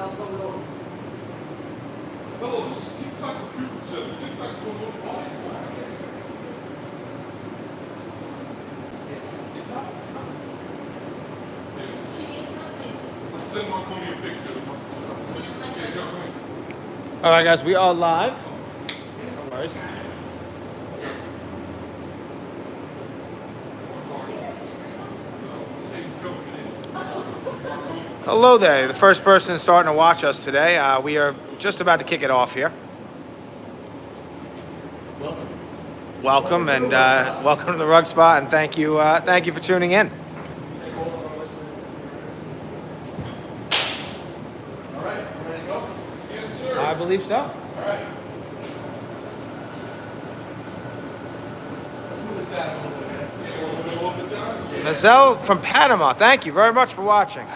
Hello, this is TikTok Computer Center. TikTok is a little quiet. Send my Coney a picture. All right, guys, we are live. No worries. Hello there, the first person starting to watch us today. We are just about to kick it off here. Welcome, and welcome to the Rug Spot, and thank you for tuning in. All right, ready to go? Yes, sir. I believe so. All right. Let's move this down a little bit. Yeah, a little bit down. Nassau from Panama, thank you very much for watching.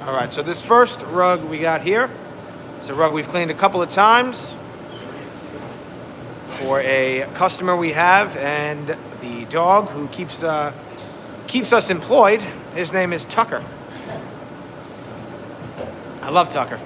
All right, so this first rug we got here, it's a rug we've cleaned a couple of times for a customer we have, and the dog who keeps us employed. His name is Tucker. I love Tucker.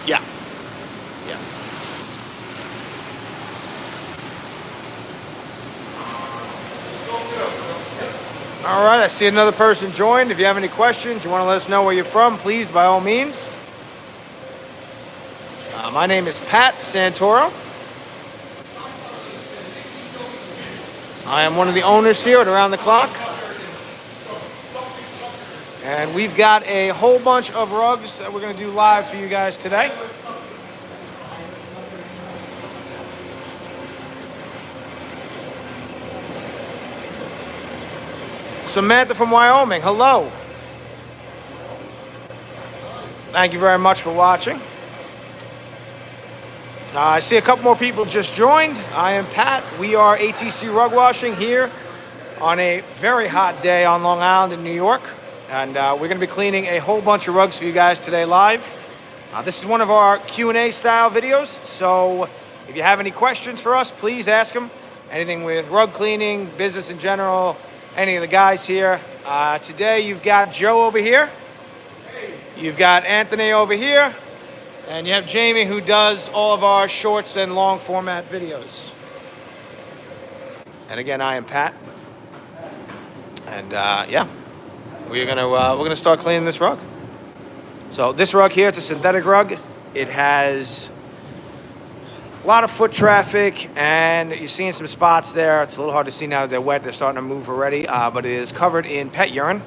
Yeah. Yeah. All right, I see another person joined. If you have any questions, you want to let us know where you're from, please, by all means. My name is Pat Santoro. I am one of the owners here at Around the Clock. And we've got a whole bunch of rugs that we're going to do live for you guys today. Samantha from Wyoming, hello. Thank you very much for watching. I see a couple more people just joined. I am Pat. We are ATC Rug Washing here on a very hot day on Long Island in New York. And we're going to be cleaning a whole bunch of rugs for you guys today live. This is one of our Q&A style videos. So if you have any questions for us, please ask them. Anything with rug cleaning, business in general, any of the guys here. Today you've got Joe over here. You've got Anthony over here. And you have Jamie, who does all of our shorts and long format videos. And again, I am Pat. And yeah, we're gonna start cleaning this rug. So this rug here, it's a synthetic rug. It has a lot of foot traffic, and you're seeing some spots there. It's a little hard to see now that they're wet. They're starting to move already, but it is covered in pet urine.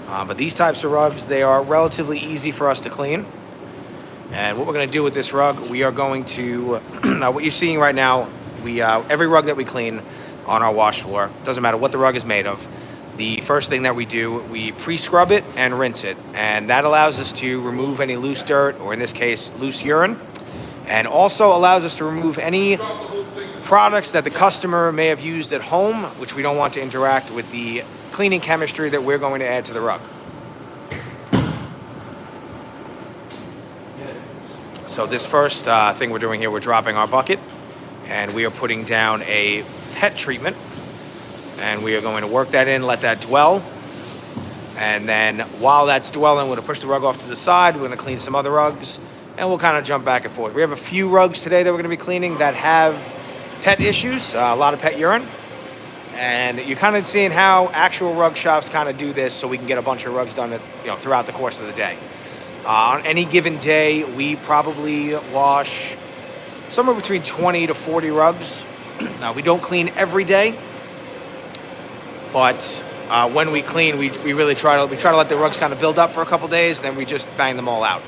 But these types of rugs, they are relatively easy for us to clean. And what we're going to do with this rug, we are going to, what you're seeing right now, every rug that we clean on our wash floor, doesn't matter what the rug is made of, the first thing that we do, we pre-scrub it and rinse it. And that allows us to remove any loose dirt, or in this case, loose urine. And also allows us to remove any products that the customer may have used at home, which we don't want to interact with the cleaning chemistry that we're going to add to the rug. So this first thing we're doing here, we're dropping our bucket, and we are putting down a pet treatment, and we are going to work that in, let that dwell. And then while that's dwelling, we're going to push the rug off to the side. We're going to clean some other rugs, and we'll kind of jump back and forth. We have a few rugs today that we're going to be cleaning that have pet issues, a lot of pet urine. And you're kind of seeing how actual rug shops kind of do this, so we can get a bunch of rugs done throughout the course of the day. On any given day, we probably wash somewhere between 20 to 40 rugs. Now, we don't clean every day, but when we clean, we really try to let the rugs kind of build up for a couple days, and then we just bang them all out.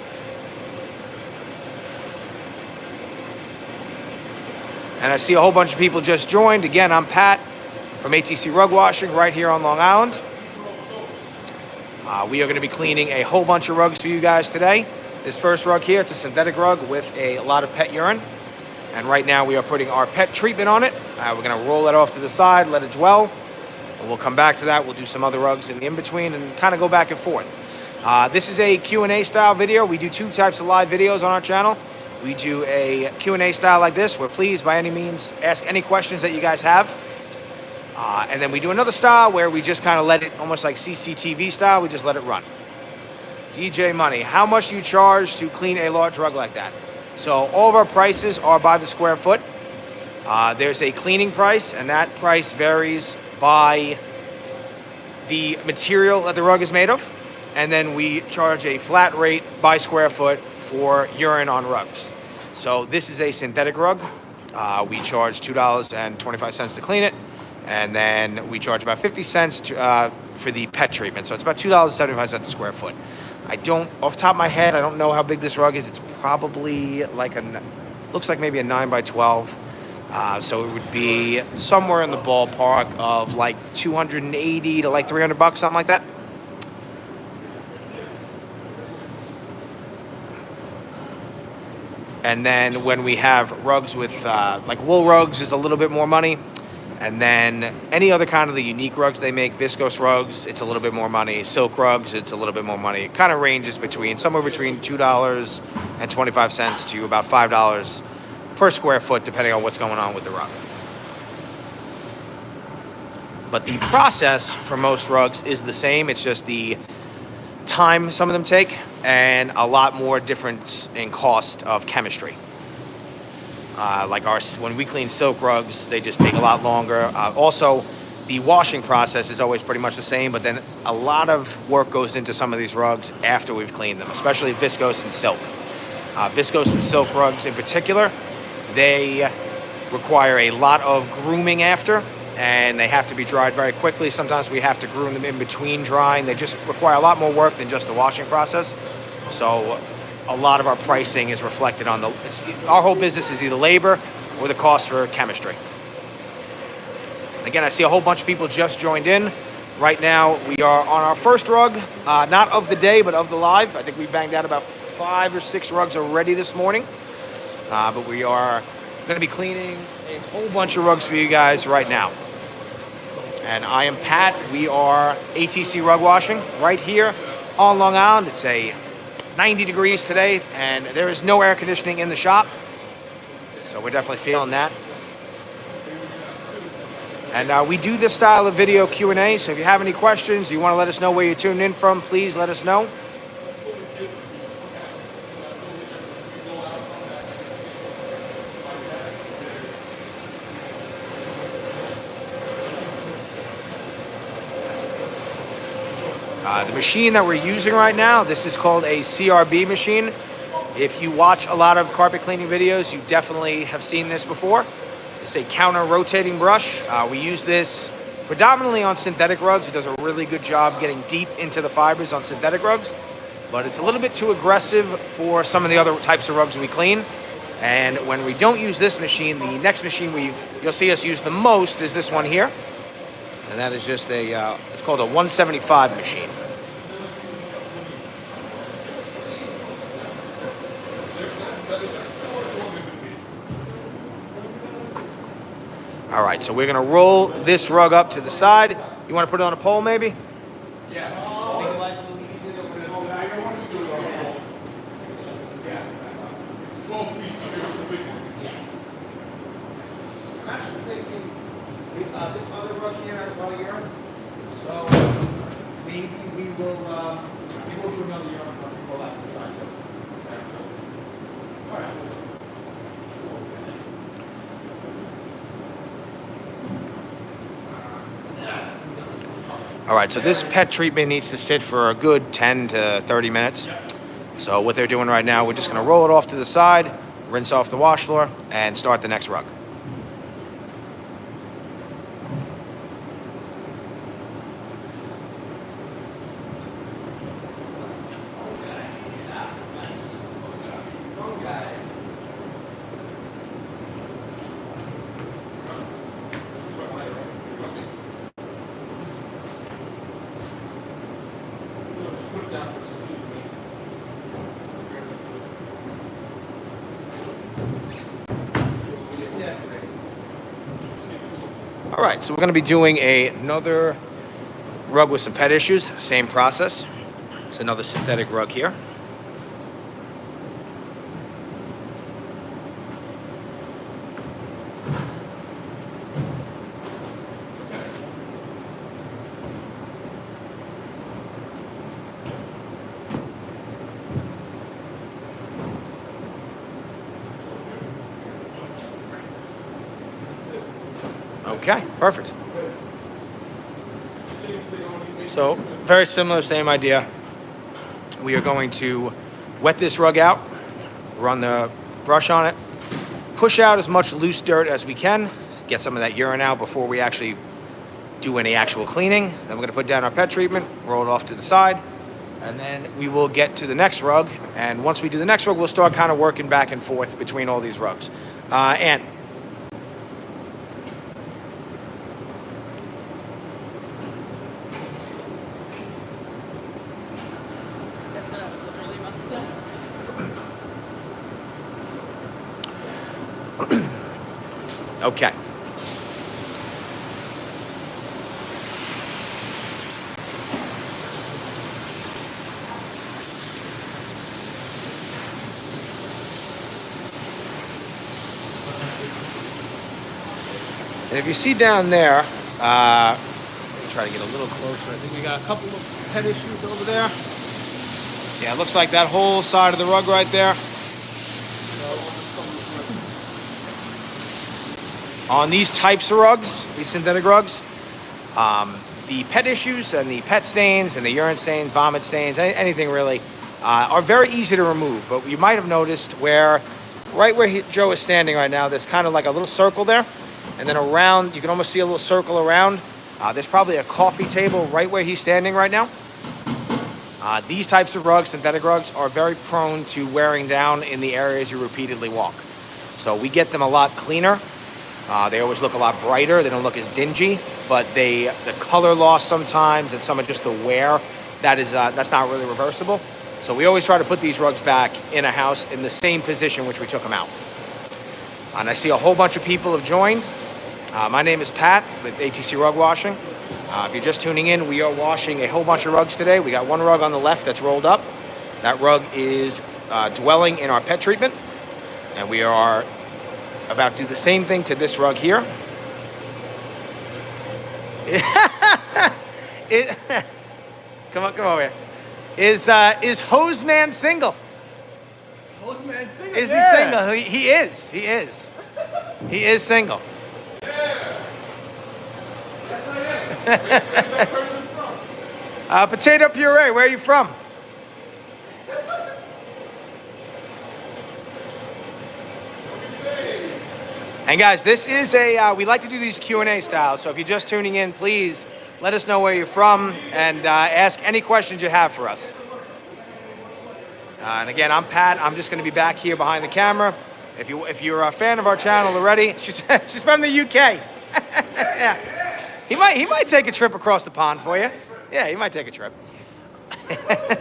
And I see a whole bunch of people just joined. Again, I'm Pat from ATC Rug Washing right here on Long Island. We are going to be cleaning a whole bunch of rugs for you guys today. This first rug here, it's a synthetic rug with a lot of pet urine. And right now we are putting our pet treatment on it. We're going to roll that off to the side, let it dwell. And we'll come back to that. We'll do some other rugs in the in-between and kind of go back and forth. This is a Q&A style video. We do two types of live videos on our channel. We do a Q&A style like this, where please, by any means, ask any questions that you guys have. And then we do another style where we just kind of let it, almost like CCTV style, we just let it run. DJ Money, how much do you charge to clean a large rug like that? So all of our prices are by the square foot. There's a cleaning price, and that price varies by the material that the rug is made of. And then we charge a flat rate by square foot for urine on rugs. So this is a synthetic rug. We charge $2.25 to clean it. And then we charge about 50 cents for the pet treatment. So it's about $2.75 a square foot. Off the top of my head, I don't know how big this rug is. It's probably looks like maybe a 9 by 12. So it would be somewhere in the ballpark of like 280 to like $300, something like that. And then when we have rugs with, like wool rugs is a little bit more money. And then any other kind of the unique rugs they make, viscose rugs, it's a little bit more money. Silk rugs, it's a little bit more money. It kind of ranges somewhere between $2.25 to about $5 per square foot, depending on what's going on with the rug. But the process for most rugs is the same. It's just the time some of them take and a lot more difference in cost of chemistry. When we clean silk rugs, they just take a lot longer. Also, the washing process is always pretty much the same, but then a lot of work goes into some of these rugs after we've cleaned them, especially viscose and silk. Viscose and silk rugs in particular, they require a lot of grooming after, and they have to be dried very quickly. Sometimes we have to groom them in between drying. They just require a lot more work than just the washing process. So a lot of our pricing is reflected on our whole business is either labor or the cost for chemistry. Again, I see a whole bunch of people just joined in. Right now, we are on our first rug, not of the day, but of the live. I think we banged out about 5 or 6 rugs already this morning. But we are going to be cleaning a whole bunch of rugs for you guys right now. And I am Pat. We are ATC Rug Washing right here on Long Island. It's 90 degrees today, and there is no air conditioning in the shop. So we're definitely feeling that. And we do this style of video Q&A, so if you have any questions, you want to let us know where you're tuned in from, please let us know. The machine that we're using right now, this is called a CRB machine. If you watch a lot of carpet cleaning videos, you definitely have seen this before. It's a counter rotating brush. We use this predominantly on synthetic rugs. It does a really good job getting deep into the fibers on synthetic rugs, but it's a little bit too aggressive for some of the other types of rugs we clean. And when we don't use this machine, the next machine you'll see us use the most is this one here. And that is just it's called a 175 machine. All right, so we're gonna roll this rug up to the side. You wanna put it on a pole maybe? Yeah. I'm actually thinking this other rug here has a lot of urine, so maybe we'll do another urine rug and roll that to the side too. All right. All right, so this pet treatment needs to sit for a good 10 to 30 minutes. So what they're doing right now, we're just gonna roll it off to the side, rinse off the wash floor, and start the next rug. All right, so we're going to be doing another rug with some pet issues. Same process. It's another synthetic rug here. Okay, perfect. So, very similar, same idea. We are going to wet this rug out, run the brush on it, push out as much loose dirt as we can, get some of that urine out before we actually do any actual cleaning. Then we're going to put down our pet treatment, roll it off to the side, and then we will get to the next rug. And once we do the next rug, we'll start kind of working back and forth between all these rugs. And That's what I was literally about to say. okay. And if you see down there, let me try to get a little closer. I think we got a couple of pet issues over there. Yeah, it looks like that whole side of the rug right there. On these types of rugs, these synthetic rugs, the pet issues and the pet stains and the urine stains, vomit stains, anything really, are very easy to remove. But you might have noticed where, right where Joe is standing right now, there's kind of like a little circle there. And then around, you can almost see a little circle around. There's probably a coffee table right where he's standing right now. These types of rugs, synthetic rugs, are very prone to wearing down in the areas you repeatedly walk. So we get them a lot cleaner. They always look a lot brighter. They don't look as dingy, but the color loss sometimes and some of just the wear, that's not really reversible. So we always try to put these rugs back in a house in the same position which we took them out. And I see a whole bunch of people have joined. My name is Pat with ATC Rug Washing. If you're just tuning in, we are washing a whole bunch of rugs today. We got one rug on the left that's rolled up. That rug is dwelling in our pet treatment. And we are about to do the same thing to this rug here. Come over here. Is Hose Man single? Hose Man single? Is he single? He is. He is. He is single. Yes, I am. Where's that person from? Potato puree. Where are you from? And guys, this is we like to do these Q&A style. So if you're just tuning in, please let us know where you're from and ask any questions you have for us. And again, I'm Pat. I'm just going to be back here behind the camera. If you're a fan of our channel already, she's from the UK. Yeah. He might take a trip across the pond for you. Yeah, he might take a trip. Yeah,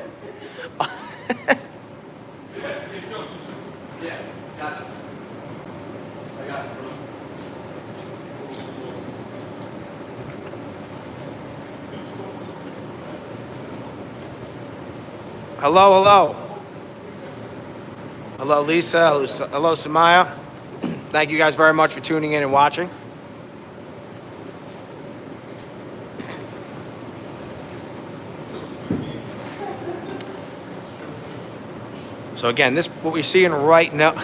gotcha. I got you, bro. Hello. Hello, Lisa. Hello, Samaya. Thank you guys very much for tuning in and watching. So again, what we're seeing right now.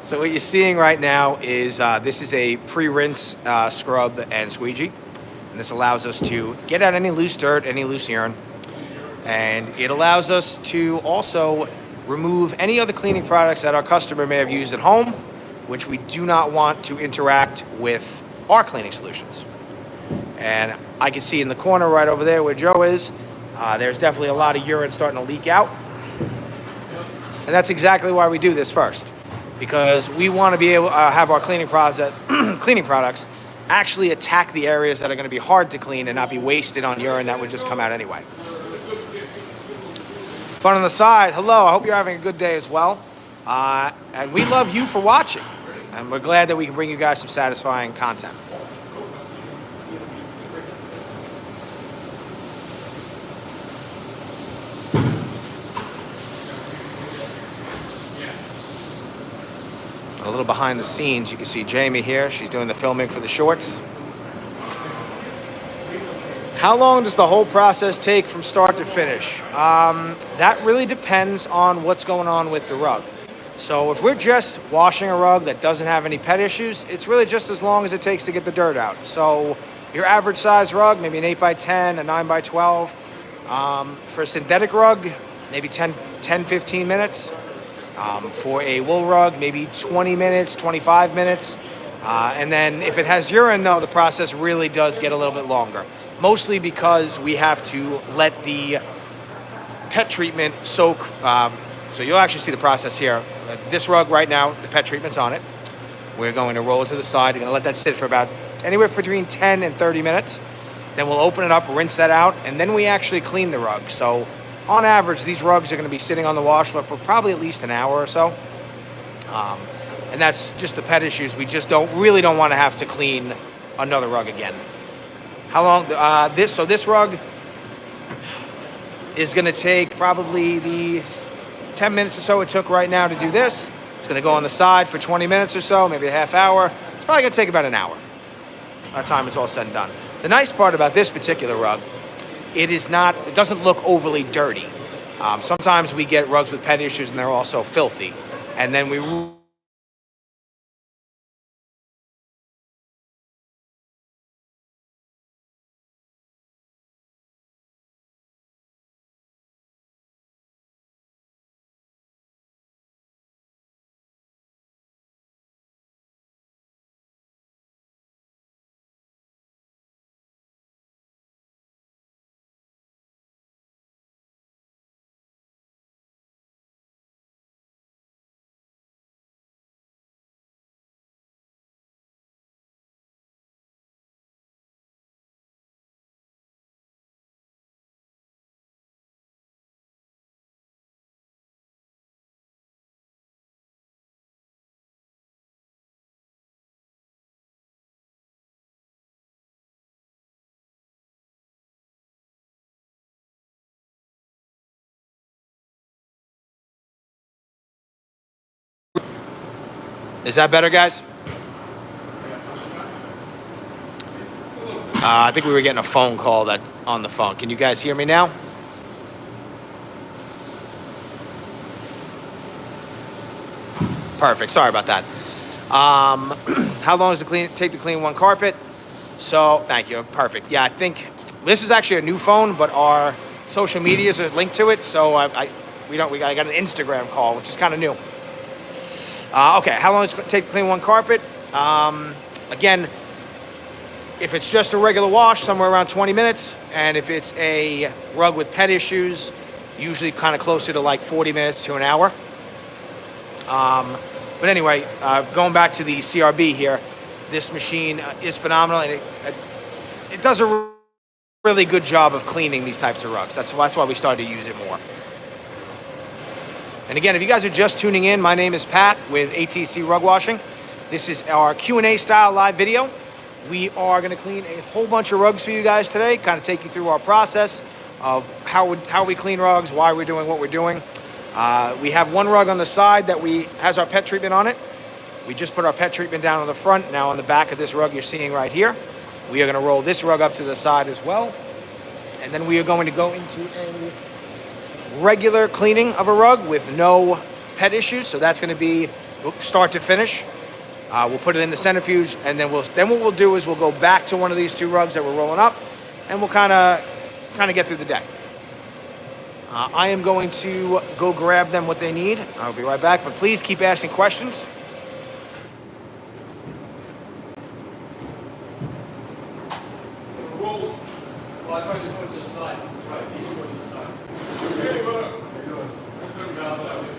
So what you're seeing right now is this is a pre-rinse scrub and squeegee, and this allows us to get out any loose dirt, any loose urine, and it allows us to also remove any other cleaning products that our customer may have used at home, which we do not want to interact with our cleaning solutions. And I can see in the corner right over there where Joe is, there's definitely a lot of urine starting to leak out. And that's exactly why we do this first, because we want to be able to have our cleaning products actually attack the areas that are going to be hard to clean and not be wasted on urine that would just come out anyway. Fun on the side. Hello. I hope you're having a good day as well. And we love you for watching. And we're glad that we can bring you guys some satisfying content. A little behind the scenes, you can see Jamie here. She's doing the filming for the shorts. How long does the whole process take from start to finish? That really depends on what's going on with the rug. So if we're just washing a rug that doesn't have any pet issues, it's really just as long as it takes to get the dirt out. So your average size rug, maybe an 8x10, a 9x12. For a synthetic rug, maybe 10, 15 minutes. For a wool rug, maybe 20 minutes, 25 minutes. And then if it has urine, though, the process really does get a little bit longer. Mostly because we have to let the pet treatment soak. So you'll actually see the process here. This rug right now, the pet treatment's on it. We're going to roll it to the side. We're going to let that sit for about anywhere between 10 and 30 minutes. Then we'll open it up, rinse that out, and then we actually clean the rug. So on average, these rugs are going to be sitting on the wash floor for probably at least an hour or so. And that's just the pet issues. We just really don't want to have to clean another rug again. How long? This rug is going to take probably the 10 minutes or so it took right now to do this. It's going to go on the side for 20 minutes or so, maybe a half hour. It's probably going to take about an hour by the time it's all said and done. The nice part about this particular rug, it doesn't look overly dirty. Sometimes we get rugs with pet issues and they're also filthy. And then Is that better, guys? I think we were getting a phone call on the phone. Can you guys hear me now? Perfect. Sorry about that. How long does it take to clean one carpet? So, thank you. Perfect. Yeah, I think this is actually a new phone, but our social medias are linked to it. So I got an Instagram call, which is kind of new. Okay, how long does it take to clean one carpet? Again, if it's just a regular wash, somewhere around 20 minutes. And if it's a rug with pet issues, usually kind of closer to like 40 minutes to an hour. But anyway, going back to the CRB here, this machine is phenomenal, and it does a really good job of cleaning these types of rugs. That's why we started to use it more. And again, if you guys are just tuning in, my name is Pat with ATC Rug Washing. This is our Q&A style live video. We are going to clean a whole bunch of rugs for you guys today, kind of take you through our process of how we clean rugs, why we're doing what we're doing. We have one rug on the side that has our pet treatment on it. We just put our pet treatment down on the front. Now on the back of this rug you're seeing right here, we are going to roll this rug up to the side as well. And then we are going to go into a regular cleaning of a rug with no pet issues. So that's going to be start to finish. We'll put it in the centrifuge, and then what we'll do is we'll go back to one of these two rugs that we're rolling up, and we'll kind of get through the day. I am going to go grab them what they need. I'll be right back, but please keep asking questions. Roll. Well, I tried to go to the side. That's right. These two are to the side. Hey, what up? How you doing? That's what we got outside here.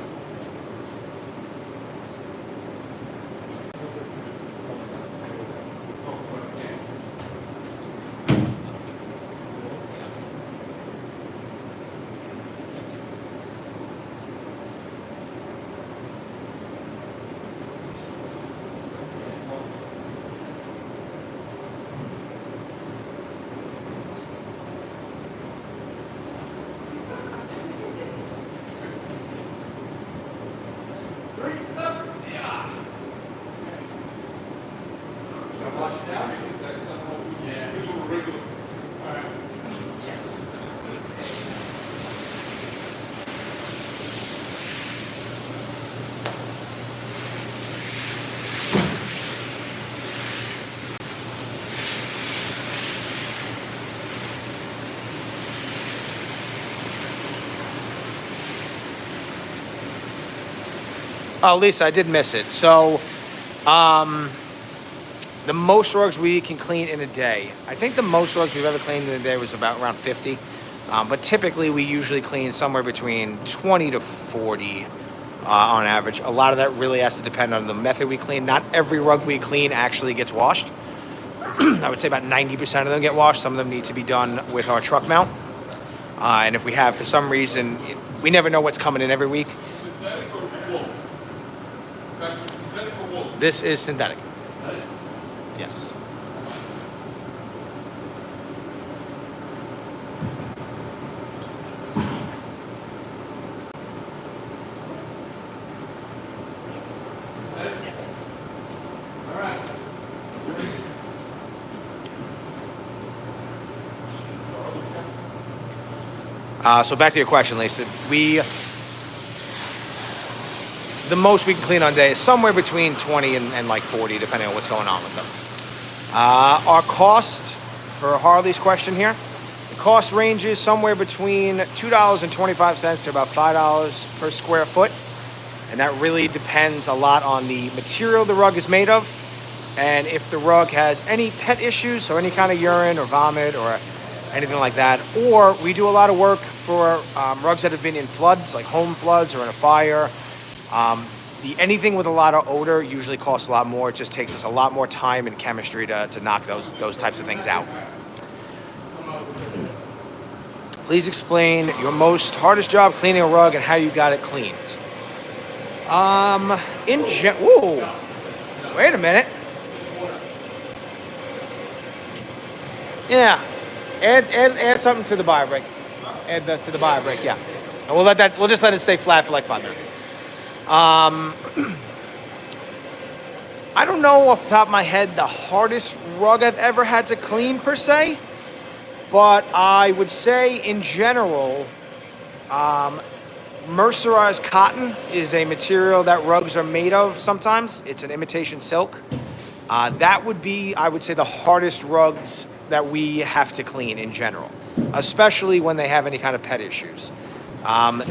Oh, Lisa, I did miss it. So, the most rugs we can clean in a day. I think the most rugs we've ever cleaned in a day was about around 50. But typically we usually clean somewhere between 20 to 40 on average. A lot of that really has to depend on the method we clean. Not every rug we clean actually gets washed. I would say about 90% of them get washed. Some of them need to be done with our truck mount. And if we have, for some reason, we never know what's coming in every week. Synthetic or wool? Patrick, synthetic or wool? This is synthetic. Right? Yes. All right. So back to your question, Lisa. The most we can clean on a day is somewhere between 20 and like 40, depending on what's going on with them. Our cost, for Harley's question here, the cost ranges somewhere between $2.25 to about $5 per square foot. And that really depends a lot on the material the rug is made of, and if the rug has any pet issues, so any kind of urine or vomit or anything like that. Or we do a lot of work for rugs that have been in floods, like home floods or in a fire. Anything with a lot of odor usually costs a lot more. It just takes us a lot more time and chemistry to knock those types of things out. Please explain your hardest job cleaning a rug and how you got it cleaned. Ooh, wait a minute. Yeah, add something to the bio brake. To the bio brake, yeah. And we'll just let it stay flat for like 5 minutes. I don't know off the top of my head the hardest rug I've ever had to clean per se, but I would say in general, mercerized cotton is a material that rugs are made of sometimes. It's an imitation silk. That would be, I would say, the hardest rugs that we have to clean in general, especially when they have any kind of pet issues.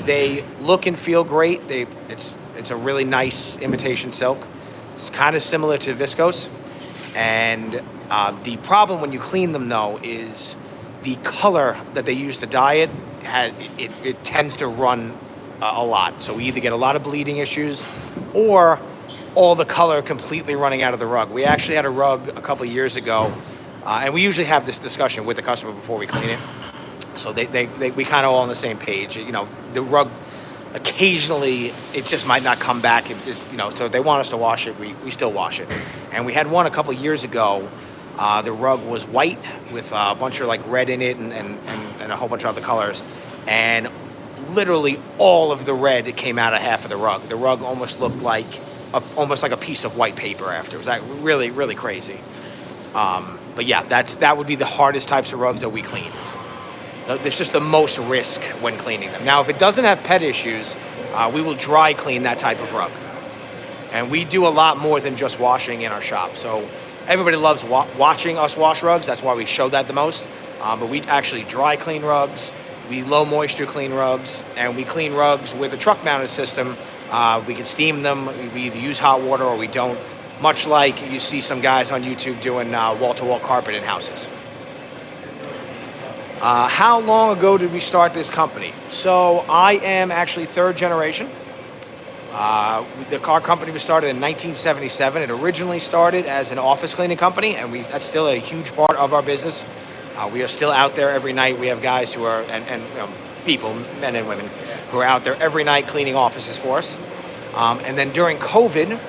They look and feel great. It's a really nice imitation silk. It's kind of similar to viscose. And the problem when you clean them, though, is the color that they use to dye it, it tends to run a lot. So we either get a lot of bleeding issues or all the color completely running out of the rug. We actually had a rug a couple of years ago, and we usually have this discussion with the customer before we clean it. So we kind of all on the same page. You know, the rug, occasionally it just might not come back. So if they want us to wash it, we still wash it. And we had one a couple of years ago. The rug was white with a bunch of like red in it and a whole bunch of other colors. And literally all of the red came out of half of the rug. The rug almost looked like a piece of white paper after. It was like really, really crazy. But yeah, that would be the hardest types of rugs that we clean. There's just the most risk when cleaning them. Now, if it doesn't have pet issues, we will dry clean that type of rug. And we do a lot more than just washing in our shop. So everybody loves watching us wash rugs. That's why we show that the most. But we actually dry clean rugs. We low moisture clean rugs. And we clean rugs with a truck mounted system. We can steam them. We either use hot water or we don't. Much like you see some guys on YouTube doing wall-to-wall carpet in houses. How long ago did we start this company? So I am actually third generation. The car company was started in 1977. It originally started as an office cleaning company, and that's still a huge part of our business. We are still out there every night. We have guys who are, and people, men and women, who are out there every night cleaning offices for us. And then during COVID,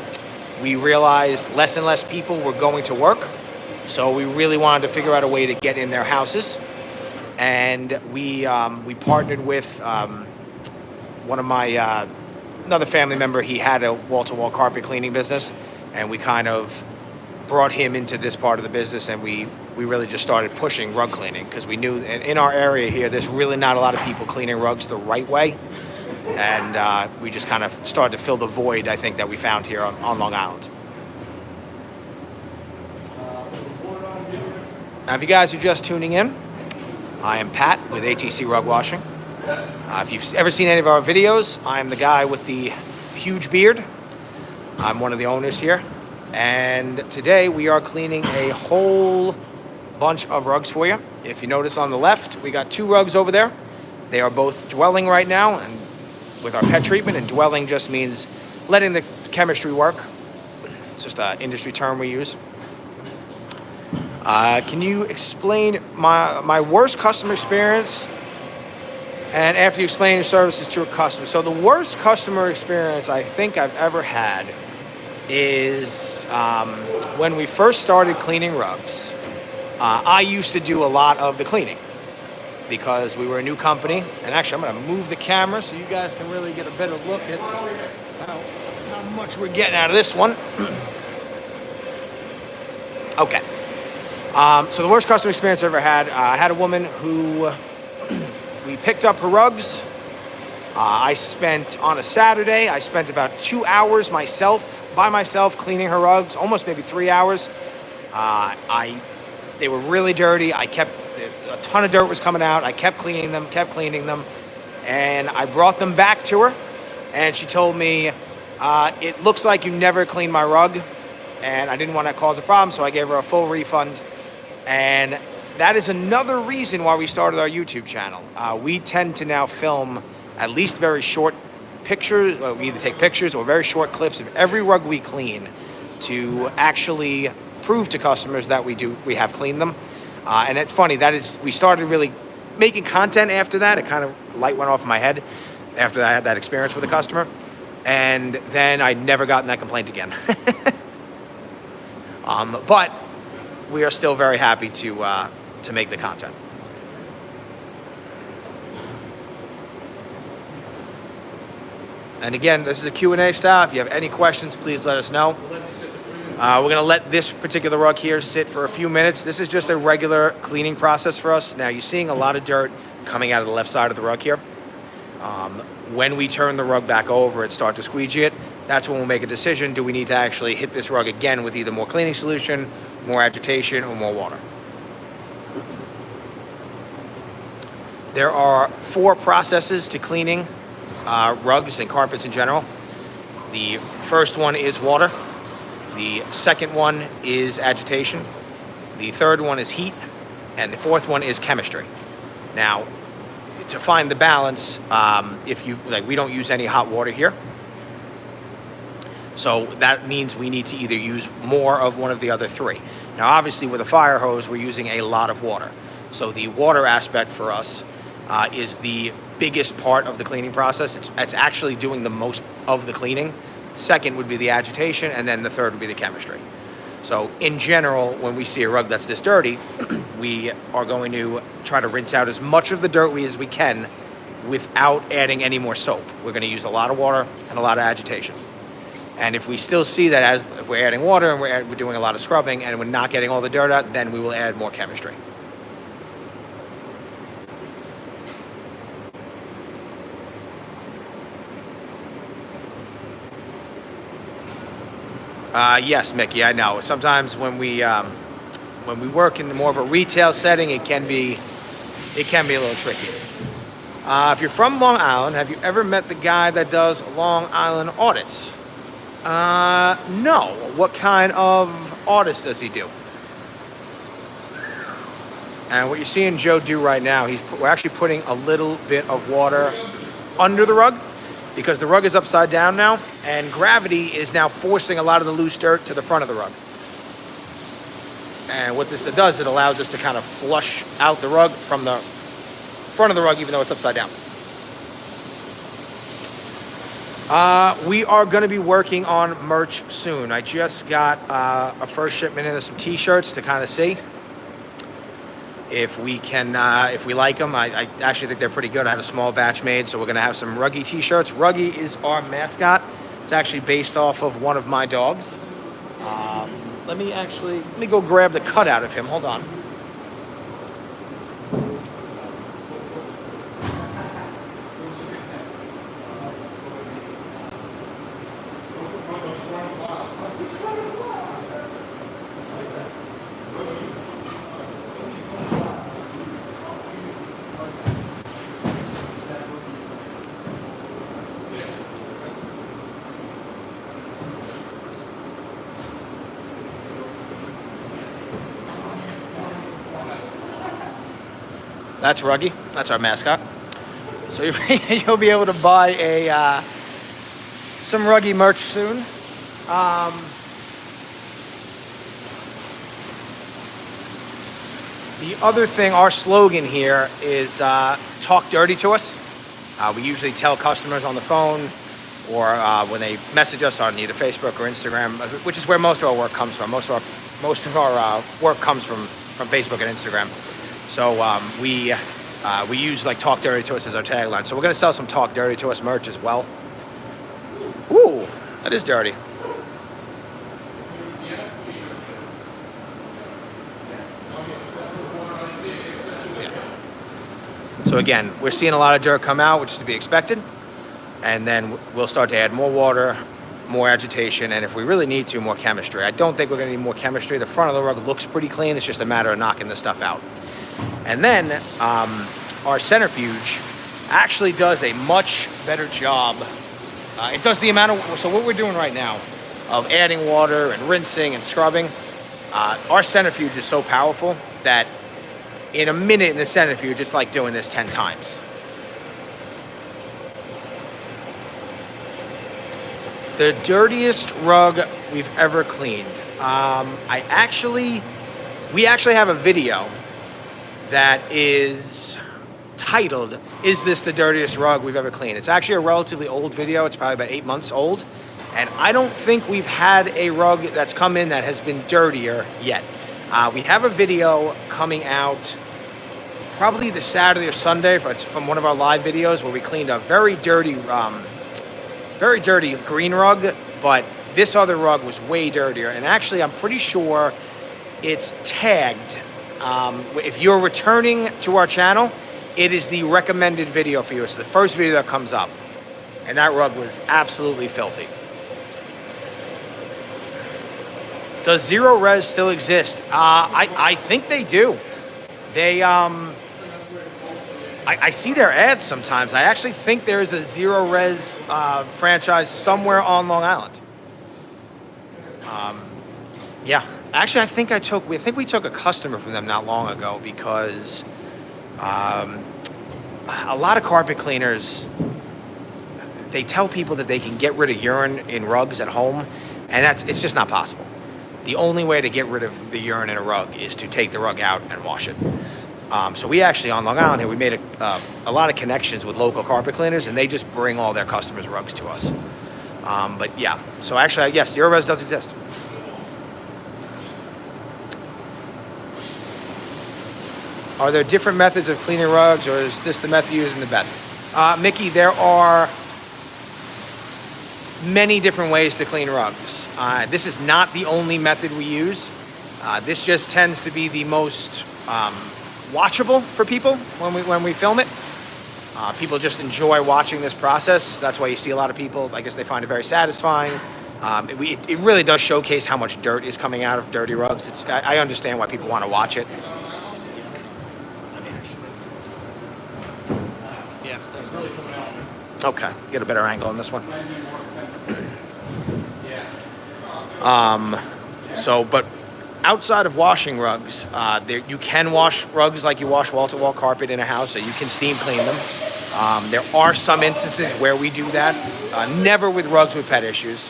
we realized less and less people were going to work. So we really wanted to figure out a way to get in their houses. And we partnered with one of my another family member. He had a wall-to-wall carpet cleaning business, and we kind of brought him into this part of the business, and we really just started pushing rug cleaning because we knew in our area here there's really not a lot of people cleaning rugs the right way, and we just kind of started to fill the void, I think, that we found here on Long Island. Now, if you guys are just tuning in, I am Pat with ATC Rug Washing. If you've ever seen any of our videos, I'm the guy with the huge beard. I'm one of the owners here, and today we are cleaning a whole bunch of rugs for you. If you notice on the left, we got 2 rugs over there. They are both dwelling right now, and with our pet treatment, and dwelling just means letting the chemistry work. It's just an industry term we use. Can you explain my worst customer experience? And after you explain your services to a customer. So the worst customer experience I think I've ever had is when we first started cleaning rugs. I used to do a lot of the cleaning because we were a new company. And actually, I'm going to move the camera so you guys can really get a better look at how much we're getting out of this one. Okay. So the worst customer experience I ever had, I had a woman who we picked up her rugs. On a Saturday, I spent about 2 hours by myself cleaning her rugs, almost maybe 3 hours. They were really dirty. A ton of dirt was coming out. I kept cleaning them. And I brought them back to her, and she told me, it looks like you never cleaned my rug, and I didn't want to cause a problem, so I gave her a full refund. And that is another reason why we started our YouTube channel. We tend to now film at least very short pictures. We either take pictures or very short clips of every rug we clean to actually prove to customers that we have cleaned them. And it's funny, we started really making content after that. It kind of light went off in my head after I had that experience with a customer. And then I'd never gotten that complaint again. But we are still very happy to make the content. And again, this is a Q&A style. If you have any questions, please let us know. We're going to let this particular rug here sit for a few minutes. This is just a regular cleaning process for us. Now, you're seeing a lot of dirt coming out of the left side of the rug here. When we turn the rug back over and start to squeegee it, that's when we'll make a decision. Do we need to actually hit this rug again with either more cleaning solution, more agitation, or more water? There are 4 processes to cleaning rugs and carpets in general. The first one is water. The second one is agitation. The third one is heat. And the fourth one is chemistry. Now, to find the balance, we don't use any hot water here. So that means we need to either use more of one of the other 3. Now, obviously, with a fire hose, we're using a lot of water. So the water aspect for us is the biggest part of the cleaning process. It's actually doing the most of the cleaning. Second would be the agitation, and then the third would be the chemistry. So in general, when we see a rug that's this dirty, we are going to try to rinse out as much of the dirt as we can without adding any more soap. We're going to use a lot of water and a lot of agitation. And if we still see that if we're adding water and we're doing a lot of scrubbing and we're not getting all the dirt out, then we will add more chemistry. Yes, Mickey, I know. Sometimes when we work in more of a retail setting, it can be a little tricky. If you're from Long Island, have you ever met the guy that does Long Island audits? No. What kind of audits does he do? And what you're seeing Joe do right now, we're actually putting a little bit of water under the rug because the rug is upside down now, and gravity is now forcing a lot of the loose dirt to the front of the rug. And what this does, it allows us to kind of flush out the rug from the front of the rug, even though it's upside down. We are going to be working on merch soon. I just got a first shipment in of some t-shirts to kind of see if we like them. I actually think they're pretty good. I had a small batch made, so we're going to have some Ruggy t-shirts. Ruggy is our mascot. It's actually based off of one of my dogs. Let me go grab the cutout of him. Hold on. That's Ruggy. That's our mascot. So you'll be able to buy some Ruggy merch soon. The other thing, our slogan here is talk dirty to us. We usually tell customers on the phone or when they message us on either Facebook or Instagram, which is where most of our work comes from. Most of our work comes from Facebook and Instagram. So we use like talk dirty to us as our tagline. So we're going to sell some talk dirty to us merch as well. Ooh, that is dirty. So again, we're seeing a lot of dirt come out, which is to be expected. And then we'll start to add more water, more agitation, and if we really need to, more chemistry. I don't think we're going to need more chemistry. The front of the rug looks pretty clean. It's just a matter of knocking this stuff out. And then our centrifuge actually does a much better job. It does the amount of, so what we're doing right now of adding water and rinsing and scrubbing, our centrifuge is so powerful that in a minute in the centrifuge, it's like doing this 10 times. The dirtiest rug we've ever cleaned. We actually have a video that is titled, "Is this the dirtiest rug we've ever cleaned?" It's actually a relatively old video. It's probably about 8 months old. And I don't think we've had a rug that's come in that has been dirtier yet. We have a video coming out probably the Saturday or Sunday. It's from one of our live videos where we cleaned a very dirty green rug, but this other rug was way dirtier. And actually, I'm pretty sure it's tagged. If you're returning to our channel, it is the recommended video for you. It's the first video that comes up. And that rug was absolutely filthy. Does Zero Res still exist? I think they do. They, I see their ads sometimes. I actually think there is a Zero Res franchise somewhere on Long Island. Yeah, actually, I think we took a customer from them not long ago because a lot of carpet cleaners, they tell people that they can get rid of urine in rugs at home, and it's just not possible. The only way to get rid of the urine in a rug is to take the rug out and wash it. So we actually, on Long Island here, we made a lot of connections with local carpet cleaners, and they just bring all their customers' rugs to us. But yeah, so actually, yes, Zero Res does exist. Are there different methods of cleaning rugs, or is this the method used in the bed? Mickey, there are many different ways to clean rugs. This is not the only method we use. This just tends to be the most watchable for people when we film it. People just enjoy watching this process. That's why you see a lot of people, I guess they find it very satisfying. It really does showcase how much dirt is coming out of dirty rugs. I understand why people want to watch it. Yeah. Okay, get a better angle on this one. But outside of washing rugs, you can wash rugs like you wash wall-to-wall carpet in a house, so you can steam clean them. There are some instances where we do that, never with rugs with pet issues.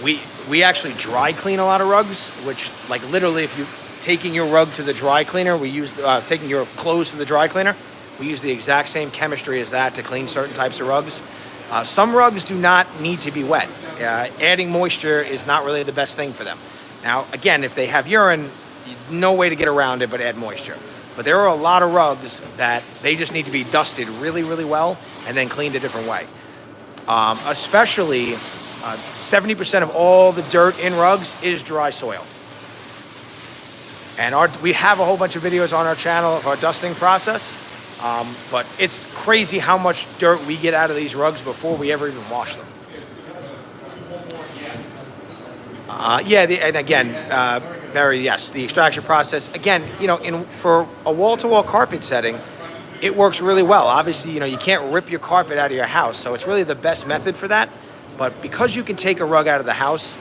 We actually dry clean a lot of rugs, which, like, literally, if you taking your rug to the dry cleaner, we use taking your clothes to the dry cleaner. We use the exact same chemistry as that to clean certain types of rugs. Some rugs do not need to be wet. Adding moisture is not really the best thing for them. Now, again, if they have urine, no way to get around it but add moisture. But there are a lot of rugs that they just need to be dusted really, really well and then cleaned a different way. Especially 70% of all the dirt in rugs is dry soil. And we have a whole bunch of videos on our channel of our dusting process. But it's crazy how much dirt we get out of these rugs before we ever even wash them. And again, Barry, yes, the extraction process. Again, for a wall-to-wall carpet setting, it works really well. Obviously, you can't rip your carpet out of your house, so it's really the best method for that. But because you can take a rug out of the house,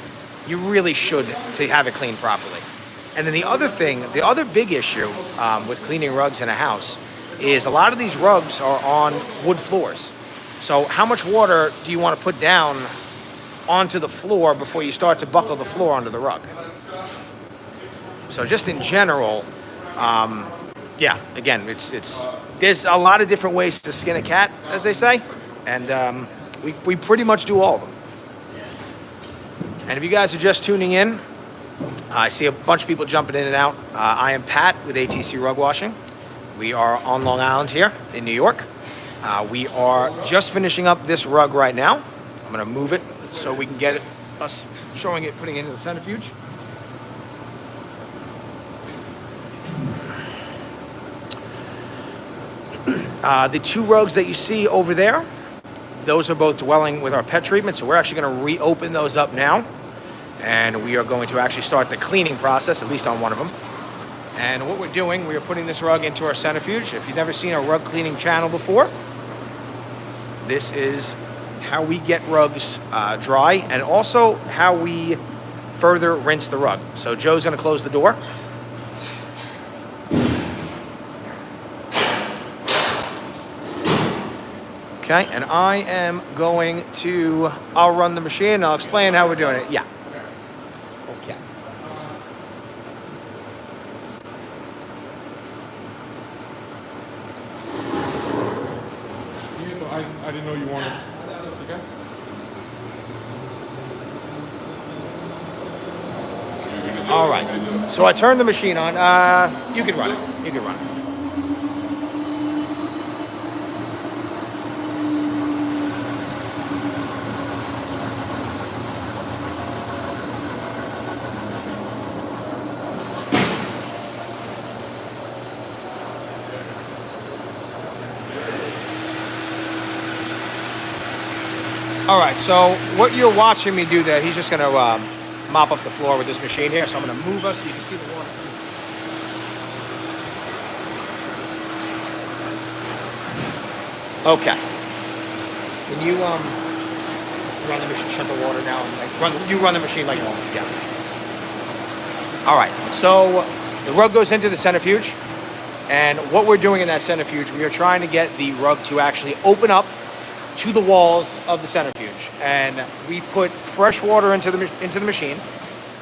you really should to have it cleaned properly. And then the other thing, the other big issue with cleaning rugs in a house is a lot of these rugs are on wood floors. So how much water do you want to put down onto the floor before you start to buckle the floor onto the rug? So just in general, yeah, again, it's there's a lot of different ways to skin a cat, as they say, and we pretty much do all of them. And if you guys are just tuning in, I see a bunch of people jumping in and out. I am Pat with ATC Rug Washing. We are on Long Island here in New York. We are just finishing up this rug right now. I'm going to move it so we can get us showing it, putting it into the centrifuge. The two rugs that you see over there, those are both dwelling with our pet treatment, so we're actually going to reopen those up now. And we are going to actually start the cleaning process, at least on one of them. And what we're doing, we are putting this rug into our centrifuge. If you've never seen a rug cleaning channel before, this is how we get rugs dry and also how we further rinse the rug. So Joe's going to close the door. Okay, and I am going to, I'll run the machine and I'll explain how we're doing it. Yeah. Okay. I didn't know you wanted. Okay. All right. So I turned the machine on. You can run it. You can run it. All right, so what you're watching me do there, he's just going to mop up the floor with this machine here. So I'm going to move us so you can see the water. Okay. Can you run the machine, shut the water now, and you run the machine like normal? Yeah. All right, so the rug goes into the centrifuge, and what we're doing in that centrifuge, we are trying to get the rug to actually open up to the walls of the centrifuge, and we put fresh water into the machine.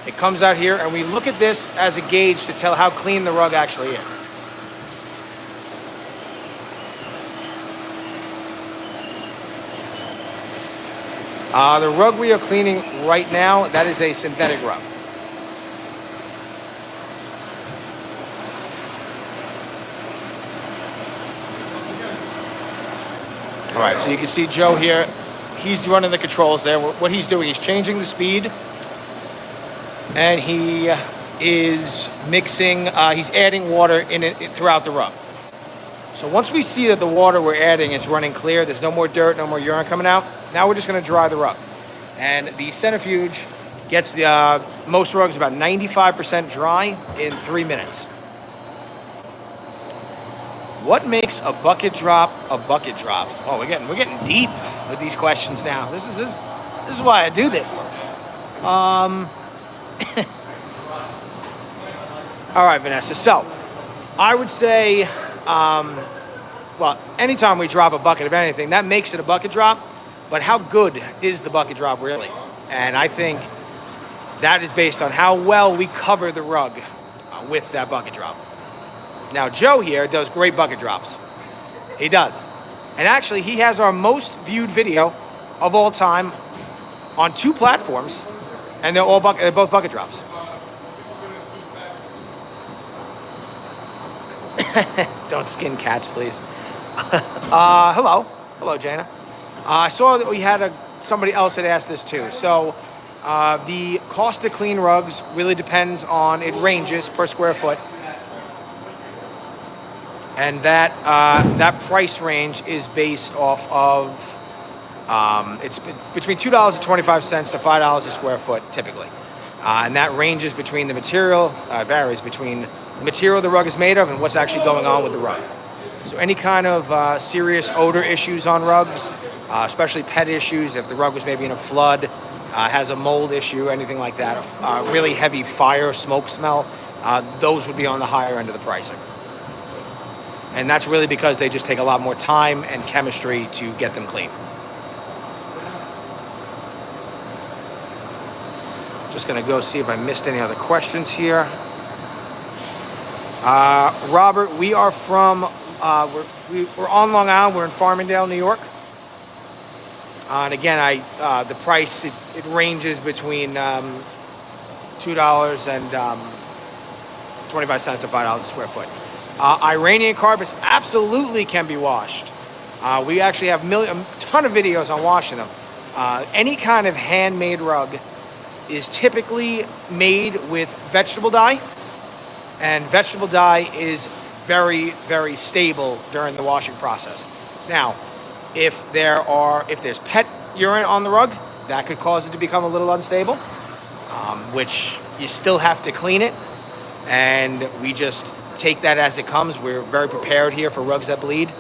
It comes out here, and we look at this as a gauge to tell how clean the rug actually is. The rug we are cleaning right now, that is a synthetic rug. All right, so you can see Joe here. He's running the controls there. What he's doing, he's changing the speed, and he is mixing, he's adding water in it throughout the rug. So once we see that the water we're adding is running clear, there's no more dirt, no more urine coming out, now we're just going to dry the rug. And the centrifuge gets the most rugs about 95% dry in 3 minutes. What makes a bucket drop a bucket drop? Oh, we're getting deep with these questions now. This is why I do this. All right, Vanessa. So I would say, well, anytime we drop a bucket of anything, that makes it a bucket drop. But how good is the bucket drop really? And I think that is based on how well we cover the rug with that bucket drop. Now, Joe here does great bucket drops. He does. And actually, he has our most viewed video of all time on 2 platforms, and they're both bucket drops. Don't skin cats, please. Hello, Jana. I saw that we had somebody else had asked this too. So the cost to clean rugs really depends on, it ranges per square foot. And that price range is based off of, it's between $2.25 to $5 a square foot typically. And that ranges between the material, varies between the material the rug is made of and what's actually going on with the rug. So any kind of serious odor issues on rugs, especially pet issues, if the rug was maybe in a flood, has a mold issue, anything like that, really heavy fire, smoke smell, those would be on the higher end of the pricing. And that's really because they just take a lot more time and chemistry to get them clean. Just gonna go see if I missed any other questions here. Robert, we are from, we're on Long Island. We're in Farmingdale, New York. And again, the price, it ranges between $2 and 25 cents to $5 a square foot. Iranian carpets absolutely can be washed. We actually have a ton of videos on washing them. Any kind of handmade rug is typically made with vegetable dye, and vegetable dye is very, very stable during the washing process. Now, if there's pet urine on the rug, that could cause it to become a little unstable, which you still have to clean it, and we just take that as it comes. We're very prepared here for rugs that bleed.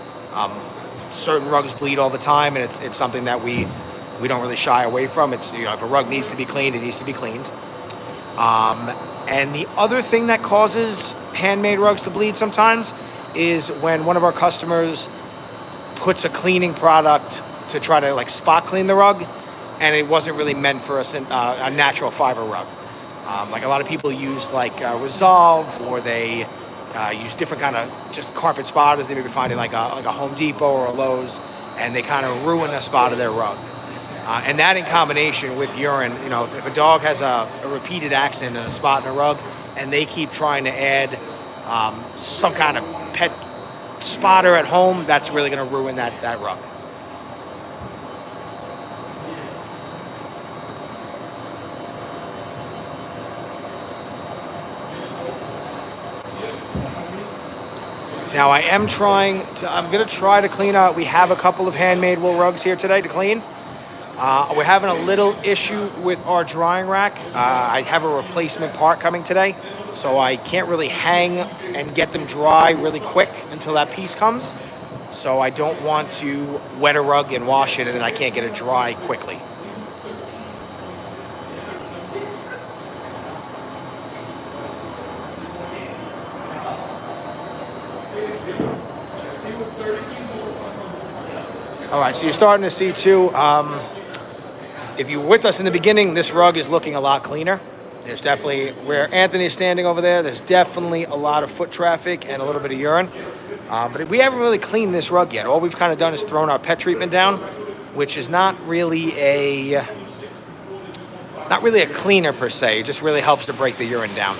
Certain rugs bleed all the time, and it's something that we don't really shy away from. It's, if a rug needs to be cleaned, it needs to be cleaned. And the other thing that causes handmade rugs to bleed sometimes is when one of our customers puts a cleaning product to try to like spot clean the rug, and it wasn't really meant for a natural fiber rug. Like a lot of people use like Resolve, or they use different kind of just carpet spotters they may be finding like a Home Depot or a Lowe's, and they kind of ruin a spot of their rug. And that in combination with urine, if a dog has a repeated accident in a spot in a rug, and they keep trying to add some kind of pet spotter at home, that's really going to ruin that rug. Now I'm going to try to clean out. We have a couple of handmade wool rugs here today to clean. We're having a little issue with our drying rack. I have a replacement part coming today, so I can't really hang and get them dry really quick until that piece comes. So I don't want to wet a rug and wash it, and then I can't get it dry quickly. All right, so you're starting to see too, if you were with us in the beginning, this rug is looking a lot cleaner. There's definitely, where Anthony is standing over there's definitely a lot of foot traffic and a little bit of urine. But we haven't really cleaned this rug yet. All we've kind of done is thrown our pet treatment down, which is not really a cleaner per se. It just really helps to break the urine down.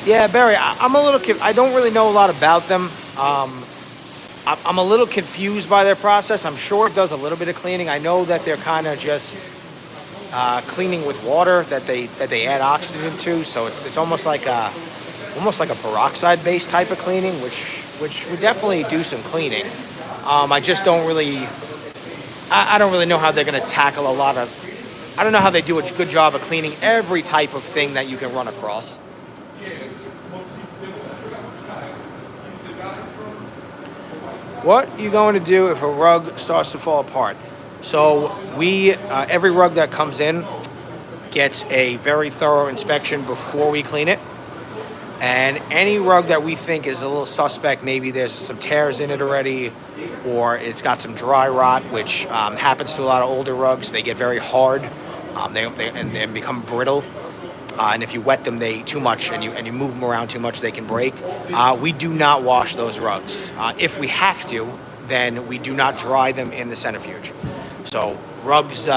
Yeah, Barry, I'm a little I don't really know a lot about them. I'm a little confused by their process. I'm sure it does a little bit of cleaning. I know that they're kind of just cleaning with water that they add oxygen to, so it's almost like a peroxide-based type of cleaning, which would definitely do some cleaning. I just don't really, I don't really know how they're going to tackle a lot of. I don't know how they do a good job of cleaning every type of thing that you can run across. What are you going to do if a rug starts to fall apart? So every rug that comes in gets a very thorough inspection before we clean it. And any rug that we think is a little suspect, maybe there's some tears in it already, or it's got some dry rot, which happens to a lot of older rugs. They get very hard, they become brittle. And if you wet them too much and you move them around too much, they can break. We do not wash those rugs. If we have to, then we do not dry them in the centrifuge. So rugs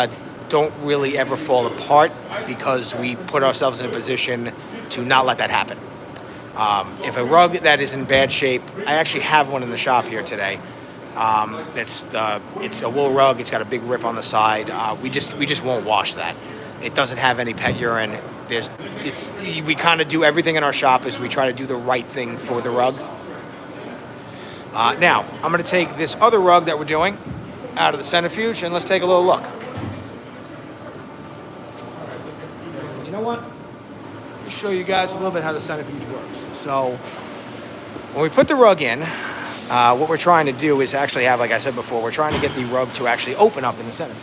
don't really ever fall apart because we put ourselves in a position to not let that happen. If a rug that is in bad shape, I actually have one in the shop here today. It's a wool rug. It's got a big rip on the side. We just won't wash that. It doesn't have any pet urine. We kind of do everything in our shop is we try to do the right thing for the rug. Now, I'm going to take this other rug that we're doing out of the centrifuge, and let's take a little look. You know what? Let me show you guys a little bit how the centrifuge works. So, when we put the rug in, what we're trying to do is actually have, like I said before, we're trying to get the rug to actually open up in the center.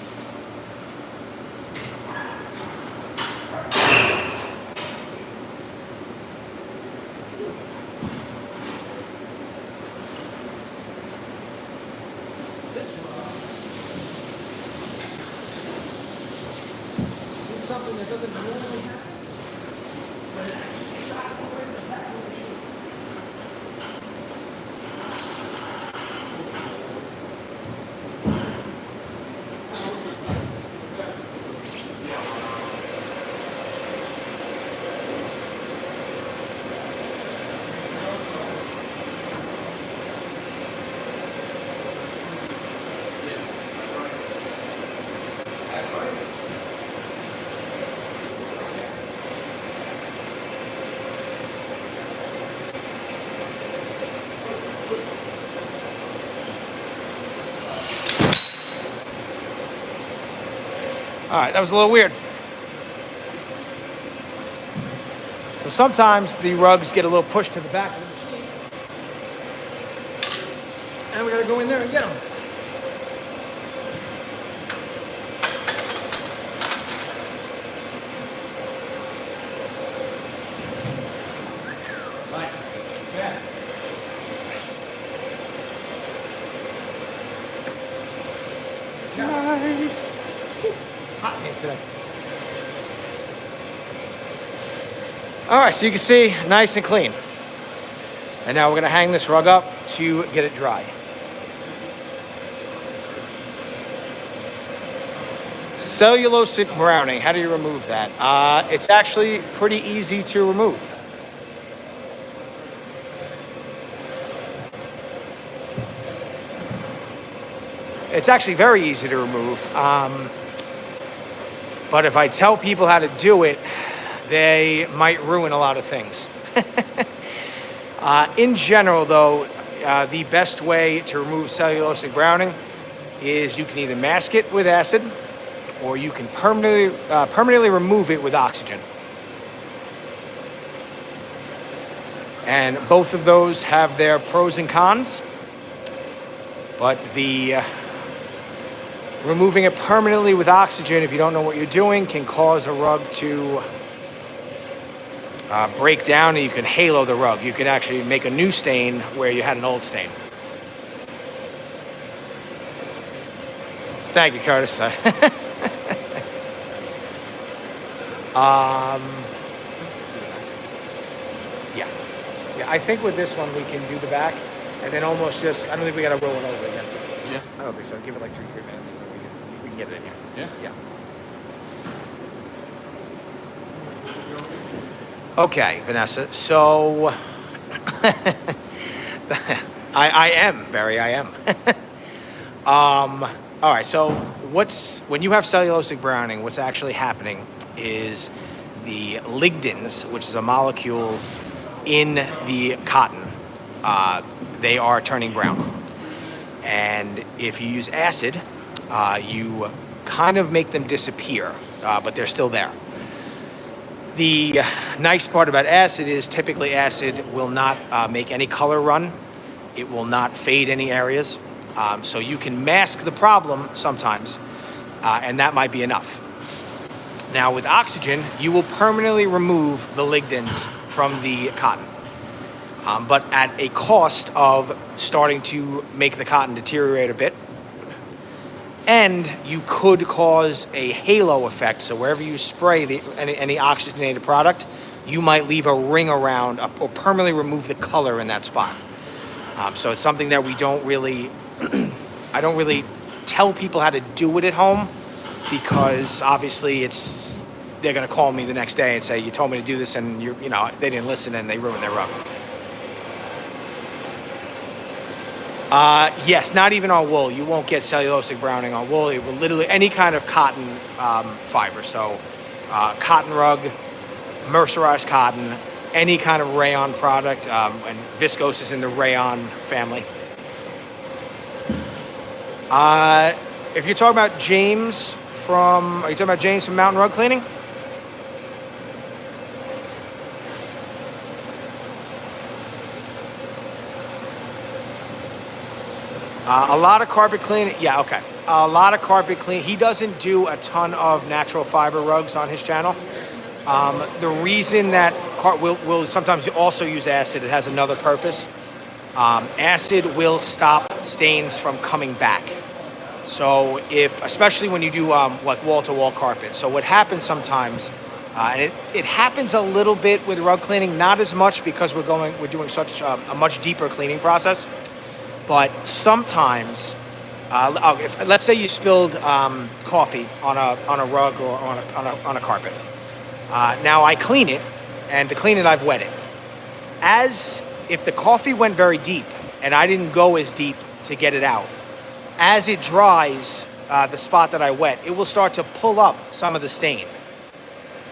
Something that doesn't normally happen. All right, that was a little weird. So sometimes the rugs get a little pushed to the back of the machine. And we gotta go in there and get them. Nice. Yeah. Nice. Hot hand today. All right, so you can see, nice and clean. And now we're gonna hang this rug up to get it dry. Cellulosic browning, how do you remove that? It's actually pretty easy to remove. It's actually very easy to remove. But if I tell people how to do it, they might ruin a lot of things. In general, though, the best way to remove cellulosic browning is you can either mask it with acid or you can permanently remove it with oxygen. And both of those have their pros and cons, but removing it permanently with oxygen, if you don't know what you're doing, can cause a rug to break down, and you can halo the rug. You can actually make a new stain where you had an old stain. Thank you, Curtis. Yeah, I think with this one we can do the back, and then almost just, I don't think we gotta roll it over again. Yeah. I don't think so. Give it like 2-3 minutes, and then we can get it in here. Yeah. Yeah. Okay, Vanessa. So, I am, Barry. I am. All right. So, when you have cellulosic browning, what's actually happening is the ligdins, which is a molecule in the cotton, they are turning brown. And if you use acid, you kind of make them disappear, but they're still there. The nice part about acid is typically acid will not make any color run. It will not fade any areas. So you can mask the problem sometimes, and that might be enough. Now with oxygen, you will permanently remove the ligdins from the cotton, but at a cost of starting to make the cotton deteriorate a bit. And you could cause a halo effect. So wherever you spray any oxygenated product, you might leave a ring around or permanently remove the color in that spot. So it's something that we don't really, I don't really tell people how to do it at home, because obviously they're gonna call me the next day and say, you told me to do this and they didn't listen and they ruined their rug. Yes, not even on wool. You won't get cellulosic browning on wool. It will literally, any kind of cotton fiber. So cotton rug, mercerized cotton, any kind of rayon product, and viscose is in the rayon family. If you're talking about James are you talking about James from Mountain Rug Cleaning? A lot of carpet cleaning. Yeah, okay. A lot of carpet clean. He doesn't do a ton of natural fiber rugs on his channel. The reason that we'll sometimes also use acid, it has another purpose. Acid will stop stains from coming back. So especially when you do like wall-to-wall carpet. So what happens sometimes, and it happens a little bit with rug cleaning, not as much because we're doing such a much deeper cleaning process. But sometimes, let's say you spilled coffee on a rug or on a carpet. Now I clean it, and to clean it, I've wet it. If the coffee went very deep, and I didn't go as deep to get it out, as it dries, the spot that I wet, it will start to pull up some of the stain.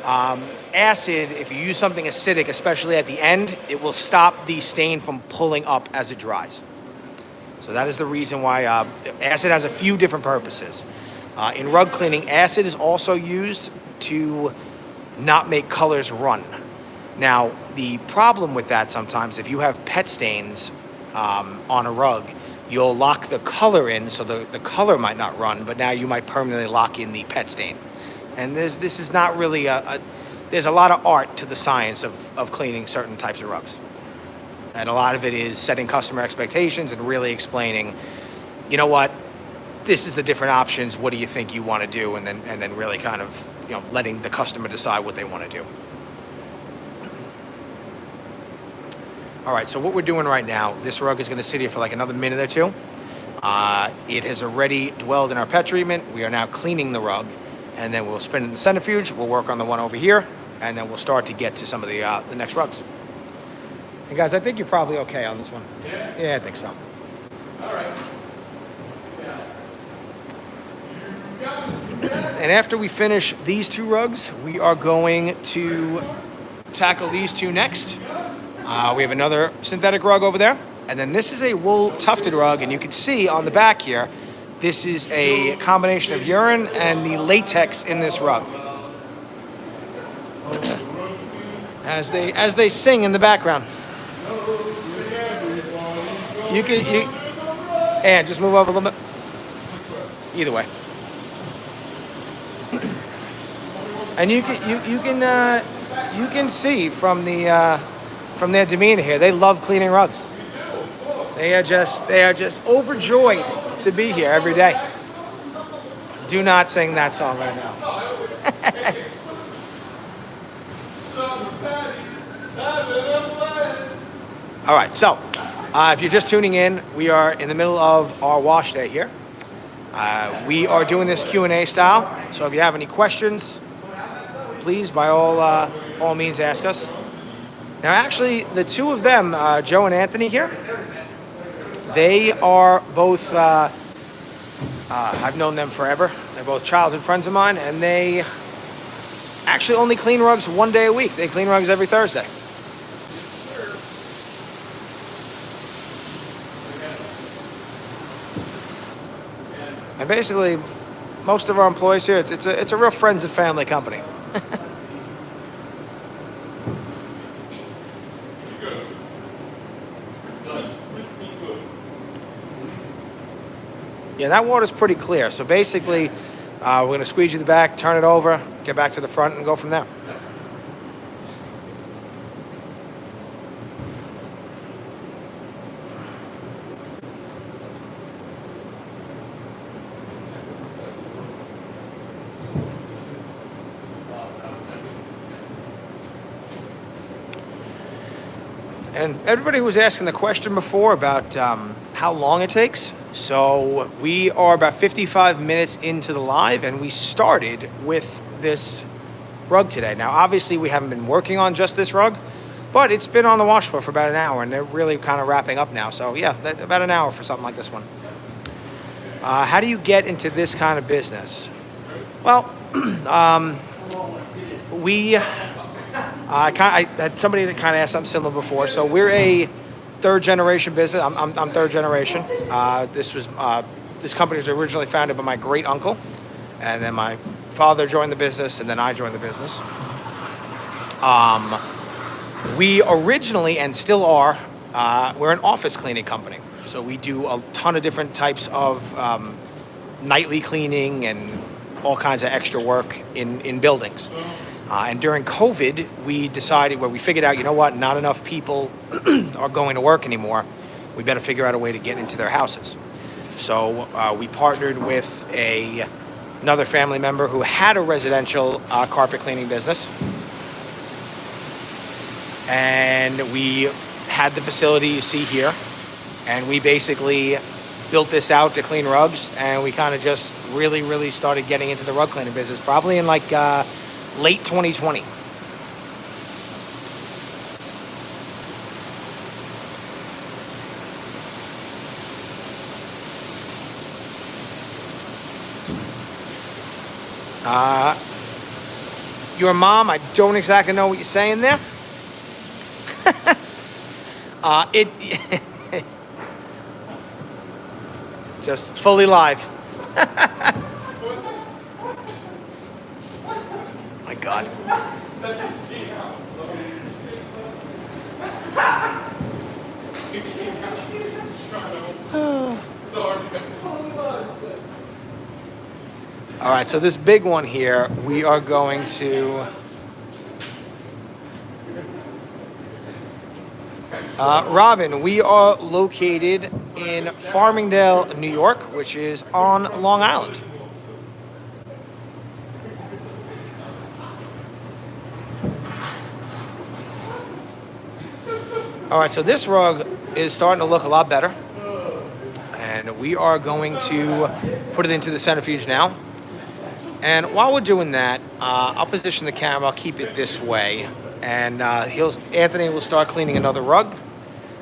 Acid, if you use something acidic, especially at the end, it will stop the stain from pulling up as it dries. So that is the reason why acid has a few different purposes. In rug cleaning, acid is also used to not make colors run. Now, the problem with that sometimes, if you have pet stains on a rug, you'll lock the color in so the color might not run, but now you might permanently lock in the pet stain. And this is not really there's a lot of art to the science of cleaning certain types of rugs. And a lot of it is setting customer expectations and really explaining, you know what, this is the different options, what do you think you want to do? And then really kind of, letting the customer decide what they want to do. All right, so what we're doing right now, this rug is going to sit here for like another minute or two. It has already dwelled in our pet treatment. We are now cleaning the rug, and then we'll spin it in the centrifuge. We'll work on the one over here, and then we'll start to get to some of the next rugs. And guys, I think you're probably okay on this one. Yeah? Yeah, I think so. All right. Yeah. And after we finish these two rugs, we are going to tackle these two next. We have another synthetic rug over there. And then this is a wool tufted rug. And you can see on the back here, this is a combination of urine and the latex in this rug. As they sing in the background. And just move over a little bit. Either way. And you can see from their demeanor here, they love cleaning rugs. They are just overjoyed to be here every day. Do not sing that song right now. All right, so if you're just tuning in, we are in the middle of our wash day here. We are doing this Q&A style, so if you have any questions, please, by all means, ask us. Now, actually, the two of them, Joe and Anthony here, they are both, I've known them forever. They're both childhood friends of mine, and they actually only clean rugs one day a week. They clean rugs every Thursday. And basically, most of our employees here, it's a real friends and family company. Yeah, that water's pretty clear. So basically, we're going to squeeze you the back, turn it over, get back to the front, and go from there. And everybody who was asking the question before about how long it takes. So we are about 55 minutes into the live, and we started with this rug today. Now, obviously, we haven't been working on just this rug, but it's been on the wash floor for about an hour, and they're really kind of wrapping up now. So yeah, about an hour for something like this one. How do you get into this kind of business? Well, I had somebody that kind of asked something similar before. So we're a third generation business. I'm third generation. This company was originally founded by my great uncle, and then my father joined the business, and then I joined the business. We originally, and still are, we're an office cleaning company. So we do a ton of different types of nightly cleaning and all kinds of extra work in buildings. And during COVID, we decided, we figured out, you know what, not enough people are going to work anymore. We better figure out a way to get into their houses. So we partnered with another family member who had a residential carpet cleaning business. And we had the facility you see here. And we basically built this out to clean rugs. And we kind of just really started getting into the rug cleaning business, probably in like late 2020. Your mom, I don't exactly know what you're saying there. It just fully live. My God. All right, so this big one here, we are going to Robin, we are located in Farmingdale, New York, which is on Long Island. All right, so this rug is starting to look a lot better. And we are going to put it into the centrifuge now. And while we're doing that, I'll position the camera, I'll keep it this way. And Anthony will start cleaning another rug.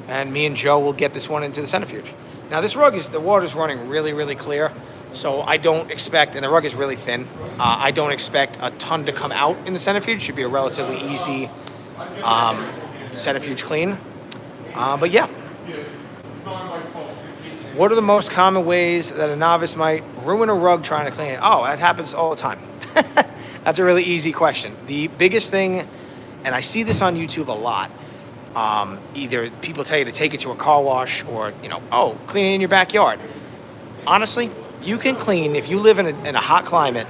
And me and Joe will get this one into the centrifuge. Now this rug the water's running really clear. So I don't expect, and the rug is really thin, I don't expect a ton to come out in the centrifuge. It should be a relatively easy centrifuge clean. But yeah. What are the most common ways that a novice might ruin a rug trying to clean it? Oh, that happens all the time. That's a really easy question. The biggest thing, and I see this on YouTube a lot, either people tell you to take it to a car wash or, clean it in your backyard. Honestly, you can clean, if you live in a hot climate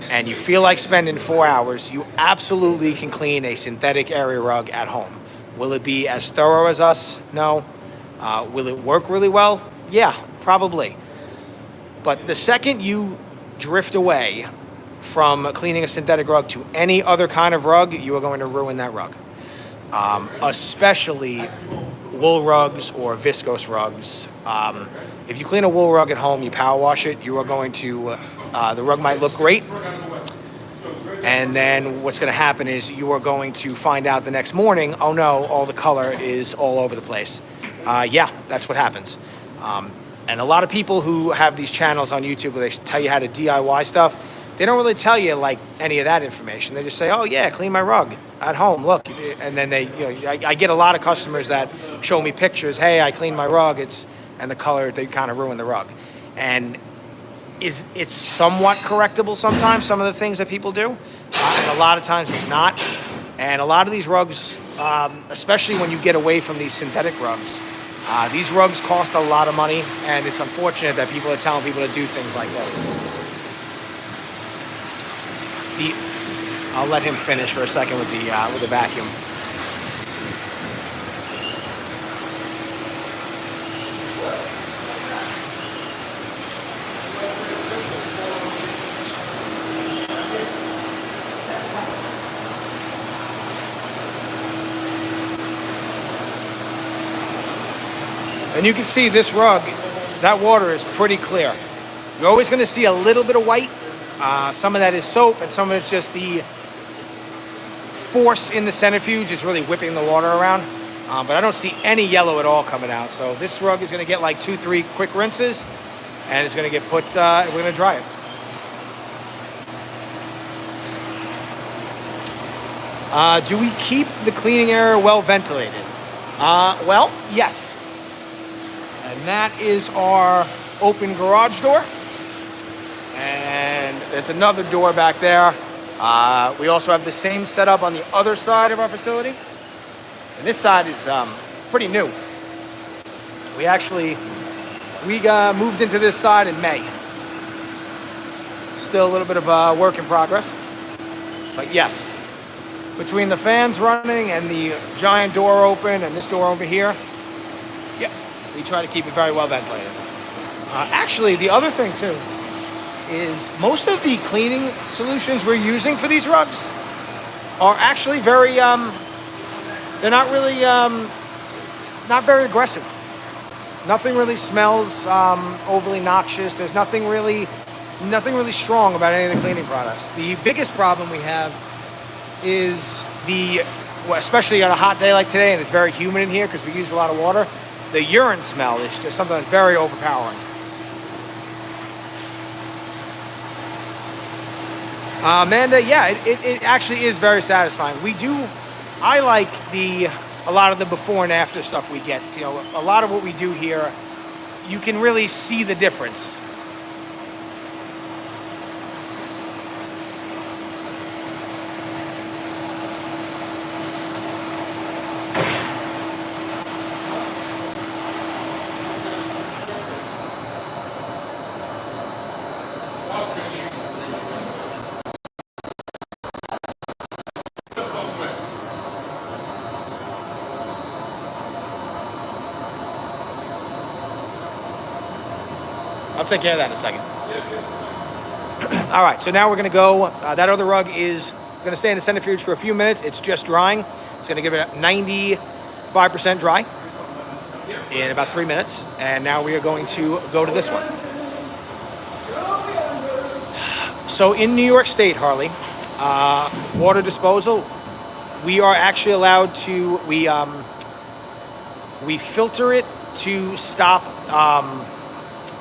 and you feel like spending 4 hours, you absolutely can clean a synthetic area rug at home. Will it be as thorough as us? No. Will it work really well? Yeah, probably. But the second you drift away from cleaning a synthetic rug to any other kind of rug, you are going to ruin that rug. Especially wool rugs or viscose rugs. If you clean a wool rug at home, you power wash it, you are going to, the rug might look great. And then what's going to happen is you are going to find out the next morning, oh no, all the color is all over the place. Yeah, that's what happens. And a lot of people who have these channels on YouTube where they tell you how to DIY stuff, they don't really tell you like any of that information. They just say, oh yeah, clean my rug at home, look. And then I get a lot of customers that show me pictures, hey, I cleaned my rug, and the color, they kind of ruin the rug. And it's somewhat correctable sometimes, some of the things that people do, and a lot of times it's not. And a lot of these rugs, especially when you get away from these synthetic rugs, these rugs cost a lot of money, and it's unfortunate that people are telling people to do things like this. I'll let him finish for a second with the vacuum. And you can see this rug, that water is pretty clear. You're always going to see a little bit of white. Some of that is soap, and some of it's just the force in the centrifuge is really whipping the water around. But I don't see any yellow at all coming out. So this rug is going to get like 2-3 quick rinses, and it's going to get put, we're going to dry it. Do we keep the cleaning area well ventilated? Well, yes. And that is our open garage door. And there's another door back there. We also have the same setup on the other side of our facility. And this side is pretty new. We moved into this side in May. Still a little bit of a work in progress. But yes, between the fans running and the giant door open and this door over here, yeah, we try to keep it very well ventilated. Actually, the other thing too is most of the cleaning solutions we're using for these rugs are actually very, they're not really, not very aggressive. Nothing really smells overly noxious. There's nothing really strong about any of the cleaning products. The biggest problem we have is especially on a hot day like today, and it's very humid in here because we use a lot of water, the urine smell is just something that's very overpowering. Amanda, yeah, it actually is very satisfying. I like a lot of the before and after stuff we get. You know, a lot of what we do here, you can really see the difference. I'll take care of that in a second. All right, so now we're going to go. That other rug is going to stay in the centrifuge for a few minutes. It's just drying. It's going to give it 95% dry in about 3 minutes. And now we are going to go to this one. So in New York State, Harley, water disposal, we are actually allowed to, we filter it to stop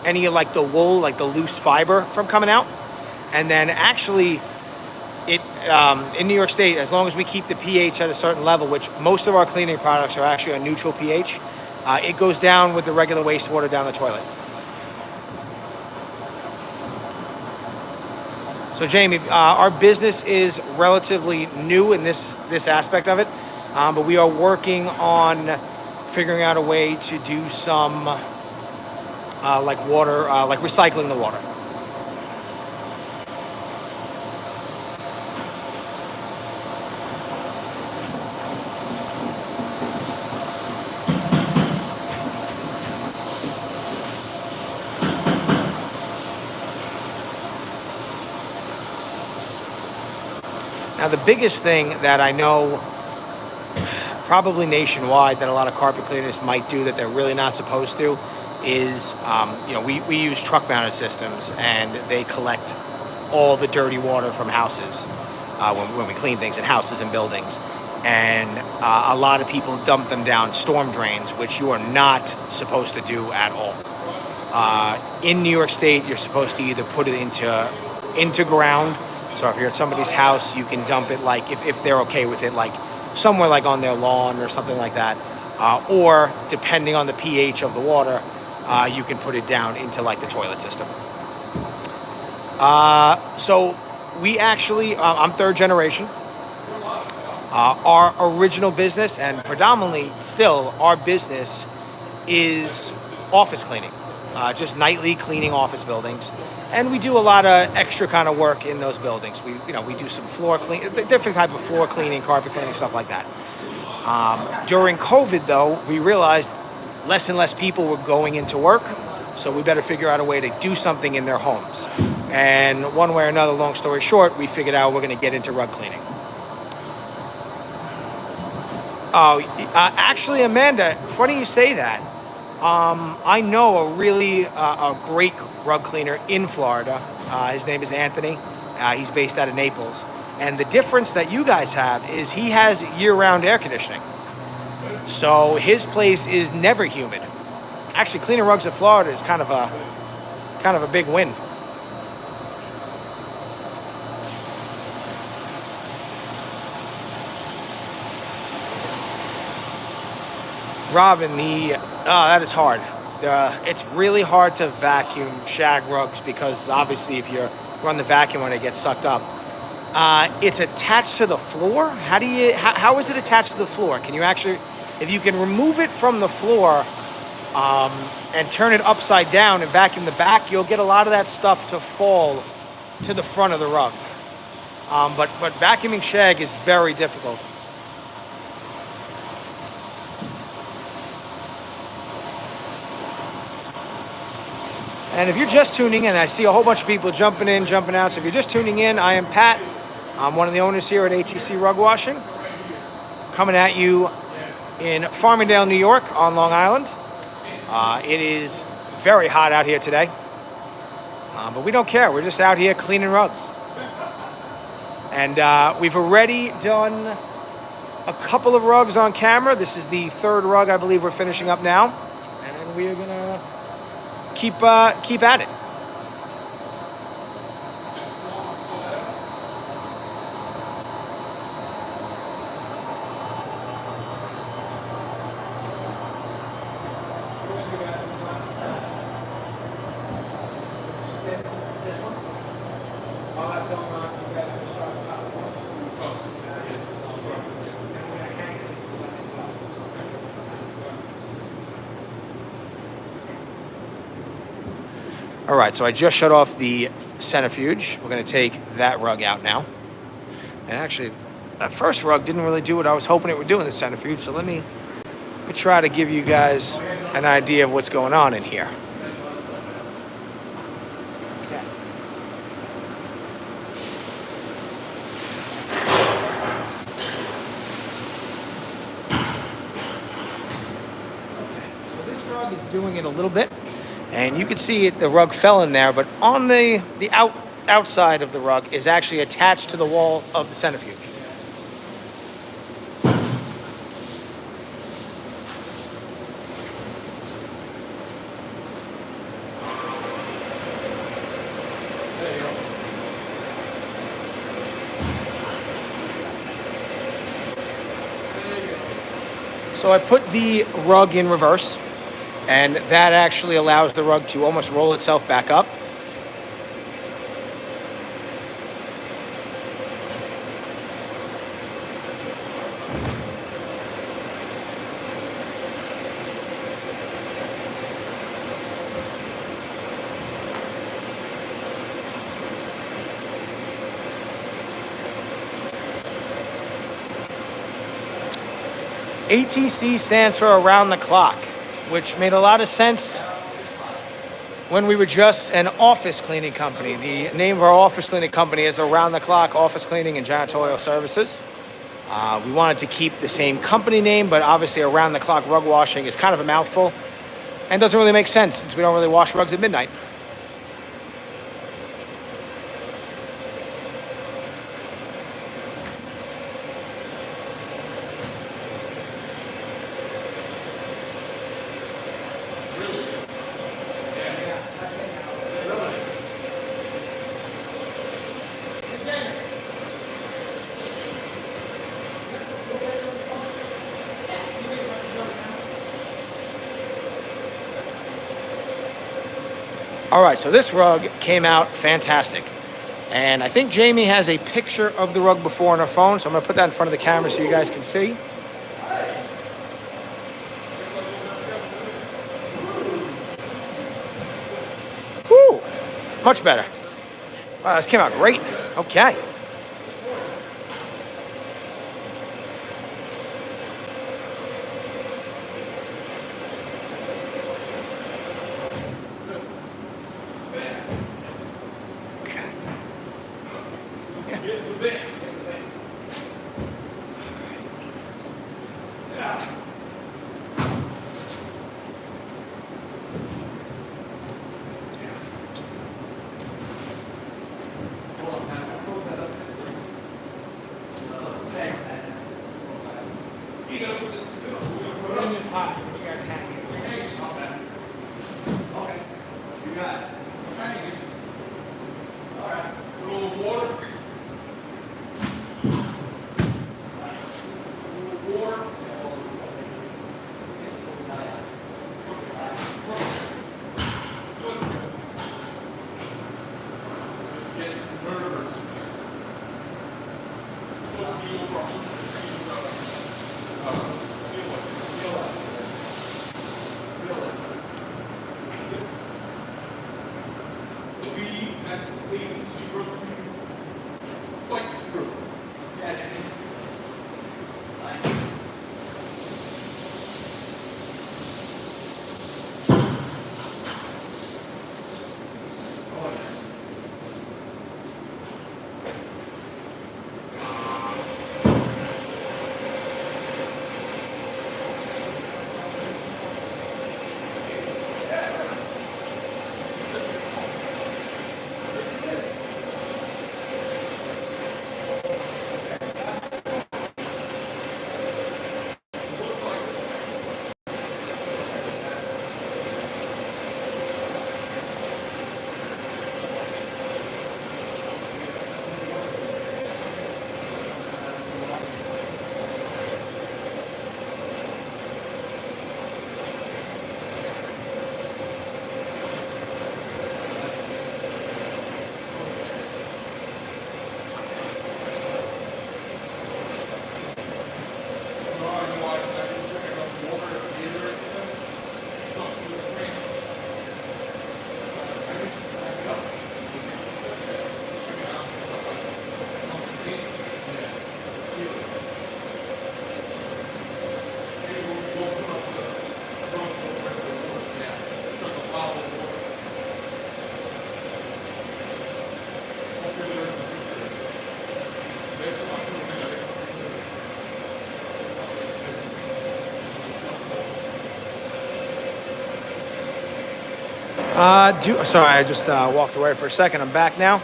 any of like the wool, like the loose fiber from coming out. And then actually in New York State, as long as we keep the pH at a certain level, which most of our cleaning products are actually a neutral pH, it goes down with the regular wastewater down the toilet. So Jamie, our business is relatively new in this aspect of it, but we are working on figuring out a way to do some like water, like recycling the water. Now, the biggest thing that I know, probably nationwide, that a lot of carpet cleaners might do that they're really not supposed to, is, we use truck-mounted systems, and they collect all the dirty water from houses when we clean things in houses and buildings. And a lot of people dump them down storm drains, which you are not supposed to do at all. In New York State, you're supposed to either put it into ground. So if you're at somebody's house, you can dump it, like, if they're okay with it, like somewhere like on their lawn or something like that. Or depending on the pH of the water, you can put it down into like the toilet system. So we actually, I'm third generation. Our original business, and predominantly still our business, is office cleaning. Just nightly cleaning office buildings. And we do a lot of extra kind of work in those buildings. We do some floor clean, different type of floor cleaning, carpet cleaning, stuff like that. During COVID, though, we realized less and less people were going into work, so we better figure out a way to do something in their homes. And one way or another, long story short, we figured out we're going to get into rug cleaning. Oh, actually, Amanda, funny you say that. I know a really a great rug cleaner in Florida. His name is Anthony. He's based out of Naples. And the difference that you guys have is he has year-round air conditioning. So his place is never humid. Actually, cleaning rugs in Florida is kind of a big win. Robin, that is hard. It's really hard to vacuum shag rugs because obviously if you run the vacuum on it, gets sucked up. It's attached to the floor. How is it attached to the floor? Can you actually, if you can remove it from the floor, and turn it upside down and vacuum the back, you'll get a lot of that stuff to fall to the front of the rug. But vacuuming shag is very difficult. And if you're just tuning in, I see a whole bunch of people jumping in, jumping out. So if you're just tuning in, I am Pat. I'm one of the owners here at ATC Rug Washing, coming at you in Farmingdale, New York, on Long Island. It is very hot out here today, but we don't care. We're just out here cleaning rugs. And we've already done a couple of rugs on camera. This is the third rug I believe we're finishing up now, and we are gonna keep at it. All right, so I just shut off the centrifuge. We're gonna take that rug out now. And actually, that first rug didn't really do what I was hoping it would do in the centrifuge, so let me try to give you guys an idea of what's going on in here. Okay. So this rug is doing it a little bit. And you can see it, the rug fell in there, but on the outside of the rug is actually attached to the wall of the centrifuge. So I put the rug in reverse, and that actually allows the rug to almost roll itself back up. ATC stands for around the clock, which made a lot of sense when we were just an office cleaning company. The name of our office cleaning company is Around the Clock Office Cleaning and Janitorial Services. We wanted to keep the same company name, but obviously Around the Clock Rug Washing is kind of a mouthful and doesn't really make sense since we don't really wash rugs at midnight. All right, so this rug came out fantastic. And I think Jamie has a picture of the rug before on her phone, so I'm gonna put that in front of the camera so you guys can see. Woo, much better. Wow, this came out great. Okay. Sorry, I just walked away for a second. I'm back now.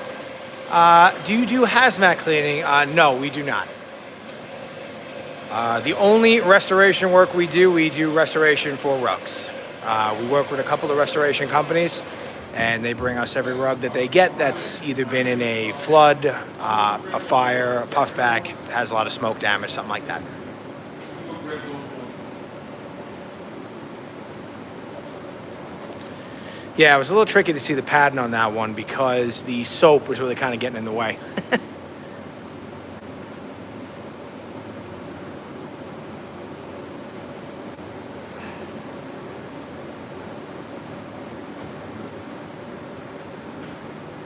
Do you do hazmat cleaning? No, we do not. The only restoration work we do restoration for rugs. We work with a couple of restoration companies, and they bring us every rug that they get that's either been in a flood, a fire, a puffback, has a lot of smoke damage, something like that. Yeah, it was a little tricky to see the pattern on that one because the soap was really kind of getting in the way.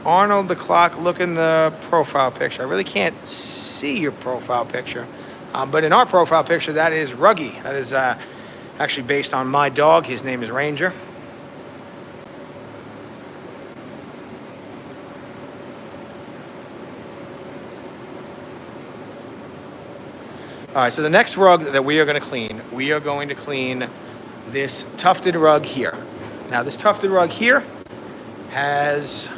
Arnold the Clock, look in the profile picture. I really can't see your profile picture. But in our profile picture, that is Ruggy. That is actually based on my dog. His name is Ranger. All right, so the next rug that we are going to clean this tufted rug here. Now, this tufted rug here has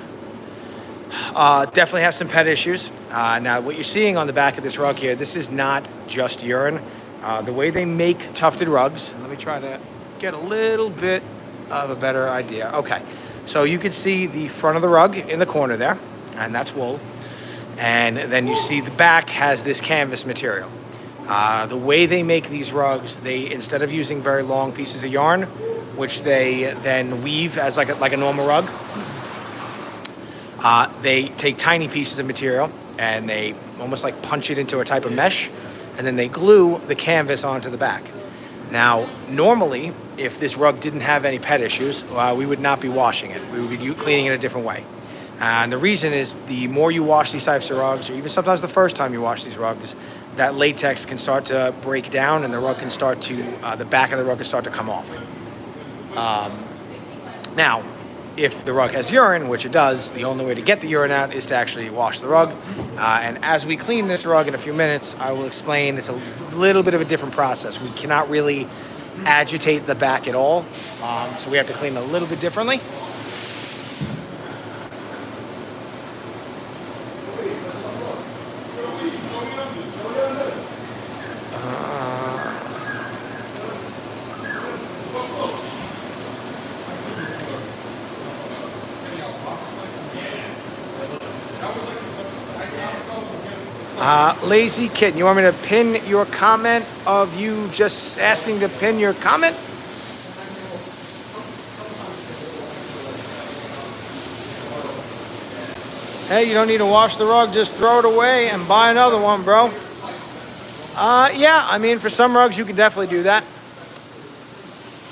definitely has some pet issues. Now, what you're seeing on the back of this rug here, this is not just urine. The way they make tufted rugs, let me try to get a little bit of a better idea. Okay, so you can see the front of the rug in the corner there, and that's wool. And then you see the back has this canvas material. The way they make these rugs, they, instead of using very long pieces of yarn, which they then weave as like a normal rug, they take tiny pieces of material and they almost like punch it into a type of mesh, and then they glue the canvas onto the back. Now, normally, if this rug didn't have any pet issues, we would not be washing it. We would be cleaning it a different way. And the reason is the more you wash these types of rugs, or even sometimes the first time you wash these rugs, that latex can start to break down and the rug can start to, the back of the rug can start to come off. Now, if the rug has urine, which it does, the only way to get the urine out is to actually wash the rug. And as we clean this rug in a few minutes, I will explain it's a little bit of a different process. We cannot really agitate the back at all, so we have to clean it a little bit differently. Lazy Kitten, you want me to pin your comment of you just asking to pin your comment? Hey, you don't need to wash the rug, just throw it away and buy another one, bro. Yeah, I mean, for some rugs, you can definitely do that.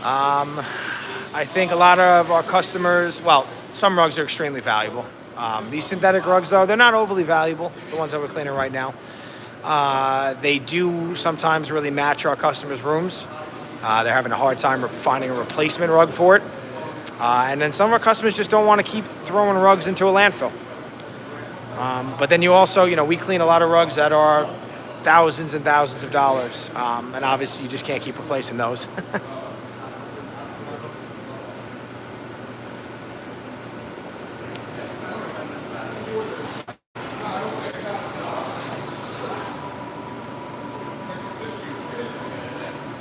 I think a lot of our customers, well, some rugs are extremely valuable. These synthetic rugs, though, they're not overly valuable, the ones that we're cleaning right now. They do sometimes really match our customers' rooms. They're having a hard time finding a replacement rug for it. And then some of our customers just don't want to keep throwing rugs into a landfill. But then you also, we clean a lot of rugs that are thousands and thousands of dollars. And obviously you just can't keep replacing those.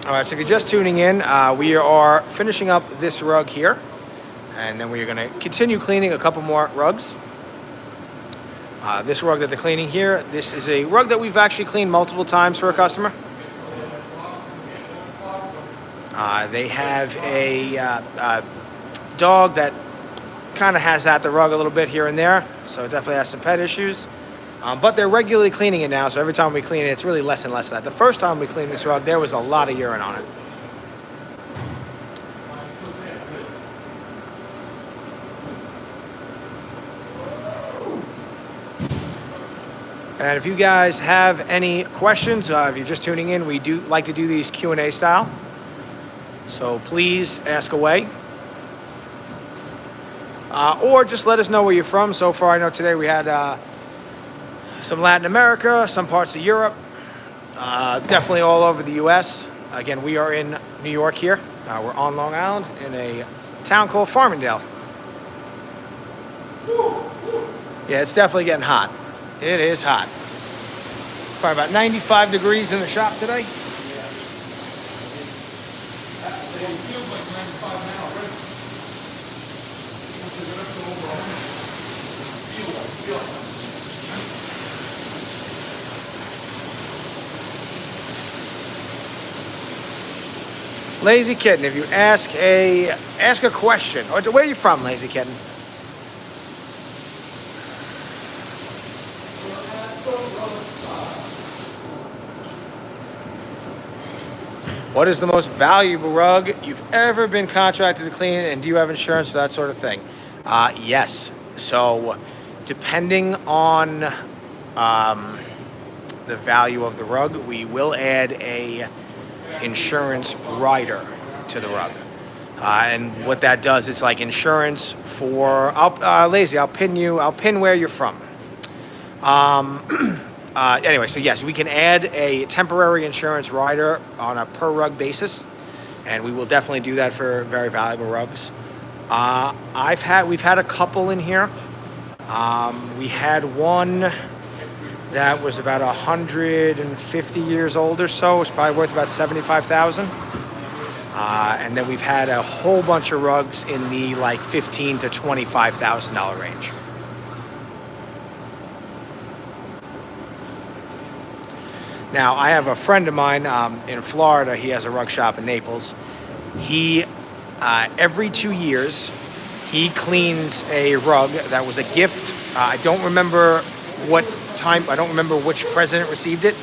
All right, so if you're just tuning in, we are finishing up this rug here, and then we are going to continue cleaning a couple more rugs. This rug that they're cleaning here, this is a rug that we've actually cleaned multiple times for a customer. They have a dog that kind of has at the rug a little bit here and there, so it definitely has some pet issues. But they're regularly cleaning it now, so every time we clean it, it's really less and less of that. The first time we cleaned this rug, there was a lot of urine on it. And if you guys have any questions, if you're just tuning in, we do like to do these Q&A style. So please ask away. Or just let us know where you're from. So far, I know today we had some Latin America, some parts of Europe, definitely all over the U.S. Again, we are in New York here. We're on Long Island in a town called Farmingdale. Yeah, it's definitely getting hot. It is hot. Probably about 95 degrees in the shop today. It feels like 95 now already. Once you get up to over 100, feel like. Lazy Kitten, if you ask a question, or where are you from, Lazy Kitten? What is the most valuable rug you've ever been contracted to clean, and do you have insurance, that sort of thing? Yes. So, depending on the value of the rug, we will add a insurance rider to the rug. And what that does, it's like insurance for, Lazy, I'll pin where you're from. Anyway, so yes, we can add a temporary insurance rider on a per rug basis, and we will definitely do that for very valuable rugs. We've had a couple in here. We had one that was about 150 years old or so. It's probably worth about $75,000. And then we've had a whole bunch of rugs in the like $15,000 to $25,000 range. Now, I have a friend of mine in Florida. He has a rug shop in Naples. He, every 2 years, he cleans a rug that was a gift. I don't remember what time, I don't remember which president received it,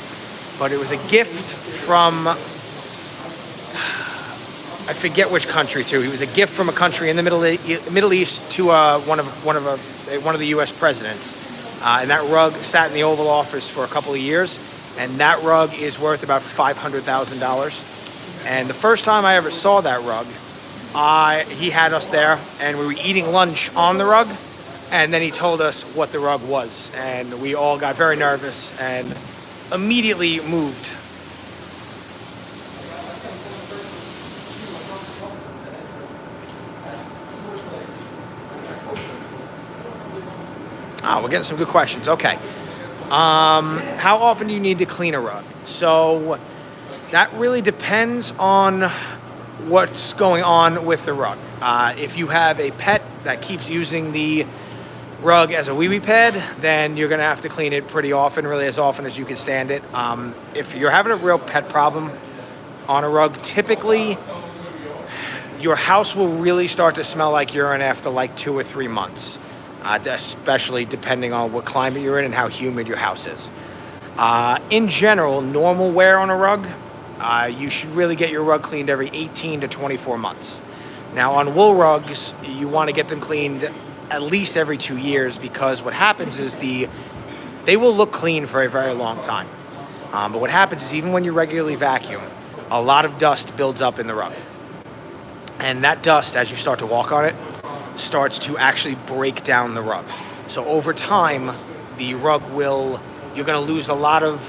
but it was a gift from, I forget which country too. It was a gift from a country in the Middle East to one of the U.S. presidents. And that rug sat in the Oval Office for a couple of years. And that rug is worth about $500,000. And the first time I ever saw that rug, he had us there, and we were eating lunch on the rug, and then he told us what the rug was, and we all got very nervous and immediately moved. We're getting some good questions. Okay. How often do you need to clean a rug? So that really depends on what's going on with the rug. If you have a pet that keeps using the rug as a wee-wee pad, then you're going to have to clean it pretty often, really as often as you can stand it. If you're having a real pet problem on a rug, typically your house will really start to smell like urine after like 2 or 3 months. Especially depending on what climate you're in and how humid your house is. In general, normal wear on a rug, you should really get your rug cleaned every 18 to 24 months. Now, on wool rugs, you want to get them cleaned at least every 2 years, because what happens is they will look clean for a very long time. But what happens is, even when you regularly vacuum, a lot of dust builds up in the rug. And that dust, as you start to walk on it, starts to actually break down the rug. So over time, the rug you're going to lose a lot of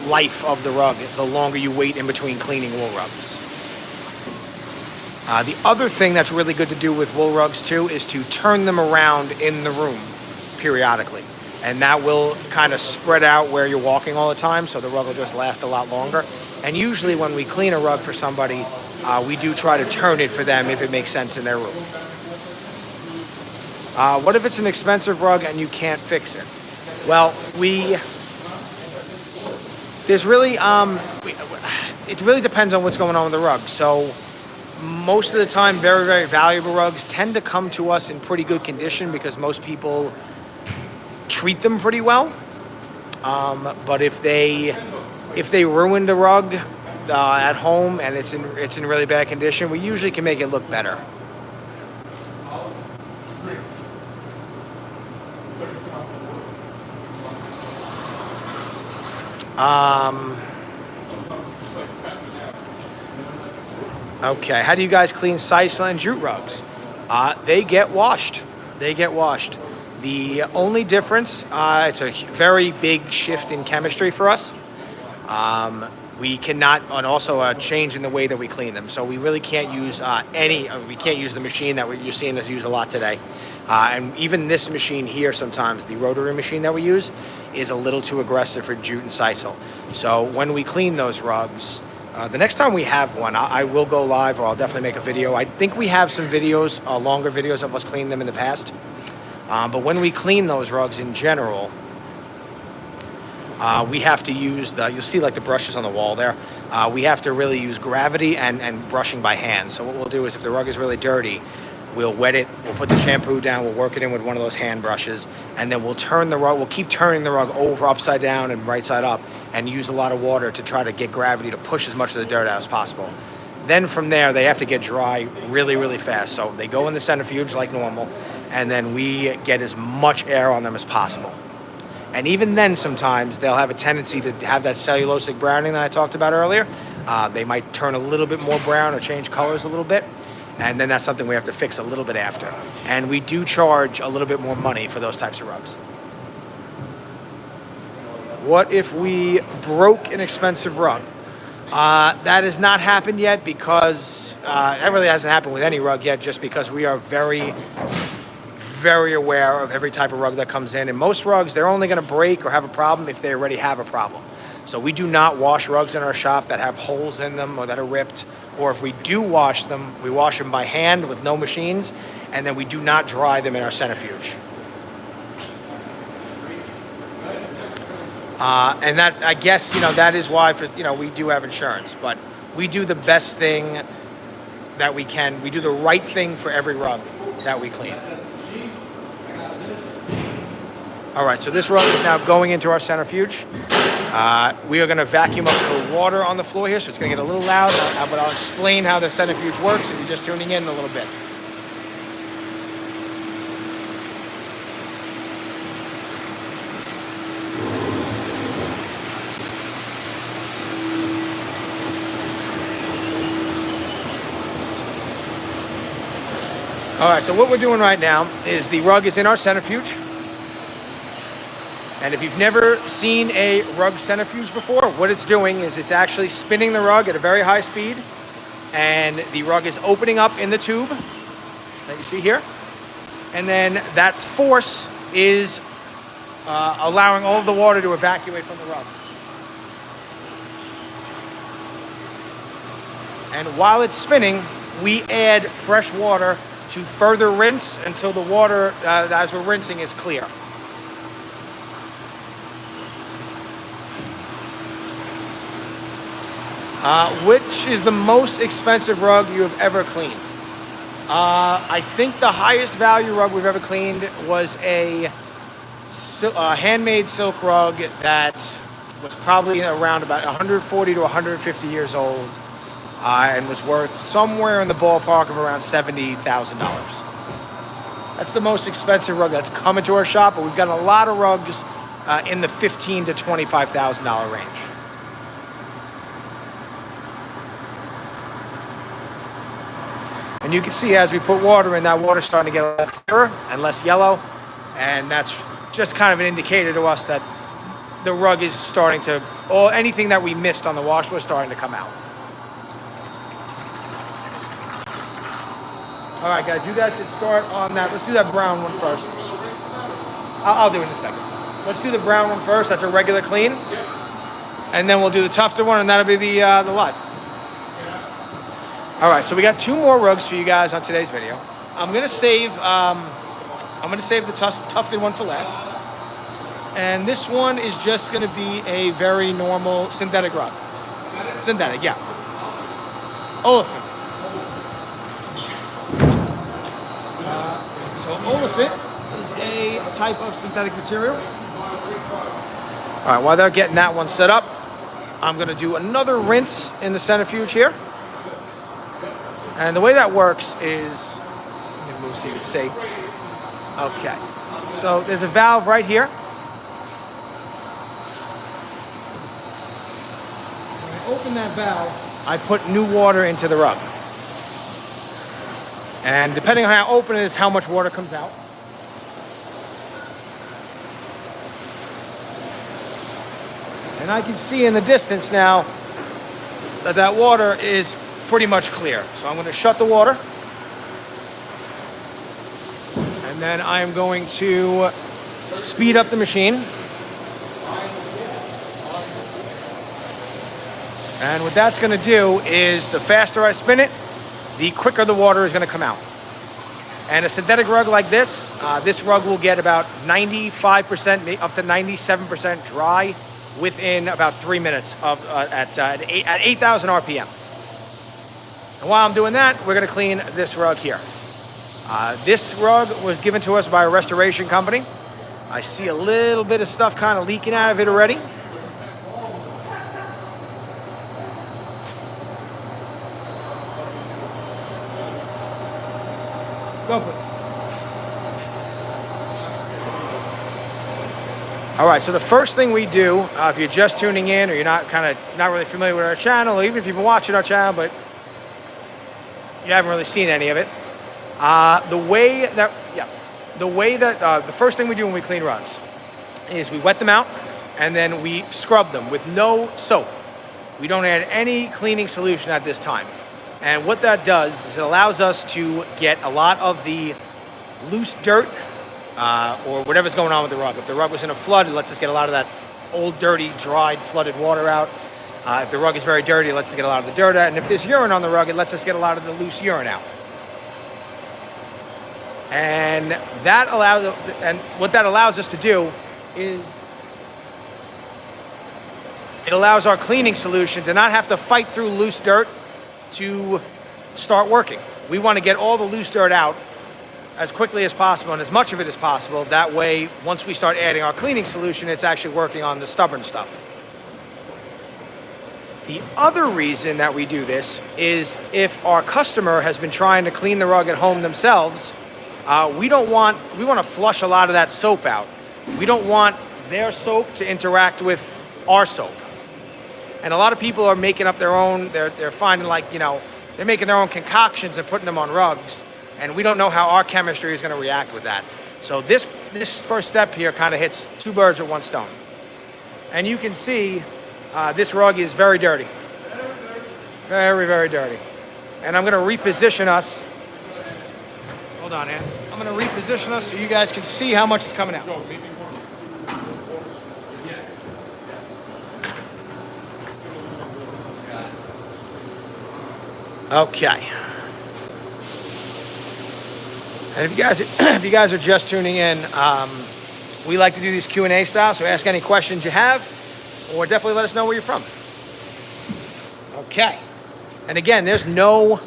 life of the rug the longer you wait in between cleaning wool rugs. The other thing that's really good to do with wool rugs too is to turn them around in the room periodically. And that will kind of spread out where you're walking all the time, so the rug will just last a lot longer. And usually when we clean a rug for somebody, we do try to turn it for them if it makes sense in their room. What if it's an expensive rug and you can't fix it? Well, it really depends on what's going on with the rug. So most of the time, very, very valuable rugs tend to come to us in pretty good condition because most people treat them pretty well. But if they ruined a rug at home and it's in really bad condition, we usually can make it look better. Okay, how do you guys clean sisal and jute rugs? They get washed. The only difference, it's a very big shift in chemistry for us. We cannot, and also a change in the way that we clean them. So we really can't use we can't use the machine that you're seeing us use a lot today. And even this machine here, sometimes the rotary machine that we use is a little too aggressive for jute and sisal. So when we clean those rugs, the next time we have one, I will go live, or I'll definitely make a video. I think we have some videos, longer videos of us cleaning them in the past. But when we clean those rugs in general, we have to use you'll see like the brushes on the wall there. We have to really use gravity and brushing by hand. So what we'll do is if the rug is really dirty, we'll wet it, we'll put the shampoo down, we'll work it in with one of those hand brushes, and then we'll turn the rug, we'll keep turning the rug over, upside down and right side up, and use a lot of water to try to get gravity to push as much of the dirt out as possible. Then from there, they have to get dry really, really fast. So they go in the centrifuge like normal, and then we get as much air on them as possible. And even then, sometimes they'll have a tendency to have that cellulosic browning that I talked about earlier. They might turn a little bit more brown or change colors a little bit. And then that's something we have to fix a little bit after. And we do charge a little bit more money for those types of rugs. What if we broke an expensive rug? That has not happened yet because that really hasn't happened with any rug yet, just because we are very, very aware of every type of rug that comes in. And most rugs, they're only going to break or have a problem if they already have a problem. So we do not wash rugs in our shop that have holes in them or that are ripped. Or if we do wash them, we wash them by hand with no machines, and then we do not dry them in our centrifuge. And that, I guess, that is why we do have insurance, but we do the best thing that we can. We do the right thing for every rug that we clean. All right, so this rug is now going into our centrifuge. We are going to vacuum up the water on the floor here, so it's going to get a little loud, but I'll explain how the centrifuge works if you're just tuning in a little bit. All right, so what we're doing right now is the rug is in our centrifuge. And if you've never seen a rug centrifuge before, what it's doing is it's actually spinning the rug at a very high speed, and the rug is opening up in the tube that you see here. And then that force is allowing all of the water to evacuate from the rug. And while it's spinning, we add fresh water to further rinse until the water, as we're rinsing, is clear. Which is the most expensive rug you have ever cleaned? I think the highest value rug we've ever cleaned was a handmade silk rug that was probably around about 140 to 150 years old and was worth somewhere in the ballpark of around $70,000. That's the most expensive rug that's come into our shop, but we've got a lot of rugs in the $15,000 to $25,000 range. And you can see as we put water in, that water's starting to get a little clearer and less yellow. And that's just kind of an indicator to us that the rug is starting to, anything that we missed on the wash was starting to come out. All right, guys, you guys can start on that. Let's do that brown one first. I'll do it in a second. Let's do the brown one first. That's a regular clean. And then we'll do the Tufted one, and that'll be the live. All right, so we got two more rugs for you guys on today's video. I'm gonna save the Tufted one for last, and this one is just gonna be a very normal synthetic rug. Synthetic, yeah. Olefin. So Olefin is a type of synthetic material. All right, while they're getting that one set up, I'm gonna do another rinse in the centrifuge here. And the way that works is, let me move so you can see. Okay, so there's a valve right here. When I open that valve, I put new water into the rug. And depending on how open it is, how much water comes out. And I can see in the distance now that that water is pretty much clear. So I'm going to shut the water. And then I'm going to speed up the machine. And what that's going to do is the faster I spin it, the quicker the water is going to come out. And a synthetic rug like this, this rug will get about 95%, up to 97% dry within about 3 minutes at 8,000 RPM. And while I'm doing that, we're going to clean this rug here. This rug was given to us by a restoration company. I see a little bit of stuff kind of leaking out of it already. Go for it. All right, so the first thing we do, if you're just tuning in or you're not really familiar with our channel, or even if you've been watching our channel but you haven't really seen any of it, the first thing we do when we clean rugs is we wet them out and then we scrub them with no soap. We don't add any cleaning solution at this time. And what that does is it allows us to get a lot of the loose dirt or whatever's going on with the rug. If the rug was in a flood, it lets us get a lot of that old, dirty, dried, flooded water out. If the rug is very dirty, it lets us get a lot of the dirt out. And if there's urine on the rug, it lets us get a lot of the loose urine out. And what that allows us to do is it allows our cleaning solution to not have to fight through loose dirt to start working. We want to get all the loose dirt out as quickly as possible and as much of it as possible. That way, once we start adding our cleaning solution, it's actually working on the stubborn stuff. The other reason that we do this is if our customer has been trying to clean the rug at home themselves, we want to flush a lot of that soap out. We don't want their soap to interact with our soap. And a lot of people are making up their own, they're finding they're making their own concoctions and putting them on rugs. And we don't know how our chemistry is going to react with that. So this first step here kind of hits two birds with one stone. And you can see this rug is very dirty. Very, very dirty. And I'm going to reposition us. Hold on, Ann. I'm going to reposition us so you guys can see how much is coming out. Okay. And if you guys are just tuning in, we like to do these Q&A style, so ask any questions you have, or definitely let us know where you're from. Okay. And again, there's no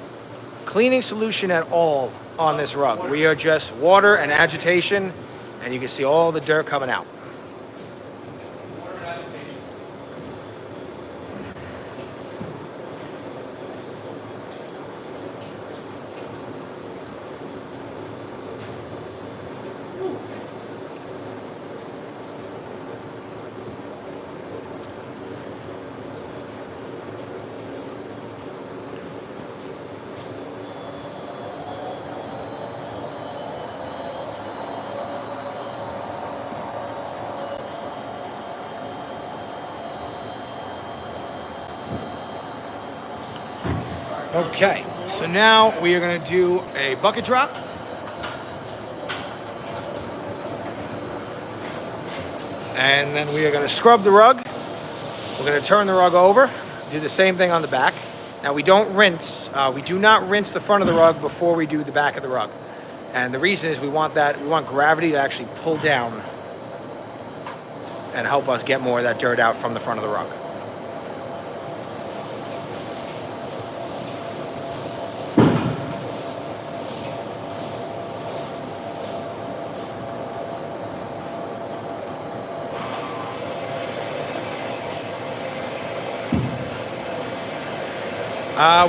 cleaning solution at all on this rug. We are just water and agitation, and you can see all the dirt coming out. Okay, so now we are going to do a bucket drop. And then we are going to scrub the rug. We're going to turn the rug over, do the same thing on the back. Now we don't rinse, we do not rinse the front of the rug before we do the back of the rug. And the reason is we want gravity to actually pull down and help us get more of that dirt out from the front of the rug.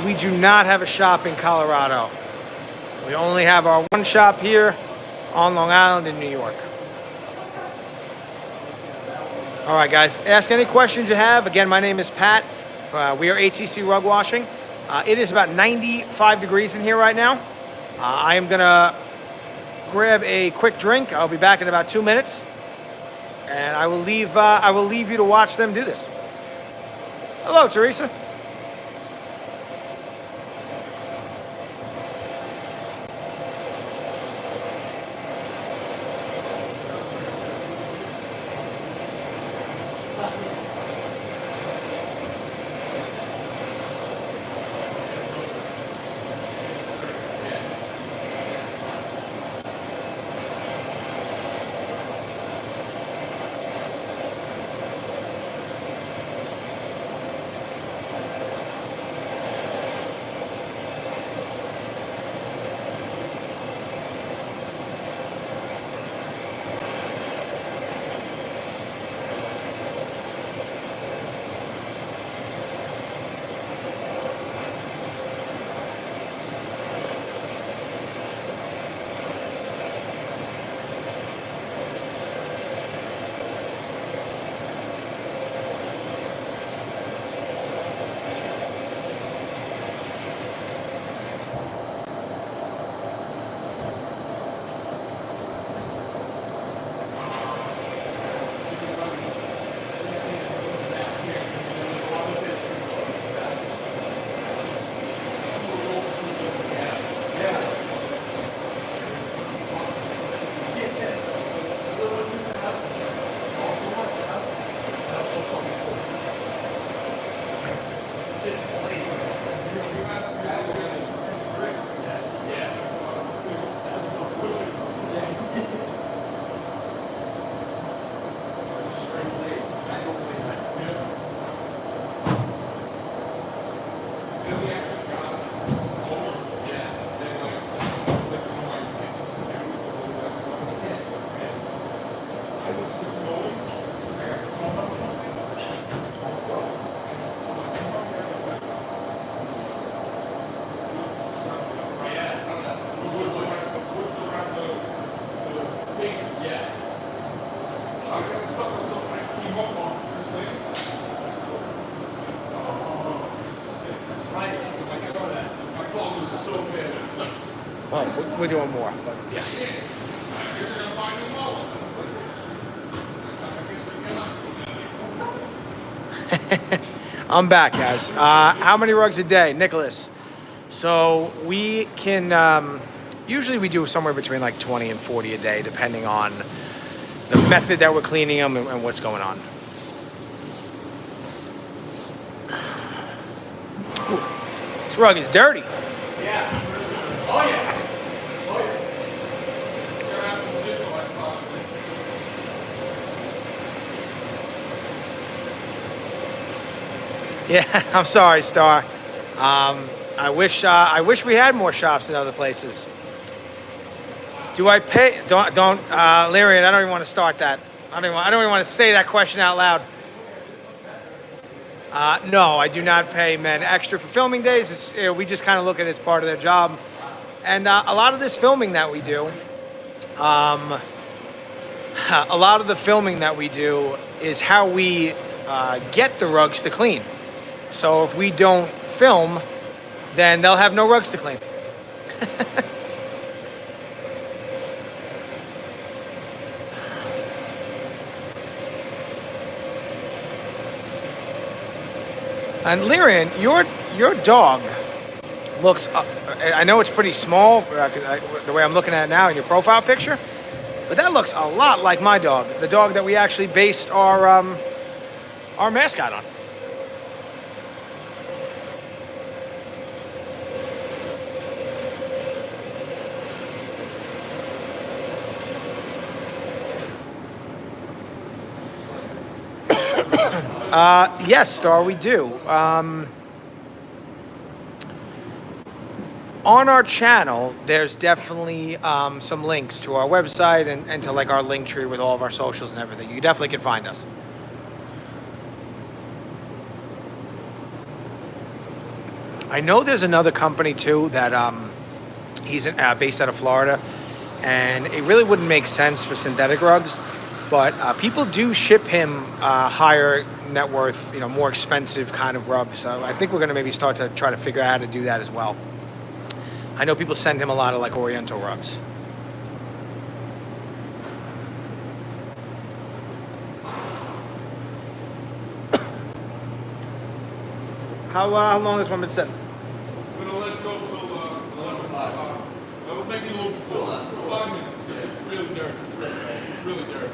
We do not have a shop in Colorado. We only have our one shop here on Long Island in New York. All right, guys, ask any questions you have. Again, my name is Pat. We are ATC Rug Washing. It is about 95 degrees in here right now. I am going to grab a quick drink. I'll be back in about 2 minutes. And I will leave you to watch them do this. Hello, Teresa. then we actually got over, yeah, then like one of my fitness and everything, and I was just going, I got called up something, Well, we're doing more, but yeah. I'm back, guys. How many rugs a day, Nicholas? So we can, usually we do somewhere between like 20 and 40 a day, depending on the method that we're cleaning them and what's going on. Ooh, this rug is dirty. Yeah. Oh, yes. Yeah, I'm sorry, Star. I wish we had more shops in other places. Do I pay? Don't, Lyrian, I don't even want to start that. I don't even want to say that question out loud. No, I do not pay men extra for filming days. We just kind of look at it as part of their job. And a lot of this filming that we do, is how we get the rugs to clean. So if we don't film, then they'll have no rugs to clean. And Lyrian, your dog looks, I know it's pretty small, the way I'm looking at it now in your profile picture, but that looks a lot like my dog, the dog that we actually based our mascot on. Yes, Star, we do. On our channel, there's definitely some links to our website and to like our link tree with all of our socials and everything. You definitely can find us. I know there's another company too that he's based out of Florida, and it really wouldn't make sense for synthetic rugs, but people do ship him higher net worth, more expensive kind of rugs. So I think we're going to maybe start to try to figure out how to do that as well. I know people send him a lot of like Oriental rugs. How long has one been sitting? We're gonna let it go till 11:05. It'll make it a little before 5 minutes because it's really dirty. It's really dirty.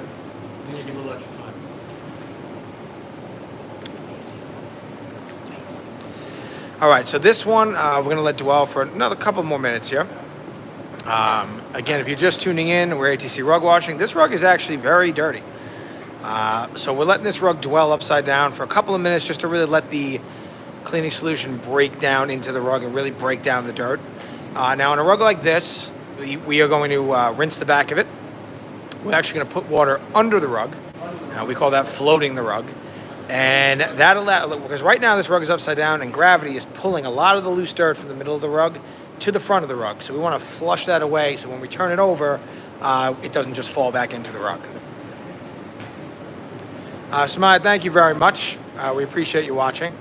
Then you get a little extra time. All right, so this one we're going to let dwell for another couple more minutes here. Again, if you're just tuning in, we're ATC Rug Washing. This rug is actually very dirty. So we're letting this rug dwell upside down for a couple of minutes just to really let the cleaning solution break down into the rug and really break down the dirt. Now, on a rug like this, we are going to rinse the back of it. We're actually going to put water under the rug. We call that floating the rug. And that allows, because right now this rug is upside down and gravity is pulling a lot of the loose dirt from the middle of the rug to the front of the rug. So we want to flush that away so when we turn it over, it doesn't just fall back into the rug. Samad, thank you very much. We appreciate you watching.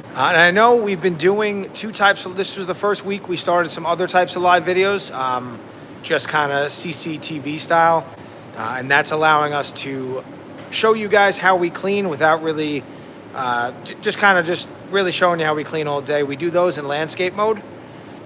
And I know we've been doing this was the first week we started some other types of live videos, just kind of CCTV style. And that's allowing us to show you guys how we clean without really, just really showing you how we clean all day. We do those in landscape mode.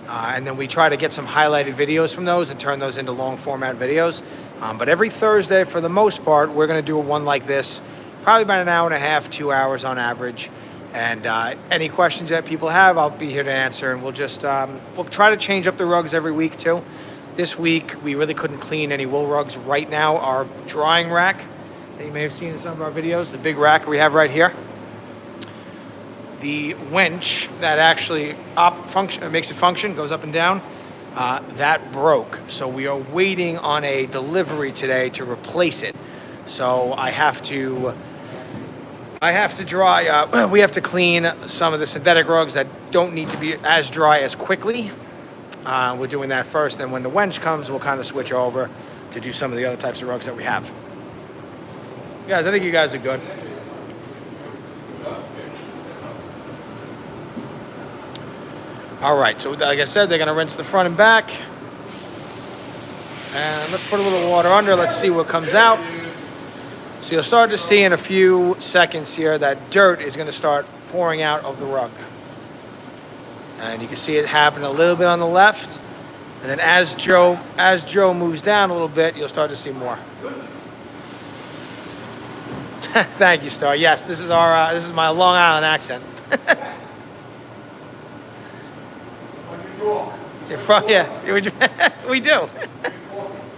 And then we try to get some highlighted videos from those and turn those into long format videos. But every Thursday, for the most part, we're going to do one like this, probably about an hour and a half, 2 hours on average. And any questions that people have, I'll be here to answer. And we'll just, we'll try to change up the rugs every week too. This week, we really couldn't clean any wool rugs. Right now, our drying rack that you may have seen in some of our videos, the big rack we have right here, the winch that actually makes it function, goes up and down, that broke. So we are waiting on a delivery today to replace it. So I have to dry up. We have to clean some of the synthetic rugs that don't need to be as dry as quickly. We're doing that first. Then when the winch comes, we'll kind of switch over to do some of the other types of rugs that we have. Guys, I think you guys are good. All right, so like I said, they're going to rinse the front and back. And let's put a little water under. Let's see what comes out. So you'll start to see in a few seconds here that dirt is going to start pouring out of the rug. And you can see it happen a little bit on the left. And then as Joe moves down a little bit, you'll start to see more. Thank you, Star. Yes, this is my Long Island accent. You're from, yeah, we do.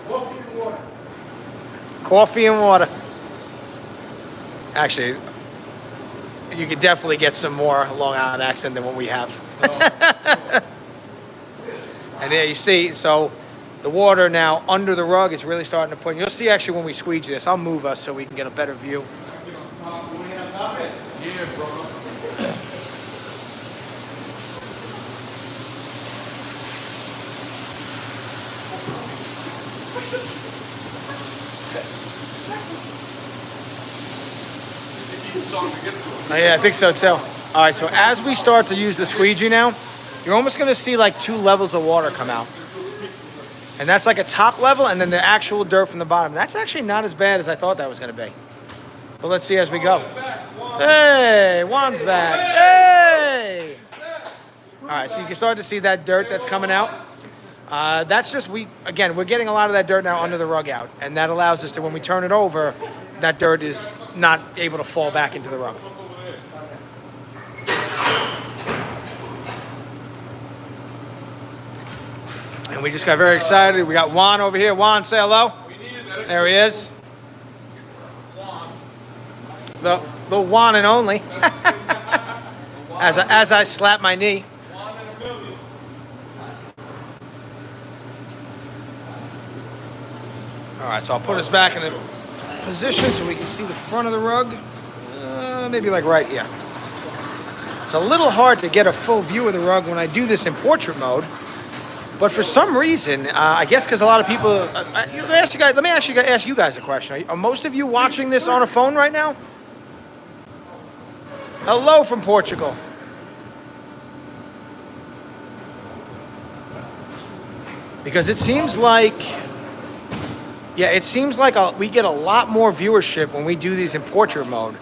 Coffee and water. Coffee and water. Actually, you could definitely get some more Long Island accent than what we have. And there you see, so the water now under the rug is really starting to put. You'll see actually when we squeegee this. I'll move us so we can get a better view. Yeah, bro. Oh, yeah, I think so too. All right, so as we start to use the squeegee now, you're almost going to see like 2 levels of water come out. And that's like a top level and then the actual dirt from the bottom. That's actually not as bad as I thought that was going to be. But let's see as we go. Hey, Juan's back. Hey! All right, so you can start to see that dirt that's coming out. That's just, we're getting a lot of that dirt now under the rug out. And that allows us to, when we turn it over, that dirt is not able to fall back into the rug. And we just got very excited. We got Juan over here. Juan, say hello. There he is. The one and only. as I slap my knee. All right, so I'll put us back in a position so we can see the front of the rug. Maybe like right here. It's a little hard to get a full view of the rug when I do this in portrait mode. But for some reason, I guess because a lot of people, let me ask you guys a question. Are most of you watching this on a phone right now? Hello from Portugal. Because it seems like, we get a lot more viewership when we do these in portrait mode.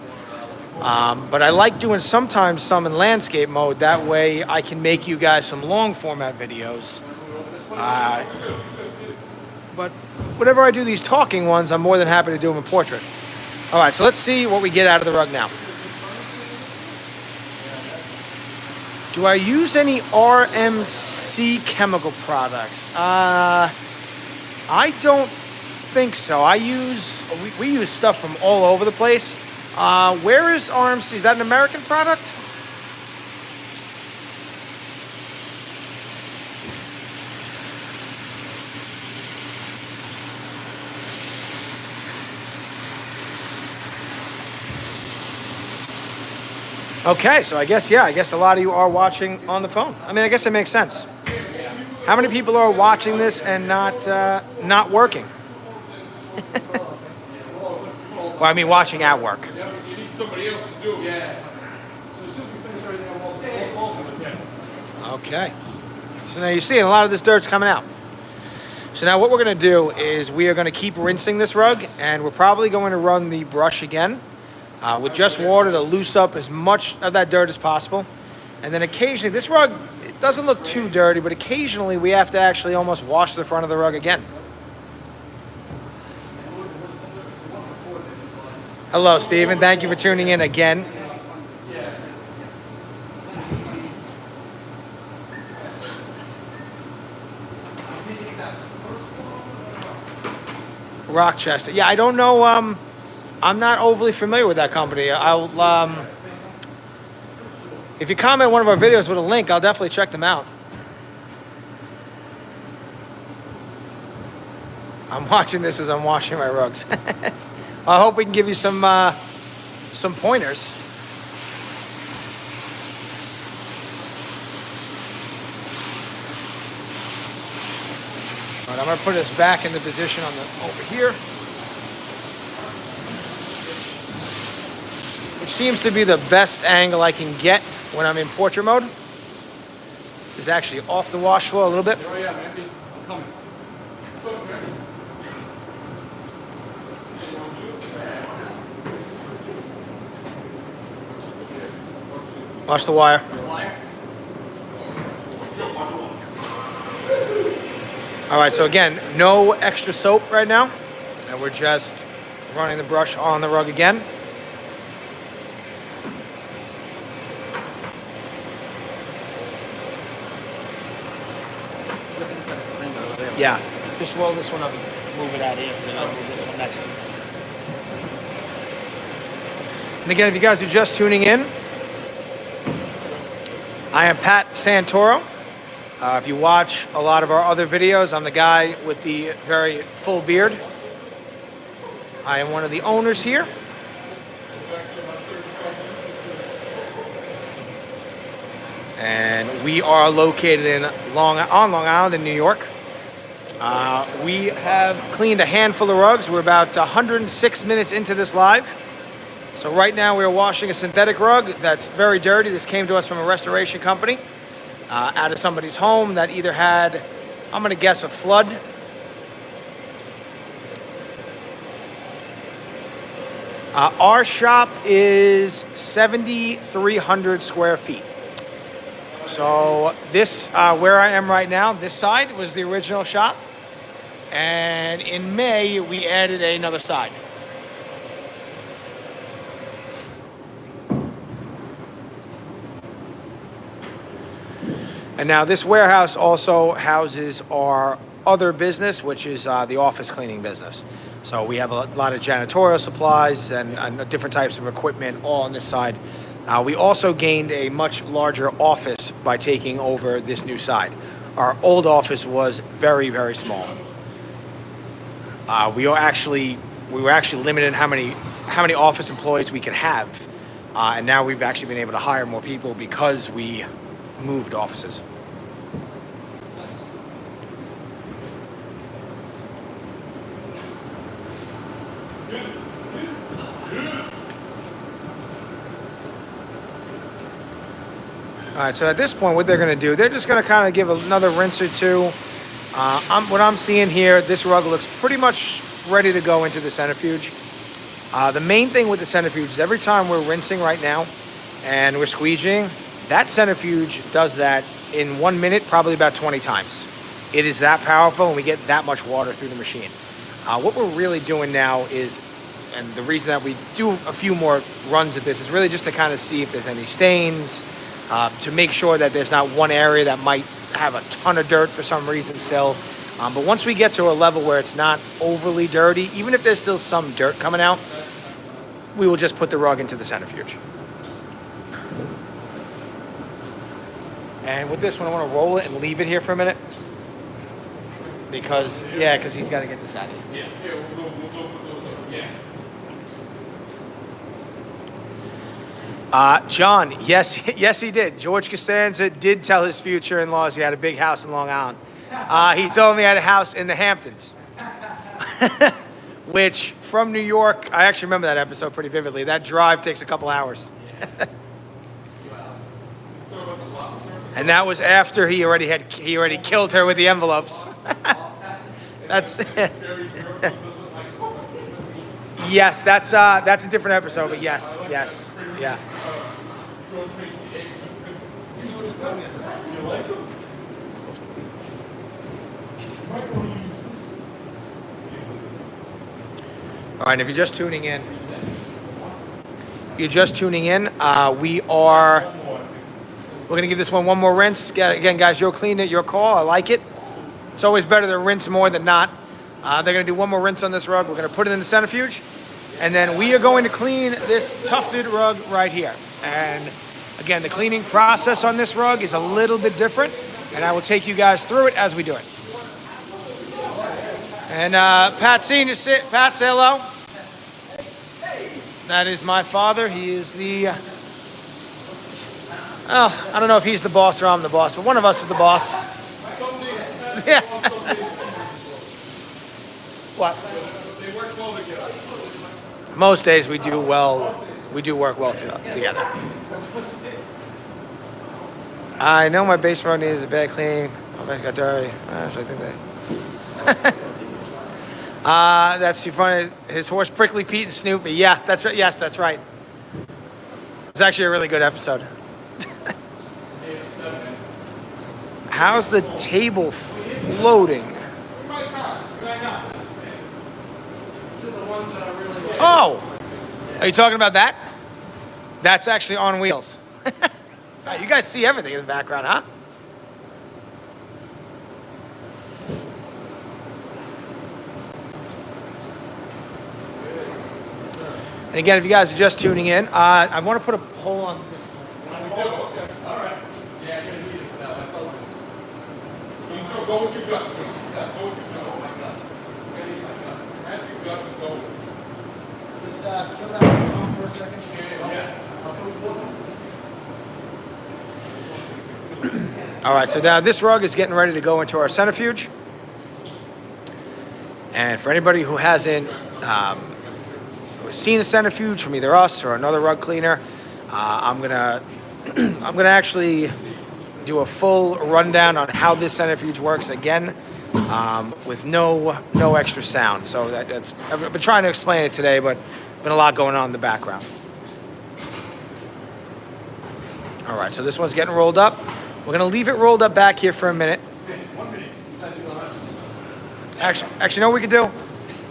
But I like doing sometimes some in landscape mode. That way I can make you guys some long format videos. But whenever I do these talking ones, I'm more than happy to do them in portrait. All right, so let's see what we get out of the rug now. Do I use any RMC chemical products? I don't think so. We use stuff from all over the place. Where is RMC? Is that an American product? Okay, so I guess a lot of you are watching on the phone. I mean, I guess it makes sense. How many people are watching this and not working? Well, I mean, watching at work. You need somebody else to do it. Yeah. So as soon as we finish everything, I'll open it again. Okay. So now you're seeing a lot of this dirt's coming out. So now what we're going to do is we are going to keep rinsing this rug, and we're probably going to run the brush again with just water to loose up as much of that dirt as possible. And then occasionally, this rug, it doesn't look too dirty, but occasionally we have to actually almost wash the front of the rug again. Hello, Stephen. Thank you for tuning in again. Rochester. Yeah, I don't know. I'm not overly familiar with that company. If you comment one of our videos with a link, I'll definitely check them out. I'm watching this as I'm washing my rugs. I hope we can give you some pointers. All right, I'm gonna put this back in the position on the over here, which seems to be the best angle I can get when I'm in portrait mode. Is actually off the wash floor a little bit. Oh yeah, maybe I'm coming. Watch the wire. All right, so again, no extra soap right now, and we're just running the brush on the rug again. Yeah, just roll this one up and move it out of here, and then I'll move this one next. And again, if you guys are just tuning in, I am Pat Santoro. If you watch a lot of our other videos, I'm the guy with the very full beard. I am one of the owners here. And we are located on Long Island in New York. We have cleaned a handful of rugs. We're about 106 minutes into this live. So right now we're washing a synthetic rug that's very dirty. This came to us from a restoration company out of somebody's home that either had, I'm going to guess, a flood. Our shop is 7,300 square feet. So this, where I am right now, this side was the original shop. And in May, we added another side. And now this warehouse also houses our other business, which is the office cleaning business. So we have a lot of janitorial supplies and different types of equipment all on this side. We also gained a much larger office by taking over this new side. Our old office was very, very small. We were actually limited in how many office employees we could have, and now we've actually been able to hire more people because we moved offices. All right, so at this point, what they're going to do, they're just going to kind of give another rinse or two. What I'm seeing here, this rug looks pretty much ready to go into the centrifuge. The main thing with the centrifuge is every time we're rinsing right now and we're squeegeeing, that centrifuge does that in 1 minute, probably about 20 times. It is that powerful, and we get that much water through the machine. What we're really doing now is, and the reason that we do a few more runs at this is really just to kind of see if there's any stains, to make sure that there's not one area that might have a ton of dirt for some reason still. But once we get to a level where it's not overly dirty, even if there's still some dirt coming out, we will just put the rug into the centrifuge. And with this one, I want to roll it and leave it here for a minute. Because he's got to get this out of here. Yeah, we'll put those up, yeah. John, yes, he did. George Costanza did tell his future in-laws he had a big house in Long Island. He told me he had a house in the Hamptons. Which, from New York, I actually remember that episode pretty vividly. That drive takes a couple hours. And that was after he already killed her with the envelopes. That's yes, that's a different episode, but yes, yeah. All right, if you're just tuning in, we're going to give this one more rinse. Again, guys, you'll clean it, your call. I like it. It's always better to rinse more than not. They're going to do one more rinse on this rug. We're going to put it in the centrifuge. And then we are going to clean this tufted rug right here. And Again, the cleaning process on this rug is a little bit different, and I will take you guys through it as we do it. And Pat Senior, Pat, say hello. That is my father. He is the, oh, I don't know if he's the boss or I'm the boss, but one of us is the boss. Yeah. What? Most days we do work well together. I know my base rug needs a bad clean. Oh, my got dirty. Actually, I think that. That's too funny. His horse Prickly Pete and Snoopy. Yeah, that's right. Yes, that's right. It's actually a really good episode. How's the table floating? Oh, are you talking about that? That's actually on wheels. You guys see everything in the background, huh? And again, if you guys are just tuning in, I want to put a poll on this. All right. Yeah, you're gonna need it for that. Go with your gut. Go with your gut. Oh my God. Have your guts go. Just kill that on for a second. Yeah. All right, so now this rug is getting ready to go into our centrifuge. And for anybody who hasn't seen a centrifuge from either us or another rug cleaner, I'm gonna actually do a full rundown on how this centrifuge works again, with no extra sound. So that's I've been trying to explain it today, but been a lot going on in the background. All right, so this one's getting rolled up. We're gonna leave it rolled up back here for a minute. 1 minute. Actually, you know what we could do?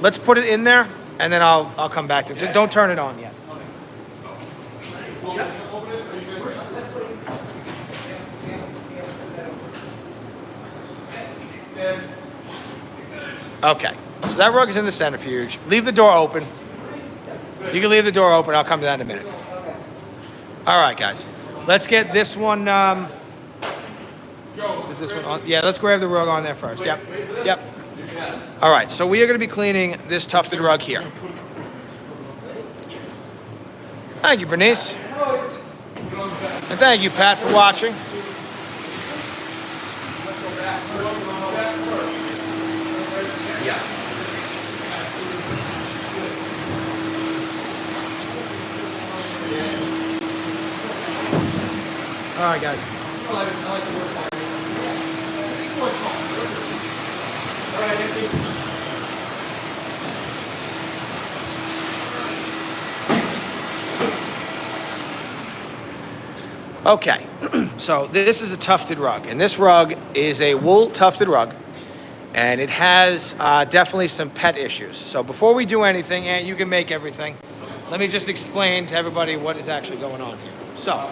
Let's put it in there, and then I'll come back to it. Don't turn it on yet. Okay, so that rug is in the centrifuge. Leave the door open. You can leave the door open. I'll come to that in a minute. All right, guys. Let's get this one. Is this one on? Yeah, let's grab the rug on there first. Yep. Yep. All right, so we are going to be cleaning this tufted rug here. Thank you, Bernice. And thank you, Pat, for watching. Yeah. All right, guys. Okay, so this is a tufted rug, and this rug is a wool tufted rug, and it has definitely some pet issues. So before we do anything, and you can make everything, let me just explain to everybody what is actually going on here. So,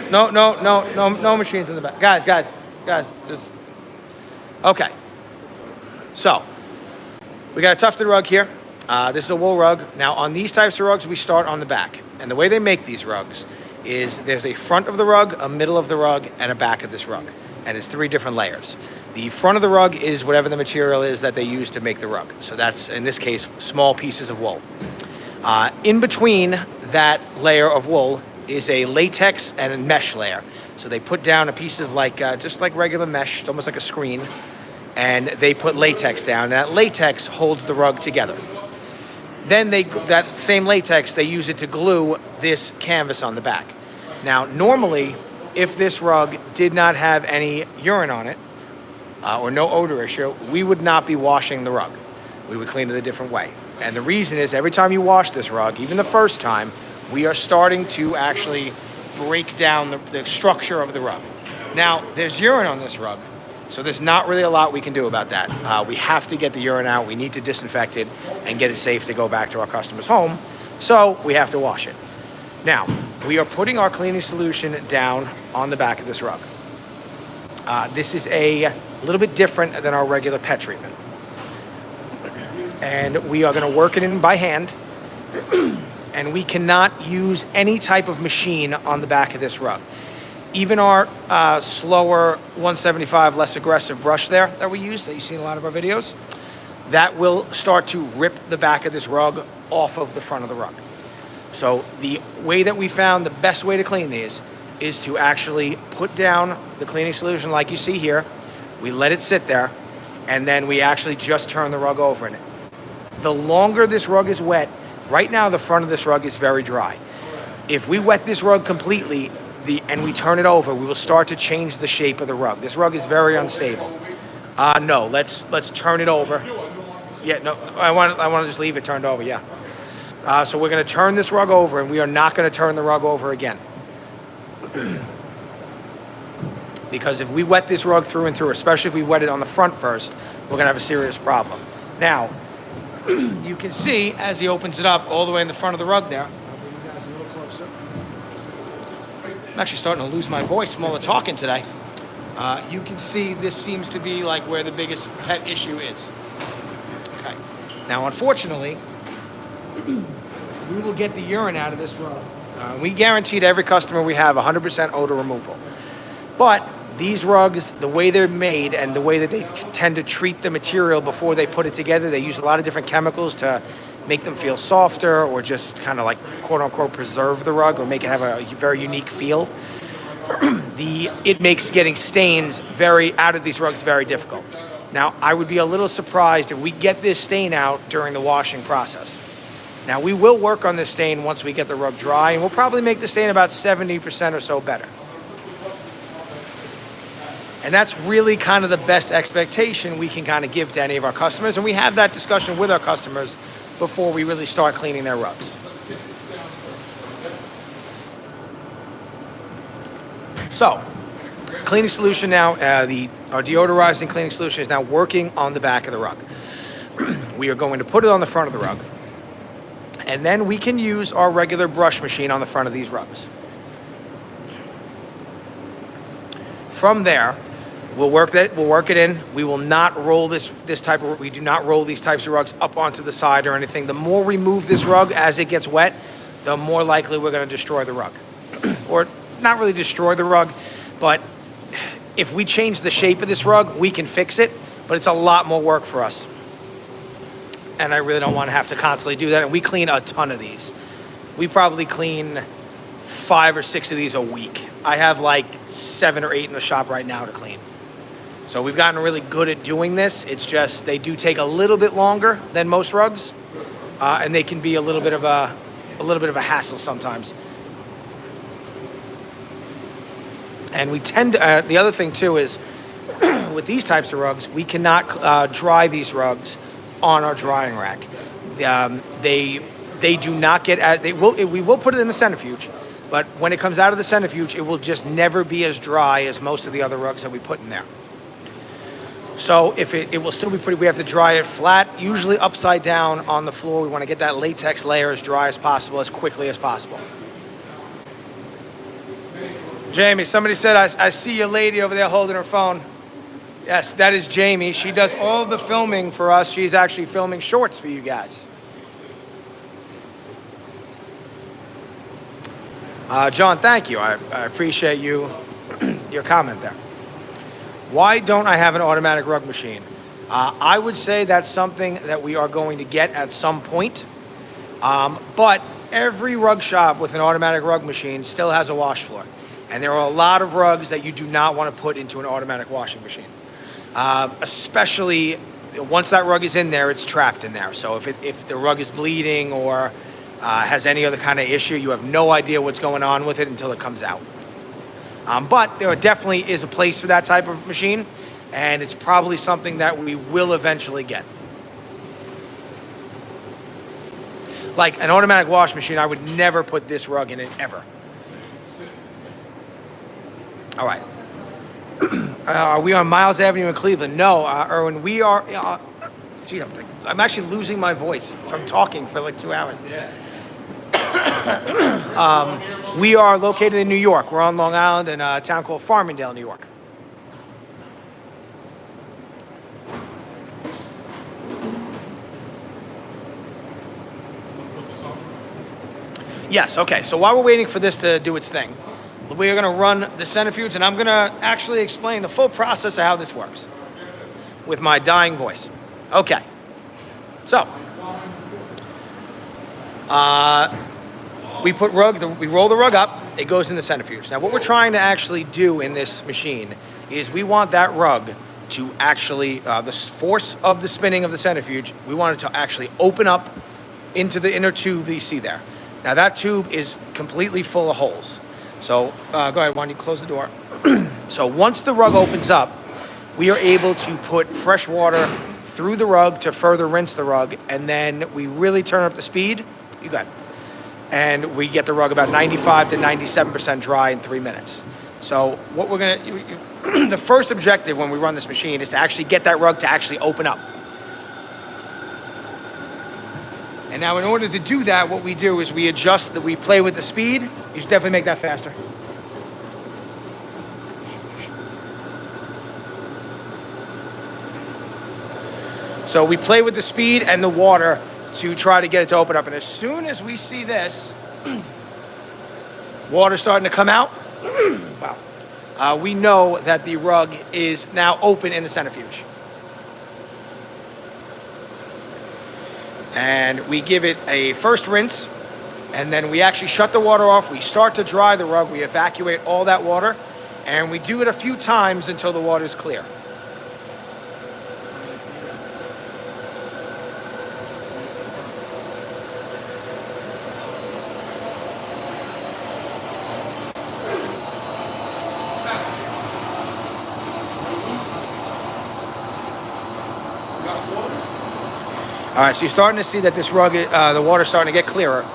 no machines in the back. Guys, just, okay. So, we got a tufted rug here. This is a wool rug. Now, on these types of rugs, we start on the back. And the way they make these rugs is there's a front of the rug, a middle of the rug, and a back of this rug. And it's 3 different layers. The front of the rug is whatever the material is that they use to make the rug. So that's, in this case, small pieces of wool. In between that layer of wool is a latex and a mesh layer. So they put down a piece of just like regular mesh, it's almost like a screen, and they put latex down. And that latex holds the rug together. Then that same latex, they use it to glue this canvas on the back. Now, normally, if this rug did not have any urine on it, or no odor issue, we would not be washing the rug. We would clean it a different way. And the reason is every time you wash this rug, even the first time, we are starting to actually break down the structure of the rug. Now, there's urine on this rug, so there's not really a lot we can do about that. We have to get the urine out. We need to disinfect it and get it safe to go back to our customer's home. So we have to wash it. Now, we are putting our cleaning solution down on the back of this rug. This is a little bit different than our regular pet treatment. And we are going to work it in by hand. and we cannot use any type of machine on the back of this rug. Even our slower 175, less aggressive brush there that we use, that you see in a lot of our videos, that will start to rip the back of this rug off of the front of the rug. So the way that we found the best way to clean these is to actually put down the cleaning solution like you see here. We let it sit there, and then we actually just turn the rug over in it. The longer this rug is wet, right now the front of this rug is very dry. If we wet this rug completely and we turn it over, we will start to change the shape of the rug. This rug is very unstable. No, let's turn it over. Yeah, no, I want to just leave it turned over, yeah. So we're going to turn this rug over, and we are not going to turn the rug over again. Because if we wet this rug through and through, especially if we wet it on the front first, we're going to have a serious problem. Now, you can see as he opens it up all the way in the front of the rug there. I'll bring you guys a little closer. I'm actually starting to lose my voice from all the talking today. You can see this seems to be like where the biggest pet issue is. Okay. Now, unfortunately, we will get the urine out of this rug. We guarantee to every customer we have 100% odor removal. But these rugs, the way they're made and the way that they tend to treat the material before they put it together, they use a lot of different chemicals to make them feel softer or just kind of like quote unquote preserve the rug or make it have a very unique feel. It makes getting stains out of these rugs very difficult. Now, I would be a little surprised if we get this stain out during the washing process. Now, we will work on this stain once we get the rug dry, and we'll probably make the stain about 70% or so better. And that's really kind of the best expectation we can kind of give to any of our customers. And we have that discussion with our customers before we really start cleaning their rugs. So, cleaning solution now, our deodorizing cleaning solution is now working on the back of the rug. We are going to put it on the front of the rug. And then we can use our regular brush machine on the front of these rugs. From there, we'll work it in. We will not roll we do not roll these types of rugs up onto the side or anything. The more we move this rug as it gets wet, the more likely we're going to destroy the rug. Or not really destroy the rug, but if we change the shape of this rug, we can fix it, but it's a lot more work for us. And I really don't want to have to constantly do that. And we clean a ton of these. We probably clean 5 or 6 of these a week. I have like 7 or 8 in the shop right now to clean. So we've gotten really good at doing this. It's just they do take a little bit longer than most rugs, and they can be a little bit of a hassle sometimes. And we tend to, the other thing too is with these types of rugs, we cannot dry these rugs on our drying rack. They do not get, we will put it in the centrifuge, but when it comes out of the centrifuge, it will just never be as dry as most of the other rugs that we put in there. So if it will still be pretty, we have to dry it flat, usually upside down on the floor. We want to get that latex layer as dry as possible, as quickly as possible. Jamie, somebody said, I see your lady over there holding her phone. Yes, that is Jamie. She does all the filming for us. She's actually filming shorts for you guys. John, thank you. I appreciate your comment there. Why don't I have an automatic rug machine? I would say that's something that we are going to get at some point. But every rug shop with an automatic rug machine still has a wash floor. And there are a lot of rugs that you do not want to put into an automatic washing machine. Especially once that rug is in there, it's trapped in there. So if the rug is bleeding or has any other kind of issue, you have no idea what's going on with it until it comes out. But there definitely is a place for that type of machine, and it's probably something that we will eventually get. Like an automatic wash machine, I would never put this rug in it, ever. All right. Are we on Miles Avenue in Cleveland? No, Erwin, we are... gee, I'm actually losing my voice from talking for like 2 hours. Yeah. We are located in New York. We're on Long Island in a town called Farmingdale, New York. Put this on. Yes, okay. So while we're waiting for this to do its thing, we are going to run the centrifuge, and I'm going to actually explain the full process of how this works with my dying voice. Okay. So, we roll the rug up, it goes in the centrifuge. Now, what we're trying to actually do in this machine is we want that rug to actually, the force of the spinning of the centrifuge, we want it to actually open up into the inner tube that you see there. Now, that tube is completely full of holes. So, go ahead, why don't you close the door? So, once the rug opens up, we are able to put fresh water through the rug to further rinse the rug, and then we really turn up the speed. You got it. And we get the rug about 95 to 97% dry in 3 minutes. So what we're gonna, the first objective when we run this machine is to actually get that rug to actually open up. And now in order to do that, what we do is we adjust, we play with the speed. You should definitely make that faster. So we play with the speed and the water to try to get it to open up. And as soon as we see this, water starting to come out, wow, we know that the rug is now open in the centrifuge. And we give it a first rinse, and then we actually shut the water off. We start to dry the rug. We evacuate all that water, and we do it a few times until the water is clear. All right, so you're starting to see that this rug, the water's starting to get clearer.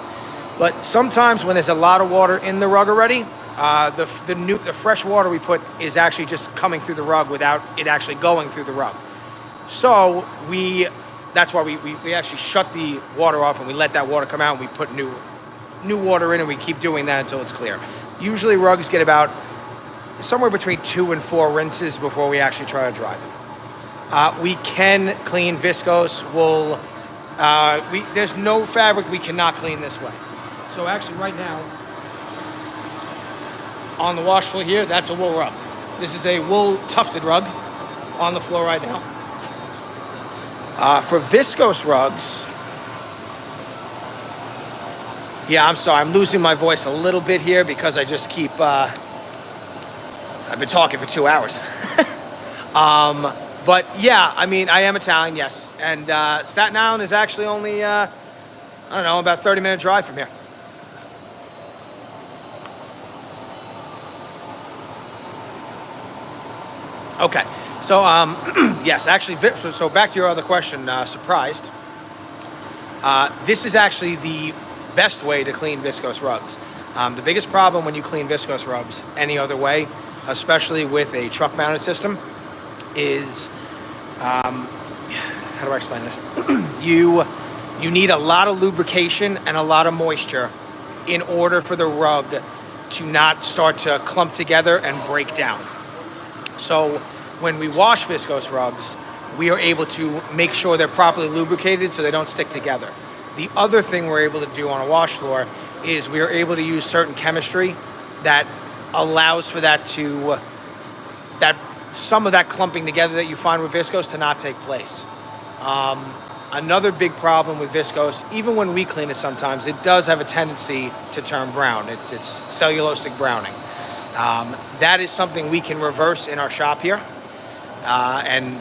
But sometimes when there's a lot of water in the rug already, the fresh water we put is actually just coming through the rug without it actually going through the rug. So that's why we actually shut the water off and we let that water come out and we put new water in, and we keep doing that until it's clear. Usually rugs get about somewhere between 2 and 4 rinses before we actually try to dry them. We can clean viscose wool. There's no fabric we cannot clean this way. So actually right now, on the wash floor here, that's a wool rug. This is a wool tufted rug on the floor right now. For viscose rugs, yeah, I'm sorry, I'm losing my voice a little bit here because I just keep, I've been talking for 2 hours. But yeah, I mean, I am Italian, yes. And Staten Island is actually only, I don't know, about 30-minute drive from here. Okay, so yes, actually, so back to your other question, surprised. This is actually the best way to clean viscose rugs. The biggest problem when you clean viscose rugs any other way, especially with a truck-mounted system, is, how do I explain this? You need a lot of lubrication and a lot of moisture in order for the rug to not start to clump together and break down. So when we wash viscose rugs, we are able to make sure they're properly lubricated so they don't stick together. The other thing we're able to do on a wash floor is we are able to use certain chemistry that allows for some of that clumping together that you find with viscose to not take place. Another big problem with viscose, even when we clean it sometimes, it does have a tendency to turn brown. It's cellulosic browning. That is something we can reverse in our shop here. And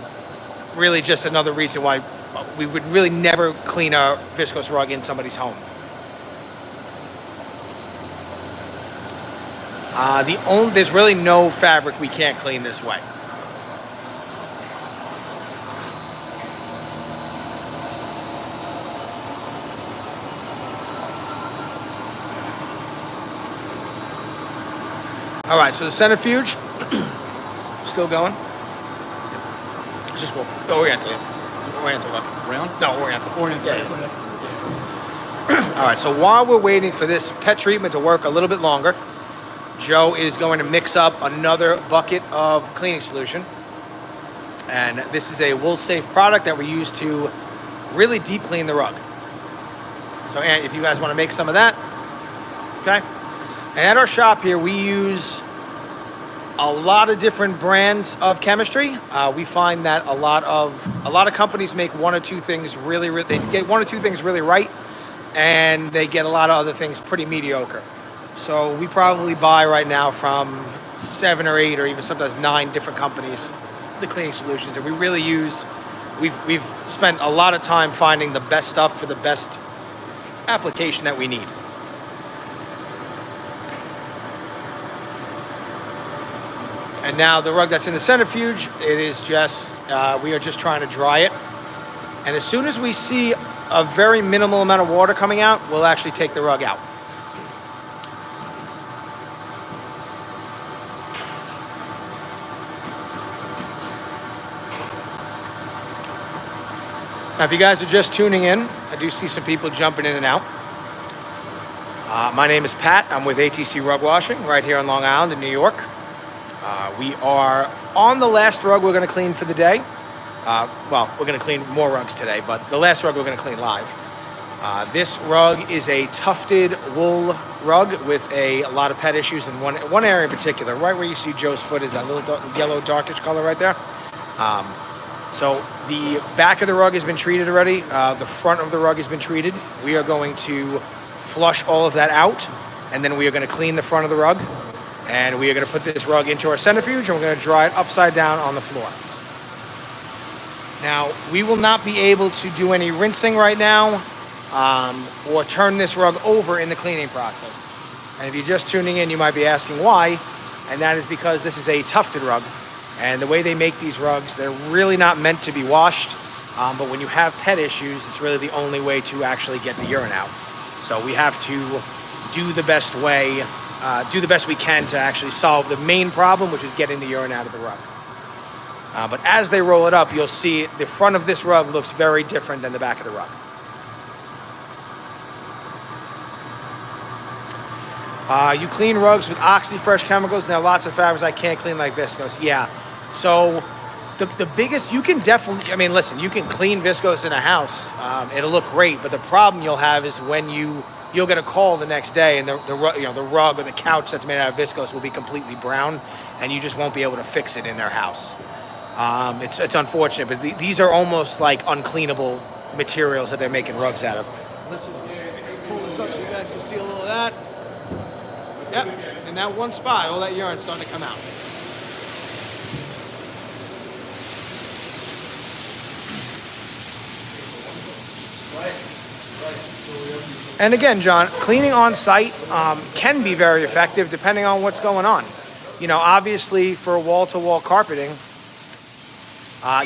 really just another reason why we would really never clean a viscose rug in somebody's home. There's really no fabric we can't clean this way. All right, so the centrifuge, still going. It's just Oriental. Oriental look. Round? No, Oriental. Oriental. Yeah. All right, so while we're waiting for this pet treatment to work a little bit longer, Joe is going to mix up another bucket of cleaning solution. And this is a wool-safe product that we use to really deep clean the rug. So if you guys want to make some of that, Okay? And at our shop here, we use a lot of different brands of chemistry. We find that a lot of companies make one or two things they get one or two things really right, and they get a lot of other things pretty mediocre. So we probably buy right now from 7 or 8 or even sometimes 9 different companies the cleaning solutions, and we've spent a lot of time finding the best stuff for the best application that we need. And now the rug that's in the centrifuge, it is just, we are just trying to dry it. And as soon as we see a very minimal amount of water coming out, we'll actually take the rug out. Now, if you guys are just tuning in, I do see some people jumping in and out. My name is Pat. I'm with ATC Rug Washing right here on Long Island in New York. We are on the last rug we're going to clean for the day. Well, we're going to clean more rugs today, but the last rug we're going to clean live. This rug is a tufted wool rug with a lot of pet issues in one area in particular. Right where you see Joe's foot is that little yellow darkish color right there. So the back of the rug has been treated already. The front of the rug has been treated. We are going to flush all of that out, and then we are going to clean the front of the rug. And we are going to put this rug into our centrifuge, and we're going to dry it upside down on the floor. Now, we will not be able to do any rinsing right now or turn this rug over in the cleaning process. And if you're just tuning in, you might be asking why, and that is because this is a tufted rug. And the way they make these rugs, they're really not meant to be washed, but when you have pet issues, it's really the only way to actually get the urine out. So we have to do the best we can to actually solve the main problem, which is getting the urine out of the rug. But as they roll it up, you'll see the front of this rug looks very different than the back of the rug. You clean rugs with OxyFresh chemicals. Now, lots of fabrics I can't clean like viscose. Yeah. So the biggest, you can definitely, I mean, listen, you can clean viscose in a house. It'll look great, but the problem you'll have is when you'll get a call the next day, and the rug or the couch that's made out of viscose will be completely brown, and you just won't be able to fix it in their house. It's unfortunate, but these are almost like uncleanable materials that they're making rugs out of. Let's just pull this up so you guys can see a little of that. Yep, in that one spot, all that urine's starting to come out. And again, John, cleaning on site can be very effective depending on what's going on. You know, obviously for wall-to-wall carpeting,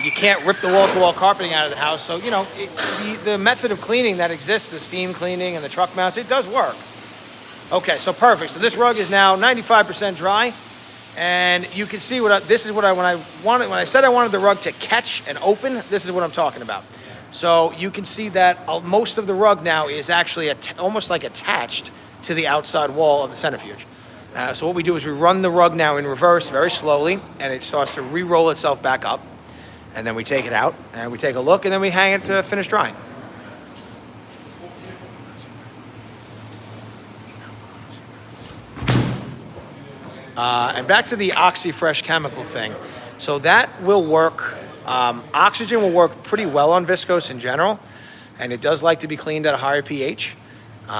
you can't rip the wall-to-wall carpeting out of the house. So, you know, the method of cleaning that exists, the steam cleaning and the truck mounts, it does work. Okay, so perfect. So this rug is now 95% dry, and you can see when I said I wanted the rug to catch and open, this is what I'm talking about. So you can see that most of the rug now is actually almost like attached to the outside wall of the centrifuge. So what we do is we run the rug now in reverse very slowly, and it starts to re-roll itself back up, and then we take it out and we take a look, and then we hang it to finish drying. And back to the OxyFresh chemical thing. So that will work. Oxygen will work pretty well on viscose in general, and it does like to be cleaned at a higher pH.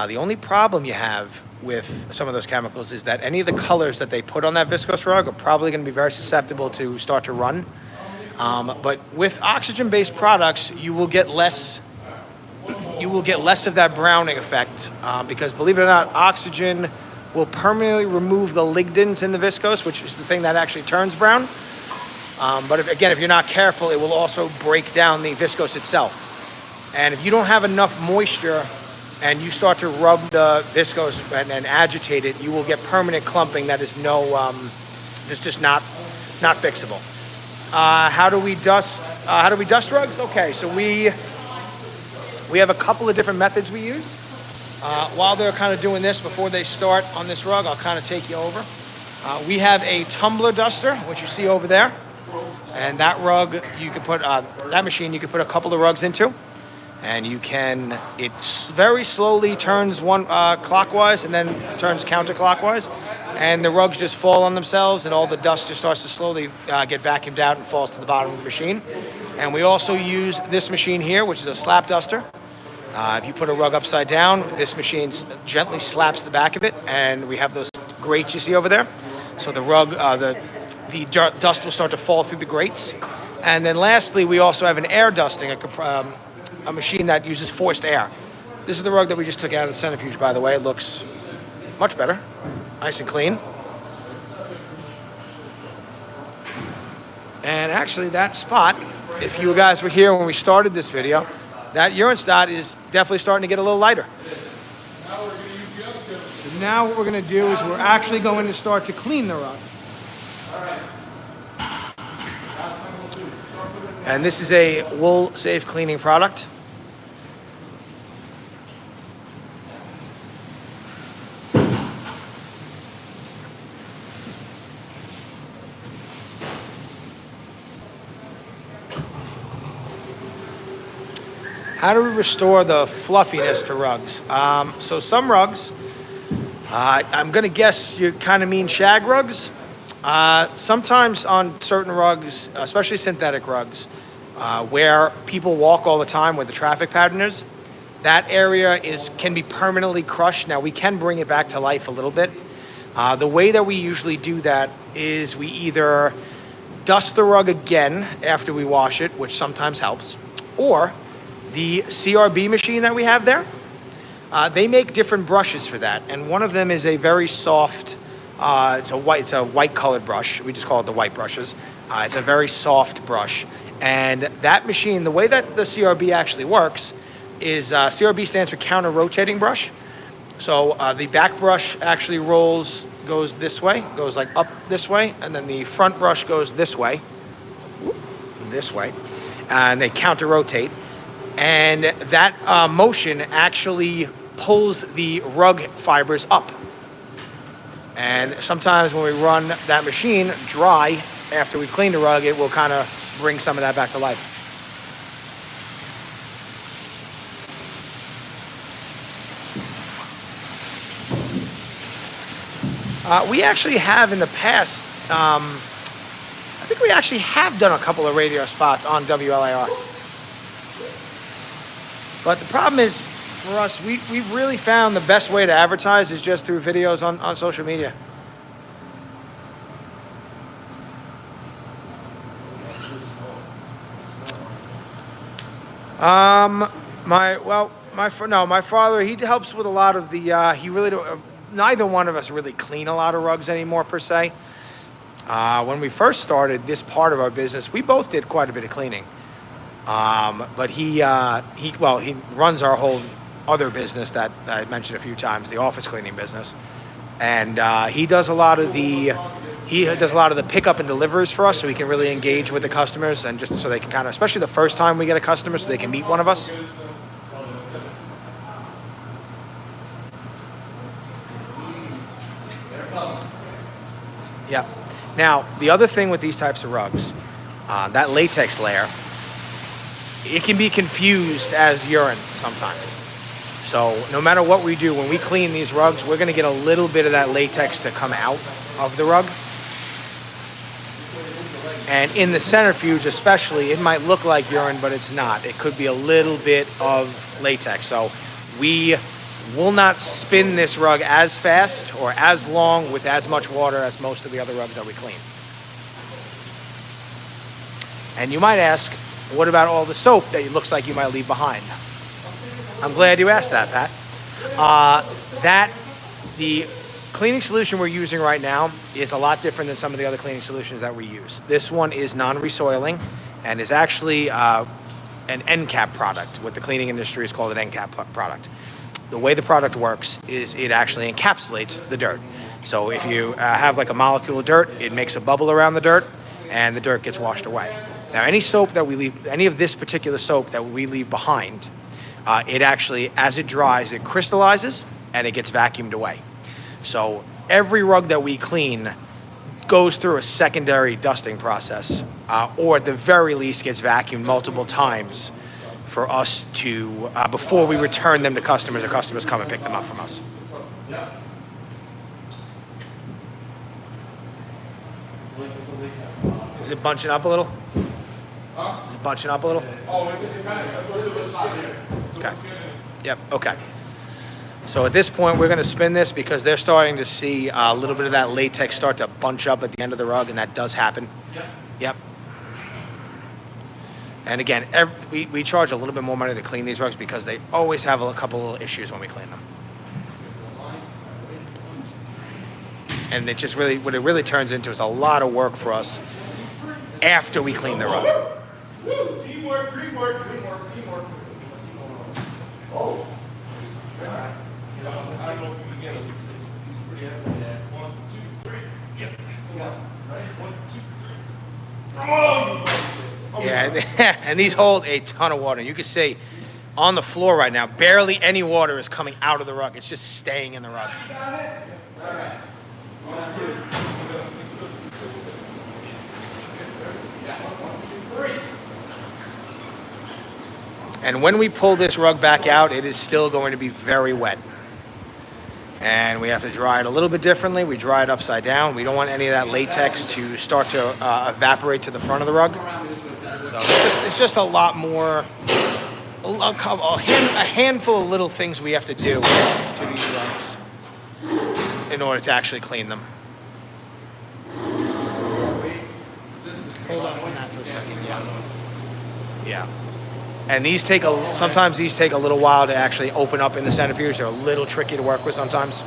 The only problem you have with some of those chemicals is that any of the colors that they put on that viscose rug are probably going to be very susceptible to start to run. But with oxygen-based products, you will get less of that browning effect because, believe it or not, oxygen will permanently remove the lignins in the viscose, which is the thing that actually turns brown. But if you're not careful, it will also break down the viscose itself. And if you don't have enough moisture and you start to rub the viscose and agitate it, you will get permanent clumping that is it's just not fixable. How do we dust rugs? Okay, so we have a couple of different methods we use. While they're kind of doing this, before they start on this rug, I'll kind of take you over. We have a tumbler duster, which you see over there. And that rug, you could put, that machine, you could put a couple of rugs into. And you can, it very slowly turns one clockwise and then turns counterclockwise. And the rugs just fall on themselves and all the dust just starts to slowly get vacuumed out and falls to the bottom of the machine. And we also use this machine here, which is a slap duster. If you put a rug upside down, this machine gently slaps the back of it, and we have those grates you see over there. So the rug, the dust will start to fall through the grates. And then lastly, we also have an air dusting, a machine that uses forced air. This is the rug that we just took out of the Centrifuge, by the way. It looks much better, nice and clean. And actually that spot, if you guys were here when we started this video, that urine spot is definitely starting to get a little lighter. So now what we're gonna do is we're actually going to start to clean the rug. And this is a wool safe cleaning product. How do we restore the fluffiness to rugs? So some rugs, I'm gonna guess you kind of mean shag rugs. Sometimes on certain rugs, especially synthetic rugs, where people walk all the time, where the traffic pattern is, that area can be permanently crushed. Now we can bring it back to life a little bit. The way that we usually do that is we either dust the rug again after we wash it, which sometimes helps, or the CRB machine that we have there, they make different brushes for that, and one of them is a very soft. It's a white colored brush. We just call it the white brushes. It's a very soft brush, and that machine, the way that the CRB actually works, is CRB stands for counter rotating brush. So the back brush actually goes this way, goes like up this way, and then the front brush goes this way, and they counter rotate. And that motion actually pulls the rug fibers up. And sometimes when we run that machine dry, after we clean the rug, it will kind of bring some of that back to life. We actually have in the past, I think we actually have done a couple of radio spots on WLAR. But the problem is, for us, we've really found the best way to advertise is just through videos on social media. My father, he helps with a lot of the, he really don't, neither one of us really clean a lot of rugs anymore per se. When we first started this part of our business, we both did quite a bit of cleaning. But he runs our whole other business that I mentioned a few times, the office cleaning business, and he does a lot of the pickup and delivers for us, so we can really engage with the customers and just so they can kind of, especially the first time we get a customer, so they can meet one of us. Yeah. Now the other thing with these types of rugs, that latex layer, it can be confused as urine sometimes. So no matter what we do, when we clean these rugs, we're going to get a little bit of that latex to come out of the rug. And in the Centrifuge especially, it might look like urine, but it's not. It could be a little bit of latex. So we will not spin this rug as fast or as long with as much water as most of the other rugs that we clean. And you might ask, what about all the soap that it looks like you might leave behind? I'm glad you asked that, Pat. The cleaning solution we're using right now is a lot different than some of the other cleaning solutions that we use. This one is non-resoiling and is actually an end cap product. What the cleaning industry is called an end cap product. The way the product works is it actually encapsulates the dirt. So if you have like a molecule of dirt, it makes a bubble around the dirt and the dirt gets washed away. Now, any soap that we leave, any of this particular soap that we leave behind, it actually, as it dries, it crystallizes and it gets vacuumed away. So every rug that we clean goes through a secondary dusting process, or at the very least gets vacuumed multiple times for us to, before we return them to customers, the customers come and pick them up from us. Yeah. Like this leak has Is it bunching up a little? Huh? Is it bunching up a little? Oh, it is kind of. Okay. Yep, okay. So at this point, we're going to spin this because they're starting to see a little bit of that latex start to bunch up at the end of the rug, and that does happen. Yep. Yep. And again, we charge a little bit more money to clean these rugs because they always have a couple little issues when we clean them. And it just really, what it really turns into is a lot of work for us after we clean the rug. Woo! Teamwork, dreamwork, dreamwork, teamwork. Oh. All right. I don't know if you can get it. It's pretty heavy. Yeah. 1, 2, 3. Yep. Yeah. Ready? 1, 2, 3. Oh! Yeah, and these hold a ton of water. You can see on the floor right now, barely any water is coming out of the rug. It's just staying in the rug. Got it? All right. And when we pull this rug back out, it is still going to be very wet. And we have to dry it a little bit differently. We dry it upside down. We don't want any of that latex to start to evaporate to the front of the rug. So it's just a lot more, a handful of little things we have to do to these rugs in order to actually clean them. Hold on that for a second, yeah. And these sometimes these take a little while to actually open up in the centrifuge. They're a little tricky to work with sometimes.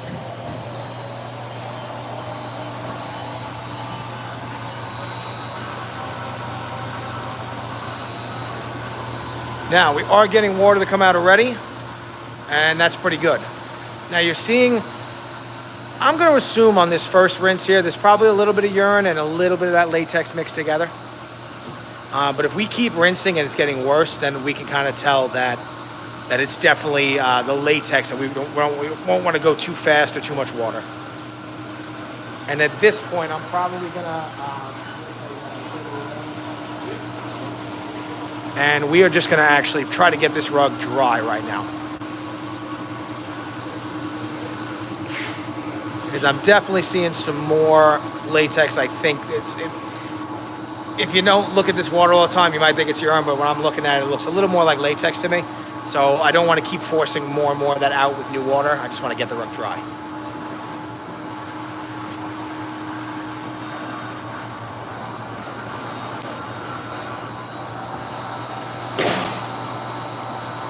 Now, we are getting water to come out already, and that's pretty good. Now you're seeing, I'm going to assume on this first rinse here, there's probably a little bit of urine and a little bit of that latex mixed together. But if we keep rinsing and it's getting worse, then we can kind of tell that it's definitely the latex, and we won't want to go too fast or too much water. And at this point, I'm probably going to... and we are just going to actually try to get this rug dry right now. Because I'm definitely seeing some more latex. I think if you don't look at this water all the time, you might think it's urine, but when I'm looking at it, it looks a little more like latex to me. So I don't want to keep forcing more and more of that out with new water. I just want to get the rug dry.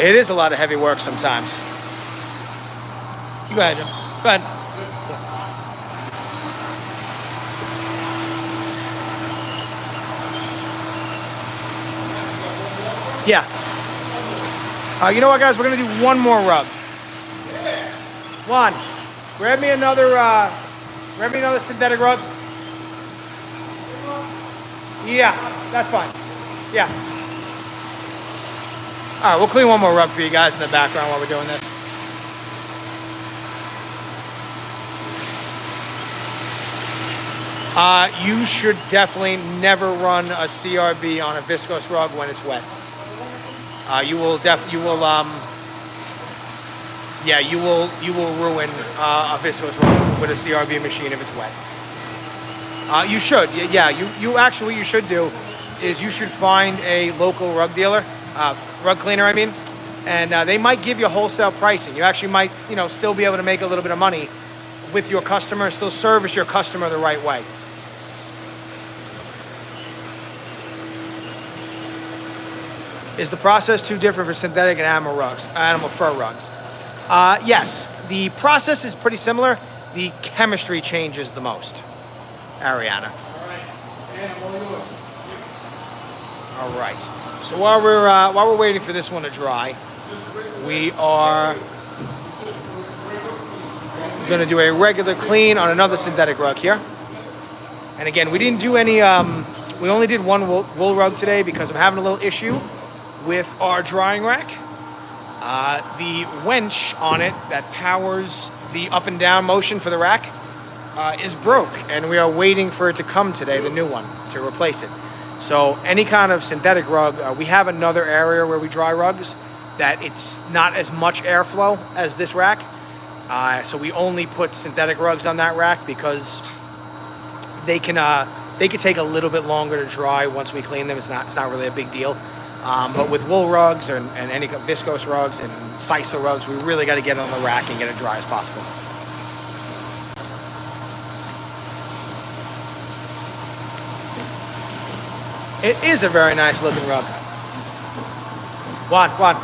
It is a lot of heavy work sometimes. You go ahead, Jim. Go ahead. Yeah. You know what, guys? We're gonna do one more rub. One. Grab me another synthetic rug. Yeah, that's fine. Yeah. All right, we'll clean one more rug for you guys in the background while we're doing this. You should definitely never run a CRB on a viscose rug when it's wet. You will ruin a viscose rug with a CRB machine if it's wet. You should, yeah. You actually, what you should do is you should find a local rug dealer, rug cleaner, I mean, and they might give you wholesale pricing. You actually might, still be able to make a little bit of money with your customer, still service your customer the right way. Is the process too different for synthetic and animal fur rugs? Yes, the process is pretty similar. The chemistry changes the most. Ariana. All right. And I'm all yours. All right. So while we're waiting for this one to dry, we are going to do a regular clean on another synthetic rug here. And again, we didn't do any. We only did one wool rug today because I'm having a little issue with our drying rack. The winch on it that powers the up and down motion for the rack is broke, and we are waiting for it to come today, the new one, to replace it. So any kind of synthetic rug, we have another area where we dry rugs that it's not as much airflow as this rack. So we only put synthetic rugs on that rack because they can take a little bit longer to dry once we clean them. It's not really a big deal. But with wool rugs and any viscose rugs and sisal rugs, we really got to get it on the rack and get it dry as possible. It is a very nice looking rug. One.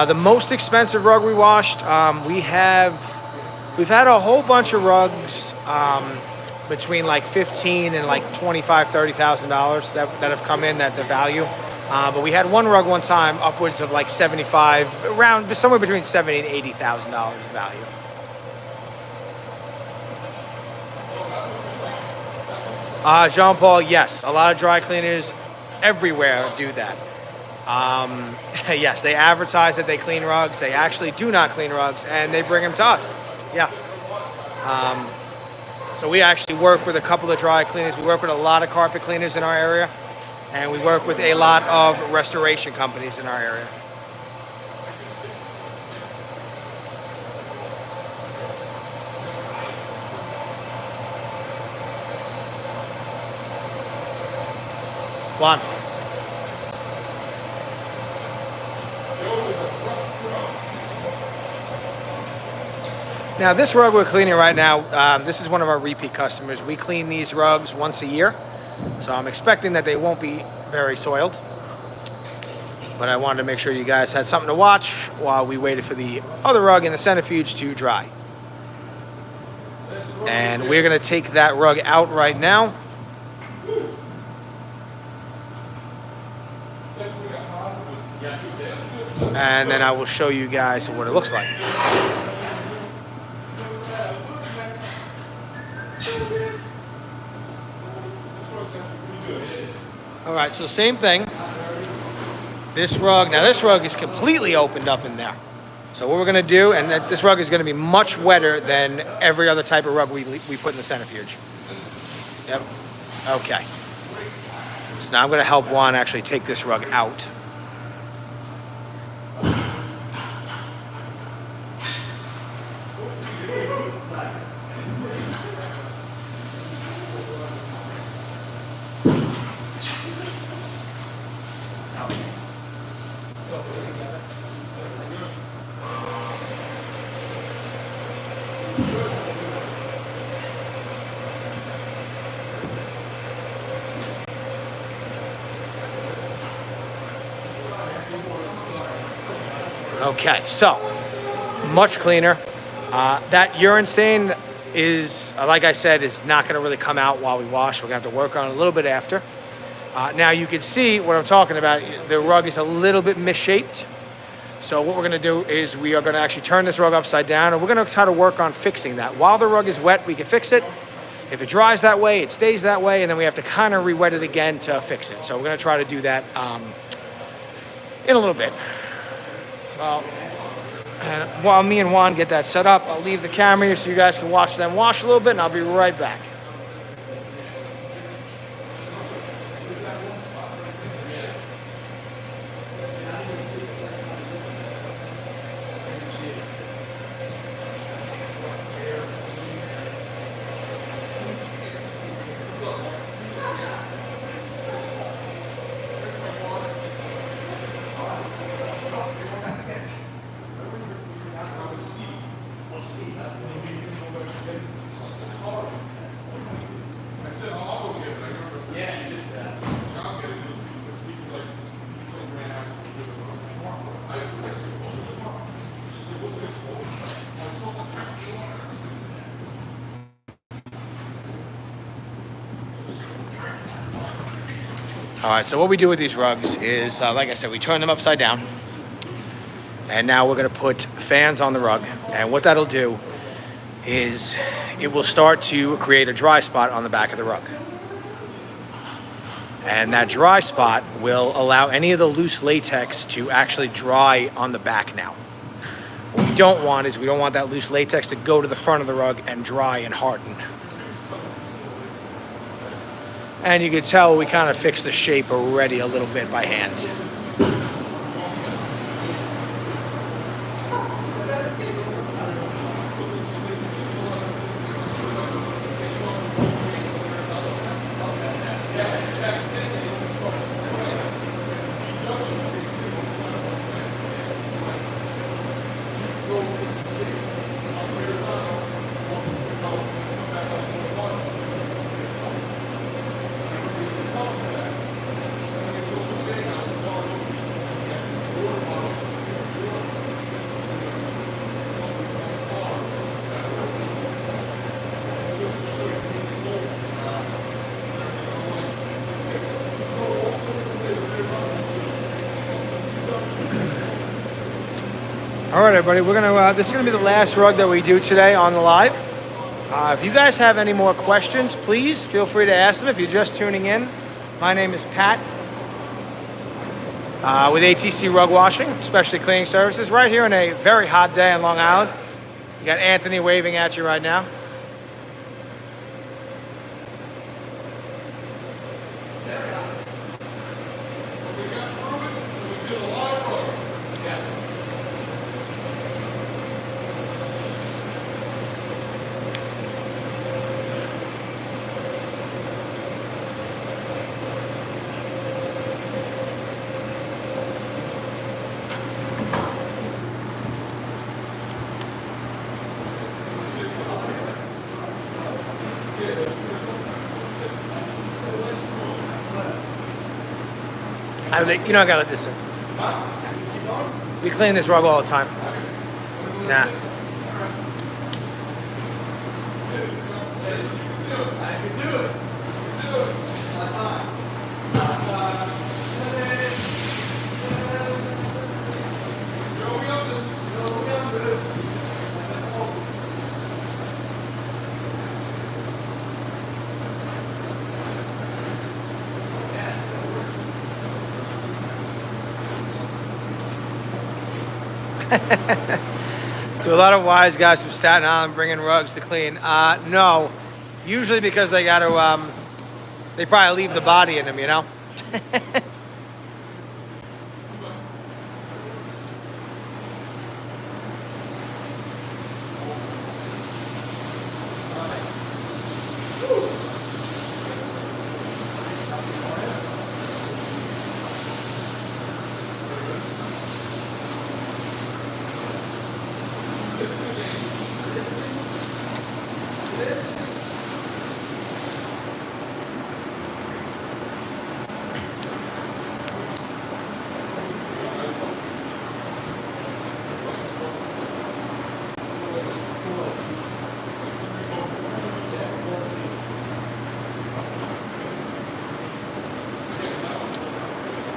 The most expensive rug we washed, we've had a whole bunch of rugs between like $15,000 and like $25,000-$30,000 that have come in at the value. But we had one rug one time upwards of like $75,000, around somewhere between $70,000 and $80,000 in value. Jean Paul, yes, a lot of dry cleaners everywhere do that. Yes, they advertise that they clean rugs. They actually do not clean rugs, and they bring them to us. Yeah. So we actually work with a couple of dry cleaners. We work with a lot of carpet cleaners in our area, and we work with a lot of restoration companies in our area. One. Now this rug we're cleaning right now, this is one of our repeat customers. We clean these rugs once a year, so I'm expecting that they won't be very soiled. But I wanted to make sure you guys had something to watch while we waited for the other rug in the centrifuge to dry. And we're gonna take that rug out right now. And then I will show you guys what it looks like. All right, so same thing. This rug is completely opened up in there. So what we're gonna do, and this rug is gonna be much wetter than every other type of rug we put in the centrifuge. Yep, okay. So now I'm gonna help Juan actually take this rug out. Okay, so much cleaner. That urine stain is, like I said, is not going to really come out while we wash. We're going to have to work on it a little bit after. Now you can see what I'm talking about. The rug is a little bit misshaped. So what we're going to do is we are going to actually turn this rug upside down, and we're going to try to work on fixing that. While the rug is wet, we can fix it. If it dries that way, it stays that way, and then we have to kind of re-wet it again to fix it. So we're going to try to do that in a little bit. So, and while me and Juan get that set up, I'll leave the camera here so you guys can watch them wash a little bit, and I'll be right back. All right, so what we do with these rugs is, like I said, we turn them upside down. And now we're gonna put fans on the rug. And what that'll do is it will start to create a dry spot on the back of the rug. And that dry spot will allow any of the loose latex to actually dry on the back now. What we don't want is we don't want that loose latex to go to the front of the rug and dry and harden. And you can tell we kind of fixed the shape already a little bit by hand. All right, everybody, we're gonna. This is gonna be the last rug that we do today on the live. If you guys have any more questions, please feel free to ask them. If you're just tuning in, my name is Pat with ATC Rug Washing, Specialty Cleaning Services, right here on a very hot day on Long Island. You got Anthony waving at you right now. You know I gotta let this in. We clean this rug all the time. Nah. To a lot of wise guys from Staten Island bringing rugs to clean. No, usually because they got to. They probably leave the body in them, you know.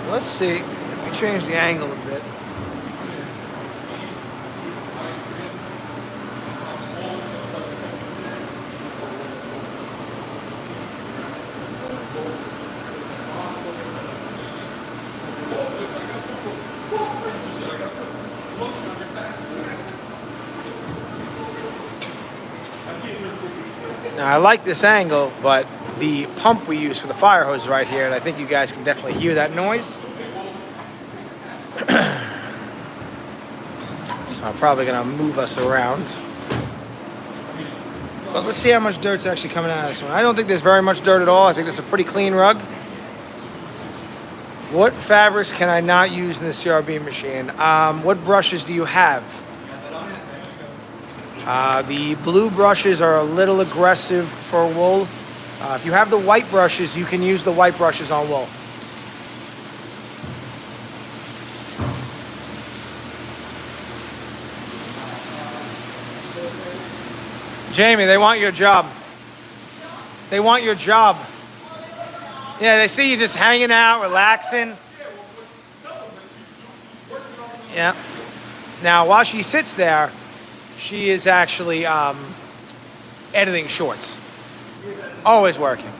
Let's see if we change the angle a bit. Now I like this angle, but the pump we use for the fire hose right here, and I think you guys can definitely hear that noise. So I'm probably gonna move us around. But let's see how much dirt's actually coming out of this one. I don't think there's very much dirt at all. I think this is a pretty clean rug. What fabrics can I not use in the CRB machine? What brushes do you have? The blue brushes are a little aggressive for wool. If you have the white brushes, you can use the white brushes on wool. Jamie, they want your job. They want your job. Yeah, they see you just hanging out, relaxing. Yeah. Now, while she sits there, she is actually editing shorts. Always working.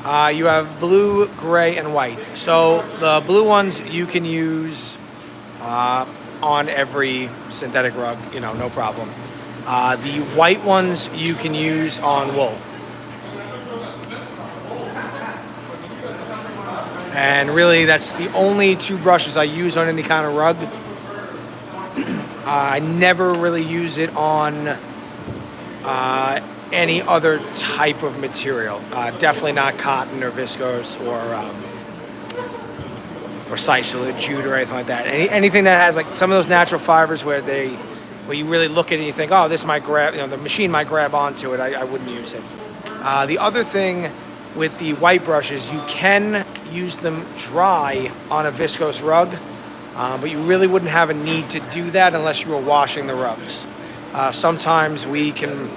You have blue, gray, and white. So the blue ones you can use on every synthetic rug, you know, no problem. The white ones you can use on wool. And really, that's the only two brushes I use on any kind of rug. I never really use it on any other type of material. Definitely not cotton or viscose or sisal or jute or anything like that. Anything that has like some of those natural fibers where you really look at it and you think, oh, this might grab, you know, the machine might grab onto it. I wouldn't use it. The other thing with the white brushes, you can use them dry on a viscose rug, but you really wouldn't have a need to do that unless you were washing the rugs. Sometimes we can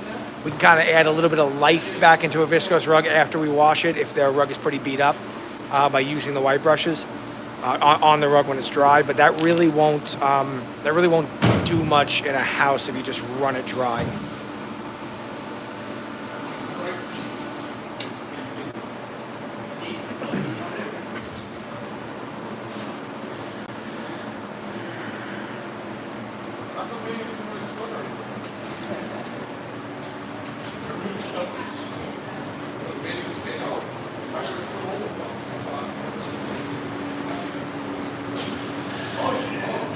kind of add a little bit of life back into a viscose rug after we wash it if their rug is pretty beat up by using the white brushes on the rug when it's dry. But that really won't do much in a house if you just run it dry.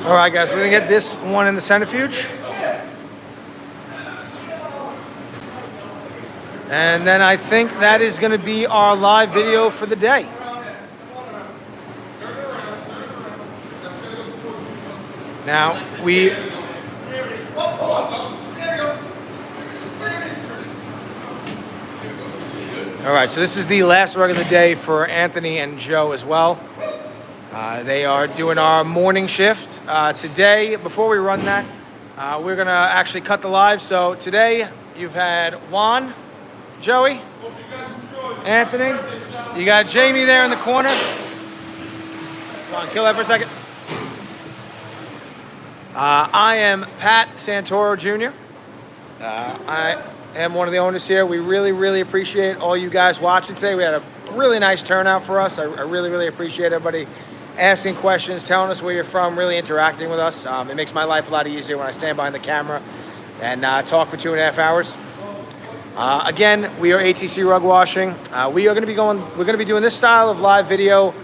All right, guys, we're gonna get this one in the centrifuge. And then I think that is gonna be our live video for the day. Now, all right, so this is the last rug of the day for Anthony and Joe as well. They are doing our morning shift. Today, before we run that, we're gonna actually cut the live. So today, you've had Juan, Joey, Anthony. You got Jamie there in the corner. Come on, kill that for a second. I am Pat Santoro Jr. I am one of the owners here. We really, really appreciate all you guys watching today. We had a really nice turnout for us. I really, really appreciate everybody asking questions, telling us where you're from, really interacting with us. It makes my life a lot easier when I stand behind the camera and talk for 2.5 hours. Again, we are ATC Rug Washing. We're going to be doing this style of live video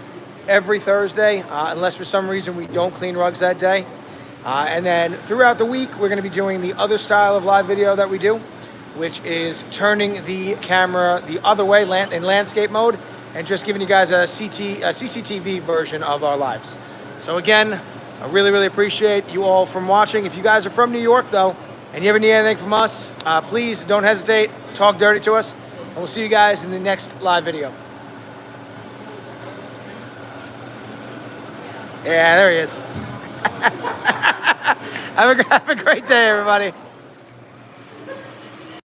every Thursday, unless for some reason we don't clean rugs that day. And then throughout the week, we're going to be doing the other style of live video that we do, which is turning the camera the other way in landscape mode and just giving you guys a CCTV version of our lives. So again, I really, really appreciate you all from watching. If you guys are from New York, though, and you ever need anything from us, please don't hesitate. Talk dirty to us, and we'll see you guys in the next live video. Yeah, there he is. Have a great day, everybody.